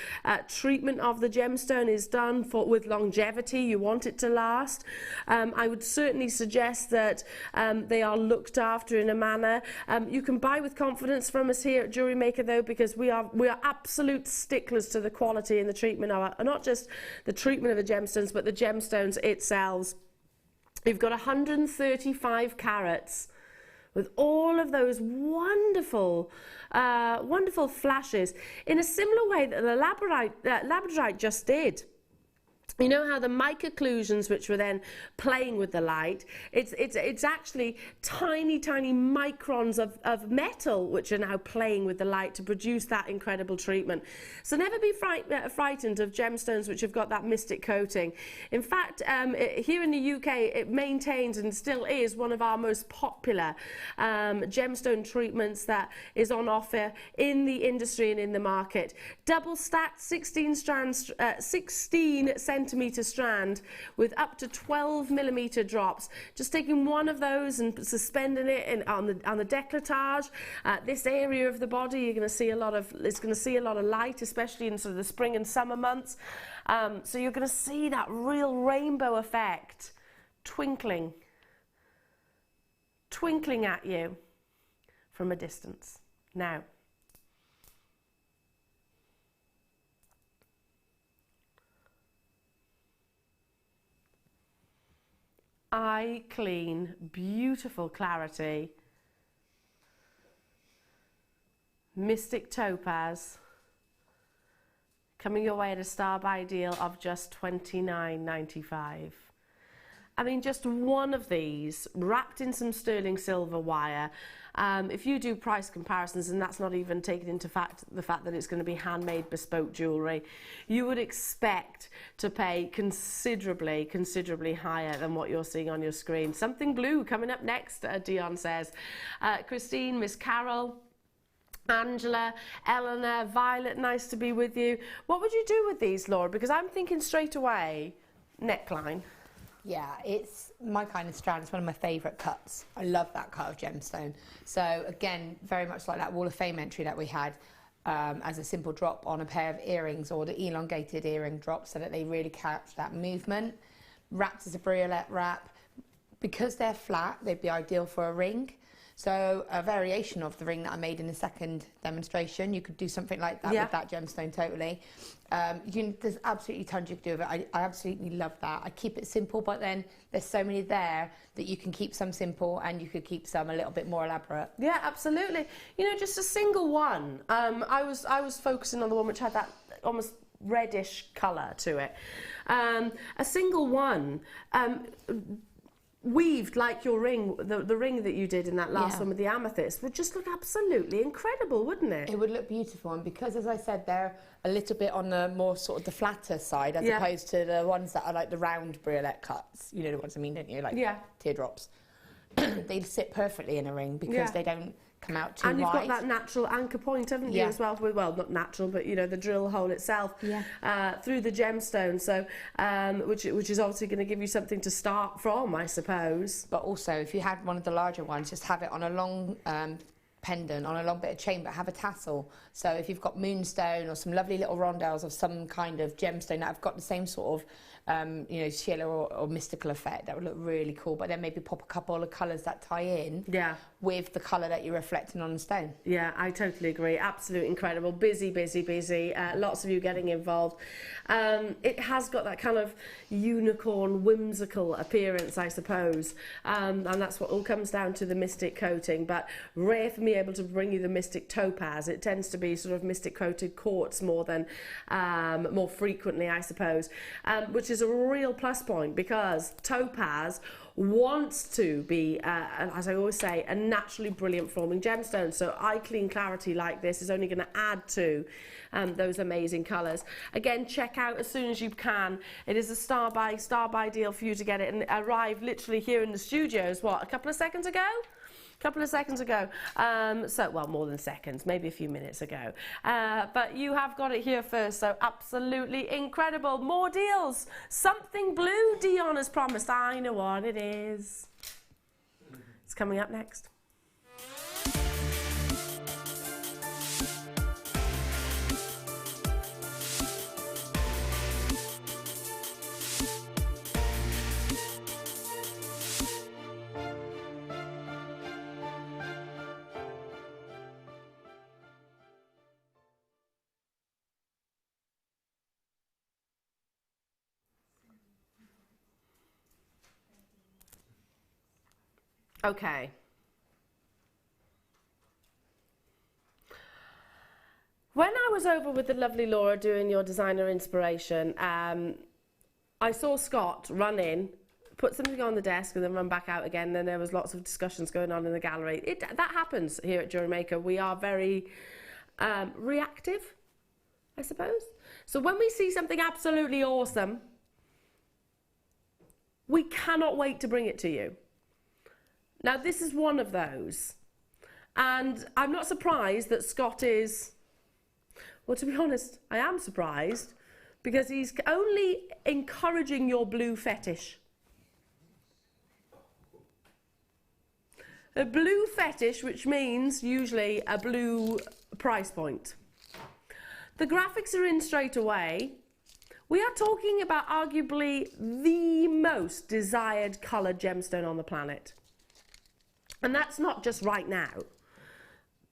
treatment of the gemstone is done with longevity. You want it to last. I would certainly suggest that they are looked after in a manner. You can buy with confidence from us here at JewelleryMaker, though, because we are absolute sticklers to the quality and the treatment of not just the treatment of the gemstones, but the gemstones itself. You've got 135 carats with all of those wonderful flashes, in a similar way that the Labradorite just did. You know how the mica occlusions, which were then playing with the light, it's actually tiny microns of metal which are now playing with the light to produce that incredible treatment. So never be frightened of gemstones which have got that mystic coating. In fact, here in the UK, it maintains and still is one of our most popular gemstone treatments that is on offer in the industry and in the market. Double stacked 16 strands, 16 centimetre strand with up to 12mm drops. Just taking one of those and suspending it on the décolletage. This area of the body, you're going to see a lot of light, especially in sort of the spring and summer months. So you're going to see that real rainbow effect twinkling at you from a distance. Now, eye clean, beautiful clarity, mystic topaz, coming your way at a star buy deal of just $29.95. I mean, just one of these wrapped in some sterling silver wire. If you do price comparisons, and that's not even taking into the fact that it's going to be handmade bespoke jewellery, you would expect to pay considerably higher than what you're seeing on your screen. Something blue coming up next, Dion says. Christine, Miss Carol, Angela, Elena, Violet, nice to be with you. What would you do with these, Laura? Because I'm thinking straight away, neckline. Yeah, it's my kind of strand. It's one of my favourite cuts. I love that cut of gemstone. So again, very much like that Wall of Fame entry that we had, as a simple drop on a pair of earrings, or the elongated earring drop, so that they really catch that movement. Wrapped as a briolette wrap. Because they're flat, they'd be ideal for a ring. So a variation of the ring that I made in the second demonstration, you could do something like that with that gemstone totally. There's absolutely tons you can do with it. I absolutely love that. I keep it simple, but then there's so many there that you can keep some simple and you could keep some a little bit more elaborate. Yeah, absolutely. You know, just a single one. I was focusing on the one which had that almost reddish colour to it. A single one. Weaved like your ring, the ring that you did in that last one with the amethyst, would just look absolutely incredible, wouldn't it? It would look beautiful, and because, as I said, they're a little bit on the more sort of the flatter side, as opposed to the ones that are like the round briolette cuts. You know the ones I mean, don't you? Like teardrops. They sit perfectly in a ring because they don't come out too wide. And you've got that natural anchor point, haven't you, as well? Well, not natural, but, you know, the drill hole itself through the gemstone, so which is obviously going to give you something to start from, I suppose. But also, if you had one of the larger ones, just have it on a long pendant, on a long bit of chain, but have a tassel. So if you've got moonstone or some lovely little rondelles of some kind of gemstone that have got the same sort of sheer or mystical effect, that would look really cool. But then maybe pop a couple of colours that tie in with the colour that you're reflecting on the stone. Yeah, I totally agree. Absolutely incredible. Busy, busy, busy. Lots of you getting involved. It has got that kind of unicorn, whimsical appearance, I suppose. And that's what all comes down to the mystic coating. But rare for me able to bring you the mystic topaz. It tends to be sort of mystic coated quartz more than more frequently, I suppose, which is a real plus point because topaz wants to be, as I always say, a naturally brilliant forming gemstone. So eye clean clarity like this is only going to add to those amazing colours. Again, check out as soon as you can. It is a star by deal for you to get it, and it arrived literally here in the studios, what, a couple of seconds ago? Well, more than seconds, maybe a few minutes ago. But you have got it here first, so absolutely incredible. More deals. Something blue, Dion has promised. I know what it is. It's coming up next. Okay. When I was over with the lovely Laura doing your designer inspiration, I saw Scott run in, put something on the desk and then run back out again. Then there was lots of discussions going on in the gallery. That happens here at JewelleryMaker. We are very reactive, I suppose. So when we see something absolutely awesome, we cannot wait to bring it to you. Now, this is one of those. And I'm not surprised that Scott is, well, to be honest, I am surprised because he's only encouraging your blue fetish. A blue fetish, which means usually a blue price point. The graphics are in straight away. We are talking about arguably the most desired coloured gemstone on the planet. And that's not just right now,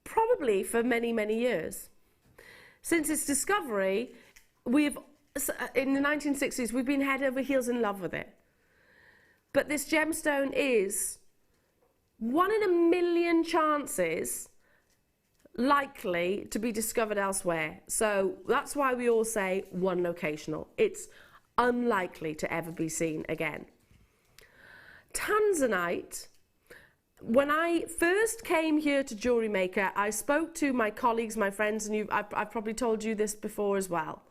probably for many, many years. Since its discovery, in the 1960s, we've been head over heels in love with it. But this gemstone is 1 in a million chances likely to be discovered elsewhere. So that's why we all say one locational. It's unlikely to ever be seen again. Tanzanite. When I first came here to JewelleryMaker, I spoke to my colleagues, my friends, and I've probably told you this before as well.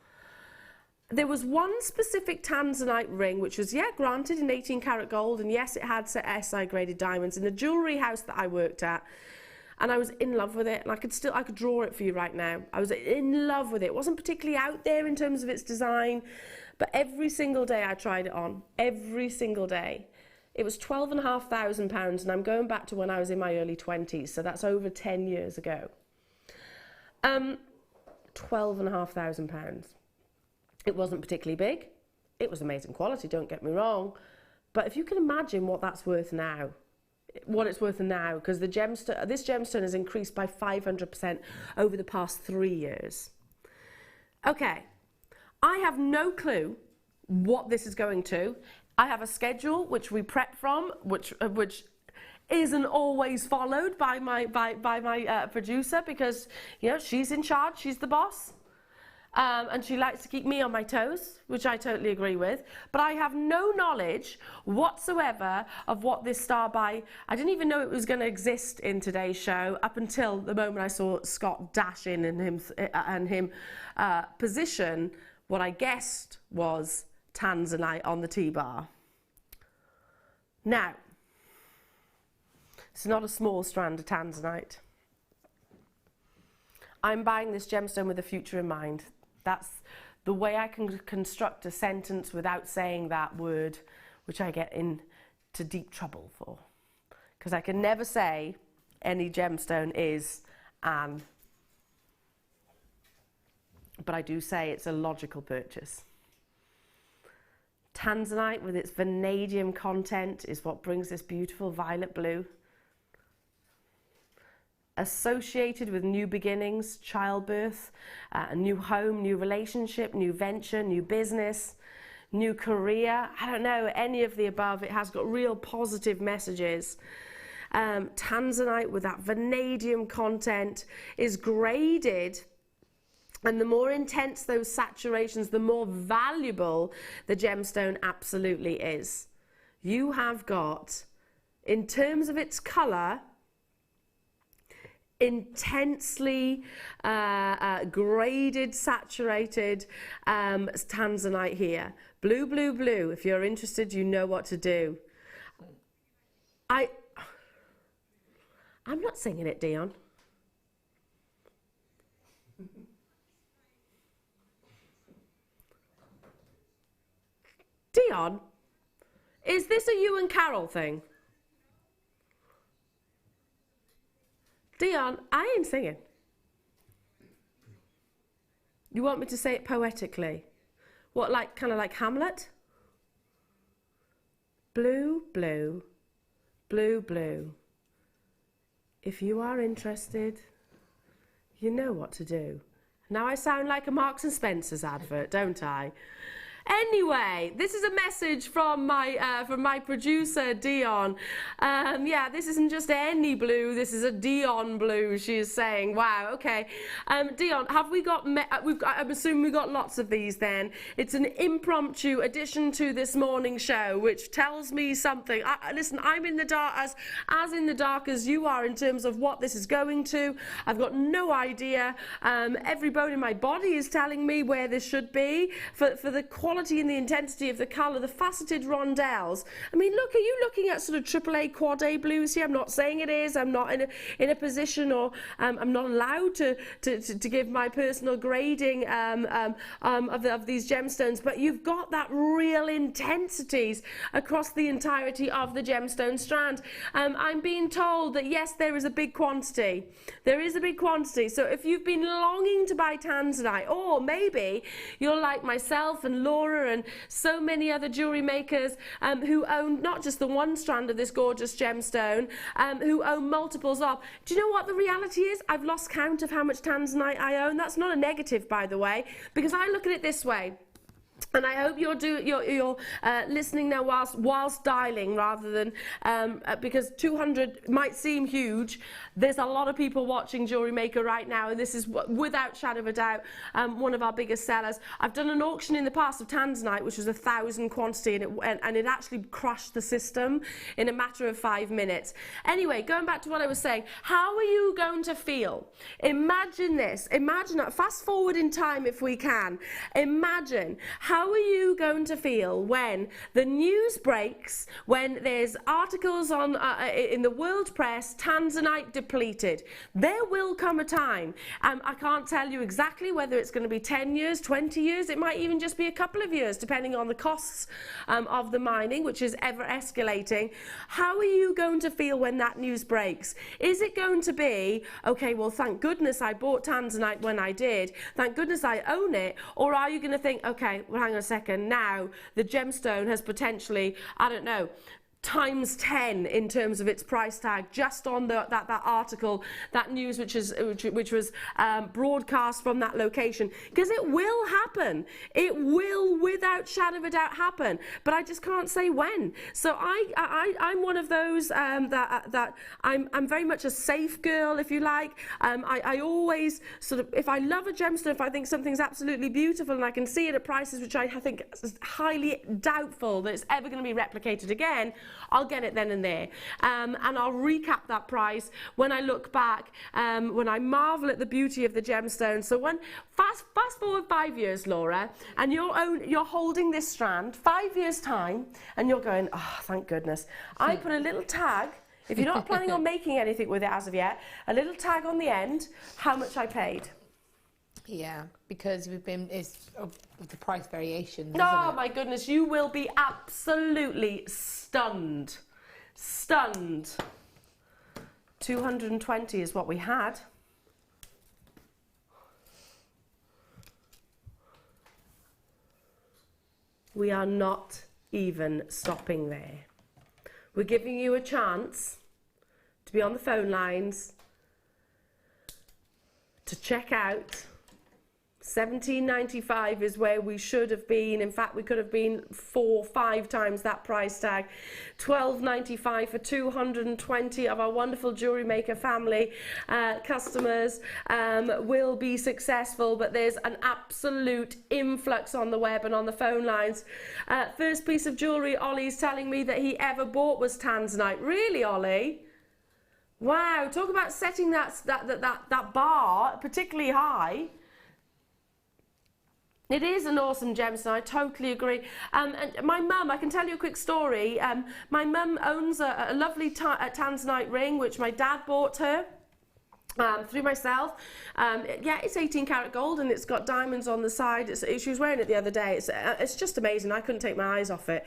There was one specific Tanzanite ring, which was, granted in 18 karat gold, and yes, it had SI graded diamonds in the jewellery house that I worked at, and I was in love with it, and I could draw it for you right now. I was in love with it. It wasn't particularly out there in terms of its design, but every single day I tried it on, every single day. It was £12,500, and I'm going back to when I was in my early 20s, so that's over 10 years ago. £12,500. It wasn't particularly big. It was amazing quality, don't get me wrong. But if you can imagine what that's worth now, what it's worth now, because this gemstone has increased by 500% over the past 3 years. Okay, I have no clue what this is going to. I have a schedule which we prep from, which isn't always followed by my producer, because you know she's in charge, she's the boss. And she likes to keep me on my toes, which I totally agree with. But I have no knowledge whatsoever of what this star by... I didn't even know it was going to exist in today's show up until the moment I saw Scott dash in and him position what I guessed was Tanzanite on the T-bar. Now, it's not a small strand of Tanzanite. I'm buying this gemstone with the future in mind. That's the way I can construct a sentence without saying that word, which I get into deep trouble for. Because I can never say any gemstone is an, but I do say it's a logical purchase. Tanzanite with its vanadium content is what brings this beautiful violet blue. Associated with new beginnings, childbirth, a new home, new relationship, new venture, new business, new career. I don't know, any of the above. It has got real positive messages. Tanzanite with that vanadium content is graded, and the more intense those saturations, the more valuable the gemstone absolutely is. You have got, in terms of its colour, intensely graded, saturated Tanzanite here. Blue, blue, blue. If you're interested, you know what to do. I'm not singing it, Dion. Dion, is this a you and Carol thing? Dion, I ain't singing. You want me to say it poetically? What, like, kind of like Hamlet? Blue, blue, blue, blue. If you are interested, you know what to do. Now I sound like a Marks and Spencer's advert, don't I? Anyway, this is a message from my producer, Dion. Yeah, this isn't just any blue, this is a Dion blue, she is saying. Wow, okay. Dion, have we got, I'm assuming we got lots of these then. It's an impromptu addition to this morning show, which tells me something. Listen, I'm in the dark, as in the dark as you are in terms of what this is going to. I've got no idea. Every bone in my body is telling me where this should be for the quality and the intensity of the colour, the faceted rondelles. I mean, look, are you looking at sort of AAA quad A blues here? I'm not saying it is. I'm not in a position, or I'm not allowed to give my personal grading of these gemstones. But you've got that real intensities across the entirety of the gemstone strand. I'm being told that yes, there is a big quantity. There is a big quantity. So if you've been longing to buy Tanzanite, or maybe you're like myself and Laura and so many other jewellery makers who own not just the one strand of this gorgeous gemstone, who own multiples of. Do you know what the reality is? I've lost count of how much Tanzanite I own. That's not a negative, by the way, because I look at it this way. And I hope you're listening now whilst dialing, rather than because 200 might seem huge. There's a lot of people watching Jewellery Maker right now, and this is without shadow of a doubt one of our biggest sellers. I've done an auction in the past of Tanzanite, which was 1,000 quantity, and it actually crashed the system in a matter of 5 minutes. Anyway, going back to what I was saying, how are you going to feel? Imagine this. Imagine, fast forward in time if we can. Imagine how are you going to feel when the news breaks, when there's articles on in the world press, Tanzanite depleted. There will come a time, I can't tell you exactly whether it's going to be 10 years, 20 years, it might even just be a couple of years, depending on the costs of the mining, which is ever escalating. How are you going to feel when that news breaks? Is it going to be, okay, well, thank goodness I bought Tanzanite when I did, thank goodness I own it, or are you going to think, okay, well, hang on a second, now the gemstone has potentially, I don't know, times 10 in terms of its price tag just on that article, that news which was broadcast from that location, because it will happen. It will, without shadow of a doubt, happen, but I just can't say when. So I'm one of those that I'm very much a safe girl, if you like. I always sort of, if I love a gemstone, if I think something's absolutely beautiful and I can see it at prices which I think is highly doubtful that it's ever going to be replicated again, I'll get it then and there, and I'll recap that price when I look back, when I marvel at the beauty of the gemstone. So when fast forward 5 years, Laura, and you're holding this strand 5 years time, and you're going, oh, thank goodness, I put a little tag. If you're not planning on making anything with it as of yet, a little tag on the end, how much I paid. Yeah, because it's of the price variations. Oh my goodness, you will be absolutely stunned. Stunned. 220 is what we had. We are not even stopping there. We're giving you a chance to be on the phone lines, to check out. $17.95 is where we should have been. In fact, we could have been 4-5 times that price tag. $12.95 for 220 of our wonderful JewelleryMaker family customers will be successful, but there's an absolute influx on the web and on the phone lines. First piece of jewellery Ollie's telling me that he ever bought was Tanzanite. Really, Ollie? Wow, talk about setting that bar particularly high. It is an awesome gemstone, I totally agree. And my mum, I can tell you a quick story. My mum owns a lovely Tanzanite ring, which my dad bought her. Through myself. Yeah, it's 18 karat gold and it's got diamonds on the side. She was wearing it the other day. It's just amazing. I couldn't take my eyes off it.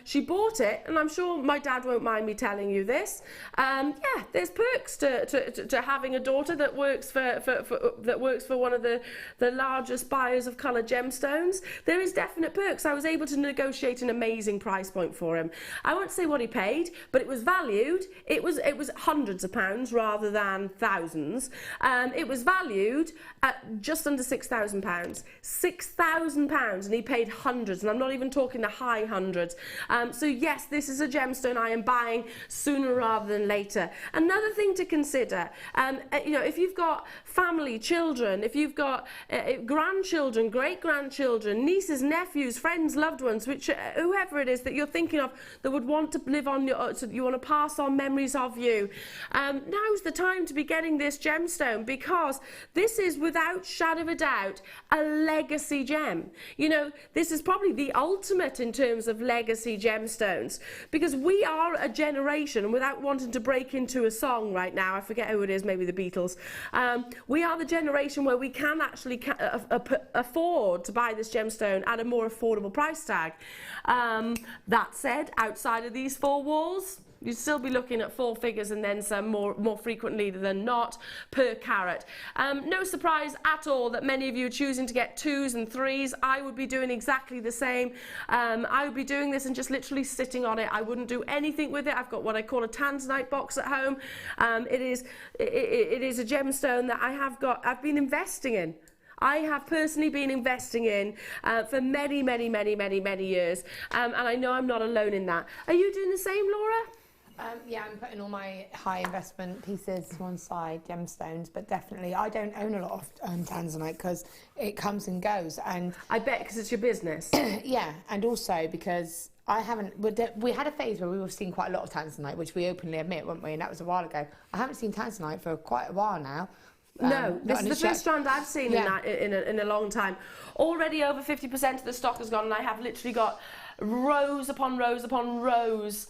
She bought it, and I'm sure my dad won't mind me telling you this. Yeah, there's perks to having a daughter that works for one of the largest buyers of coloured gemstones. There is definite perks. I was able to negotiate an amazing price point for him. I won't say what he paid, but it was valued. It was hundreds of pounds rather than thousands. It was valued at just under £6,000. £6,000, and he paid hundreds, and I'm not even talking the high hundreds. So yes, this is a gemstone I am buying sooner rather than later. Another thing to consider, you know, if you've got family, children, if you've got grandchildren, great-grandchildren, nieces, nephews, friends, loved ones, which whoever it is that you're thinking of that would want to live on your, so you want to pass on memories of you, now's the time to be getting this gemstone, because this is without shadow of a doubt a legacy gem. You know, this is probably the ultimate in terms of legacy gemstones, because we are a generation, and without wanting to break into a song right now, I forget who it is, maybe the Beatles, we are the generation where we can actually afford to buy this gemstone at a more affordable price tag. That said, outside of these four walls, you'd still be looking at 4 figures and then some, more frequently than not, per carat. No surprise at all that many of you are choosing to get 2s and 3s. I would be doing exactly the same. I would be doing this and just literally sitting on it. I wouldn't do anything with it. I've got what I call a Tanzanite box at home. It is a gemstone that I've been investing in. I have personally been investing in for many years, and I know I'm not alone in that. Are you doing the same, Laura? Yeah, I'm putting all my high investment pieces to one side, gemstones, but definitely I don't own a lot of Tanzanite because it comes and goes. And I bet because it's your business. Yeah, and also because I haven't, we had a phase where we were seeing quite a lot of Tanzanite, which we openly admit, weren't we? And that was a while ago. I haven't seen Tanzanite for quite a while now. No, this is the first strand I've seen in a long time. Already over 50% of the stock has gone, and I have literally got rows upon rows upon rows.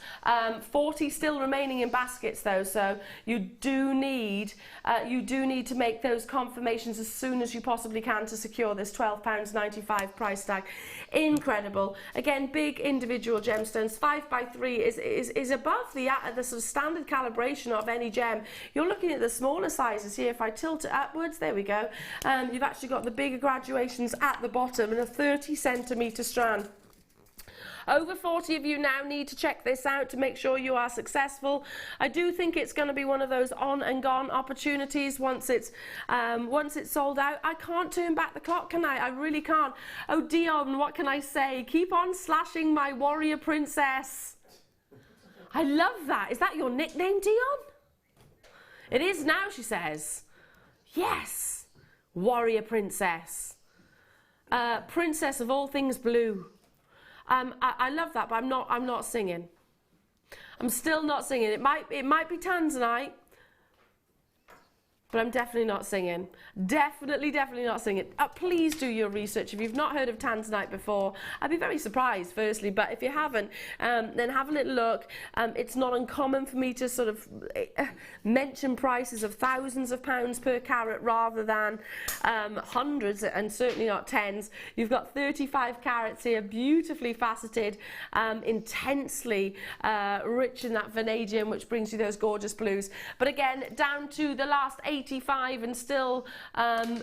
40 still remaining in baskets though, so you do need to make those confirmations as soon as you possibly can to secure this £12.95 price tag. Incredible. Again, big individual gemstones. 5x3 is above the sort of standard calibration of any gem. You're looking at the smaller sizes here. If I tilt it upwards, there we go. You've actually got the bigger graduations at the bottom and a 30 centimetre strand. Over 40 of you now need to check this out to make sure you are successful. I do think it's going to be one of those on and gone opportunities once it's sold out. I can't turn back the clock, can I? I really can't. Oh, Dion, what can I say? Keep on slashing my warrior princess. I love that. Is that your nickname, Dion? It is now, she says. Yes, warrior princess. Princess of all things blue. I love that, but I'm not singing. I'm still not singing. It might be Tanzanite, but I'm definitely not singing. Definitely not singing. Please do your research. If you've not heard of Tanzanite before, I'd be very surprised, firstly, but if you haven't, then have a little look. It's not uncommon for me to sort of mention prices of thousands of pounds per carat rather than hundreds, and certainly not tens. You've got 35 carats here, beautifully faceted, intensely rich in that vanadium, which brings you those gorgeous blues. But again, down to the last 85, and still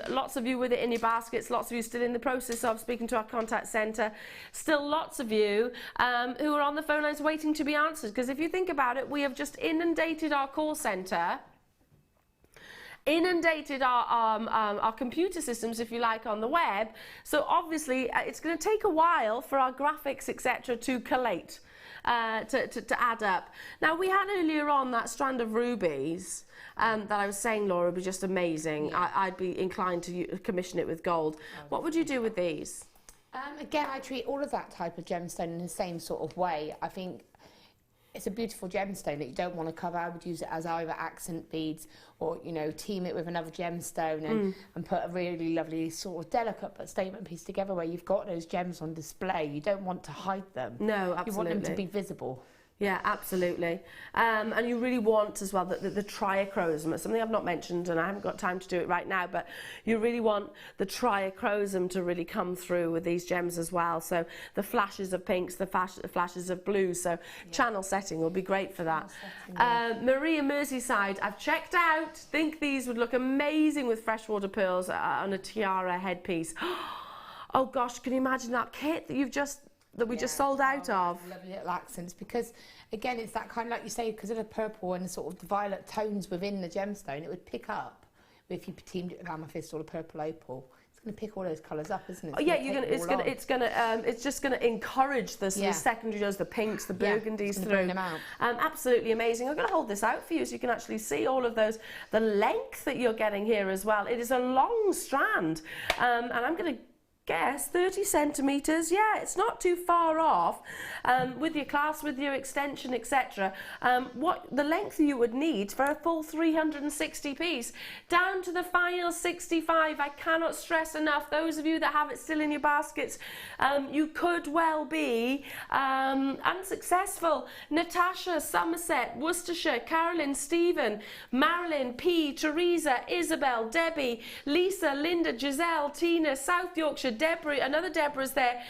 lots of you with it in your baskets, lots of you still in the process of speaking to our contact centre, still lots of you who are on the phone lines waiting to be answered, because if you think about it, we have just inundated our call centre, inundated our computer systems, if you like, on the web. So obviously it's going to take a while for our graphics, etc., to collate, to add up. Now, we had earlier on that strand of rubies that I was saying, Laura, would be just amazing. Yeah. I'd be inclined to commission it with gold. What would you do with these? Again, I treat all of that type of gemstone in the same sort of way. I think it's a beautiful gemstone that you don't want to cover. I would use it as either accent beads or, you know, team it with another gemstone and put a really lovely sort of delicate but statement piece together where you've got those gems on display. You don't want to hide them. No, absolutely. You want them to be visible. Yeah, absolutely. And you really want as well the triachrosm. It's something I've not mentioned and I haven't got time to do it right now, but you really want the triachrosm to really come through with these gems as well. So the flashes of pinks, the flashes of blues. So channel setting will be great for that. Maria Merseyside, I've checked out. Think these would look amazing with freshwater pearls on a tiara headpiece. Oh gosh, can you imagine that kit that you've just... that we just sold out of. Lovely little accents, because again it's that kind of, like you say, because of the purple and the sort of the violet tones within the gemstone, it would pick up if you teamed it with amethyst or the purple opal. It's going to pick all those colours up, isn't it? Oh yeah, it's just going to encourage the sort of secondary tones, the pinks, the burgundies through. Bring them out. Absolutely amazing. I'm going to hold this out for you so you can actually see all of those, the length that you're getting here as well. It is a long strand, and I'm going to guess 30 centimetres. Yeah, it's not too far off with your clasp, with your extension, etc. What the length you would need for a full 360 piece, down to the final 65. I cannot stress enough, those of you that have it still in your baskets, you could well be unsuccessful. Natasha, Somerset, Worcestershire, Carolyn, Stephen, Marilyn, P, Teresa, Isabel, Debbie, Lisa, Linda, Giselle, Tina, South Yorkshire, Deborah, another Deborah's there.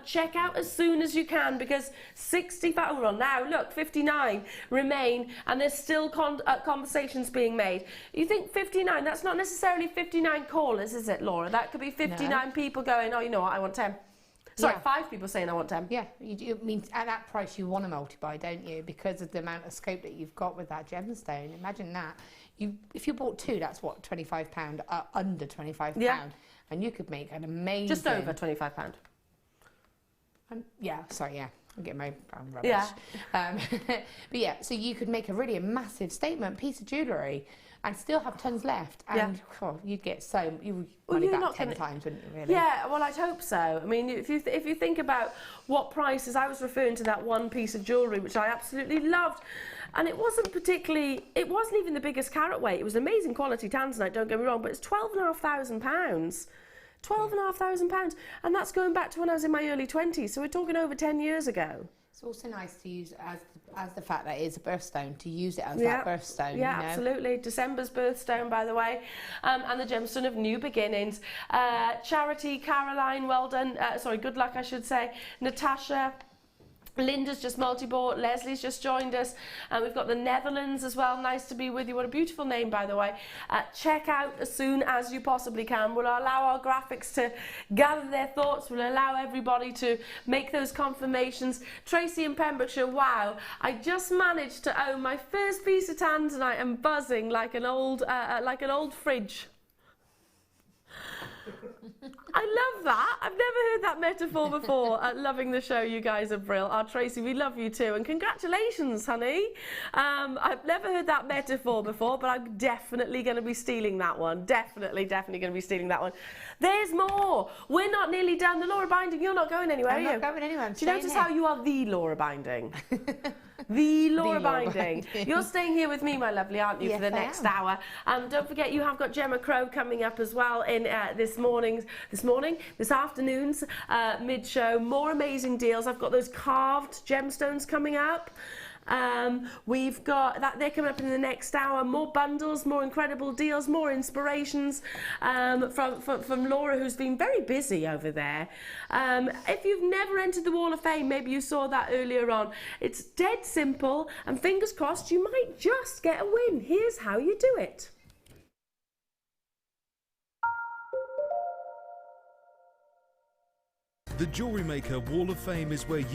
Check out as soon as you can, because 65, well now look, 59 remain, and there's still conversations being made. You think 59, that's not necessarily 59 callers, is it, Laura? That could be 59 people going, oh, you know what, I want 10. Sorry, 5 people saying I want 10. Yeah, you mean at that price you want to multiply, don't you? Because of the amount of scope that you've got with that gemstone. Imagine that. If you bought 2, that's what, £25, under £25. Yeah. And you could make an amazing... Just over £25. Yeah, sorry, yeah. I'm getting my rubbish. Yeah. But yeah, so you could make a really massive statement piece of jewellery and still have tons left. And you'd get so... You would money back 10 times, wouldn't you, really? Yeah, well, I'd hope so. I mean, if you think about what prices... I was referring to that one piece of jewellery, which I absolutely loved. And it wasn't even the biggest carat weight. It was amazing quality Tanzanite, don't get me wrong, but it's £12,500. £12,500, and that's going back to when I was in my early 20s, so we're talking over 10 years ago. It's also nice to use as the fact that it is a birthstone, to use it as that birthstone. Yeah, you know? Absolutely. December's birthstone, by the way, and the gemstone of new beginnings. Charity, Caroline, well done. Sorry, good luck, I should say. Natasha. Linda's just multi-bought, Leslie's just joined us, and we've got the Netherlands as well. Nice to be with you. What a beautiful name, by the way. Check out as soon as you possibly can. We'll allow our graphics to gather their thoughts. We'll allow everybody to make those confirmations. Tracy in Pembrokeshire, wow, I just managed to own my first piece of Tanzanite and buzzing like an old fridge. I love that. I've never heard that metaphor before. Loving the show, you guys are brilliant. Oh, Tracy, we love you too. And congratulations, honey. I've never heard that metaphor before, but I'm definitely going to be stealing that one. Definitely going to be stealing that one. There's more. We're not nearly done. The Laura Binding, you're not going anywhere, are you? I'm not going anywhere. Do you notice how you are the Laura Binding? The Laura Binding. You're staying here with me, my lovely, aren't you, yes, for the next hour? Don't forget, you have got Gemma Crow coming up as well in this afternoon's mid-show. More amazing deals. I've got those carved gemstones coming up. We've got that, they're coming up in the next hour. More bundles, more incredible deals, more inspirations from Laura, who's been very busy over there. If you've never entered the Wall of Fame, maybe you saw that earlier on. It's dead simple, and fingers crossed you might just get a win. Here's how you do it. The Jewellery Maker Wall of Fame is where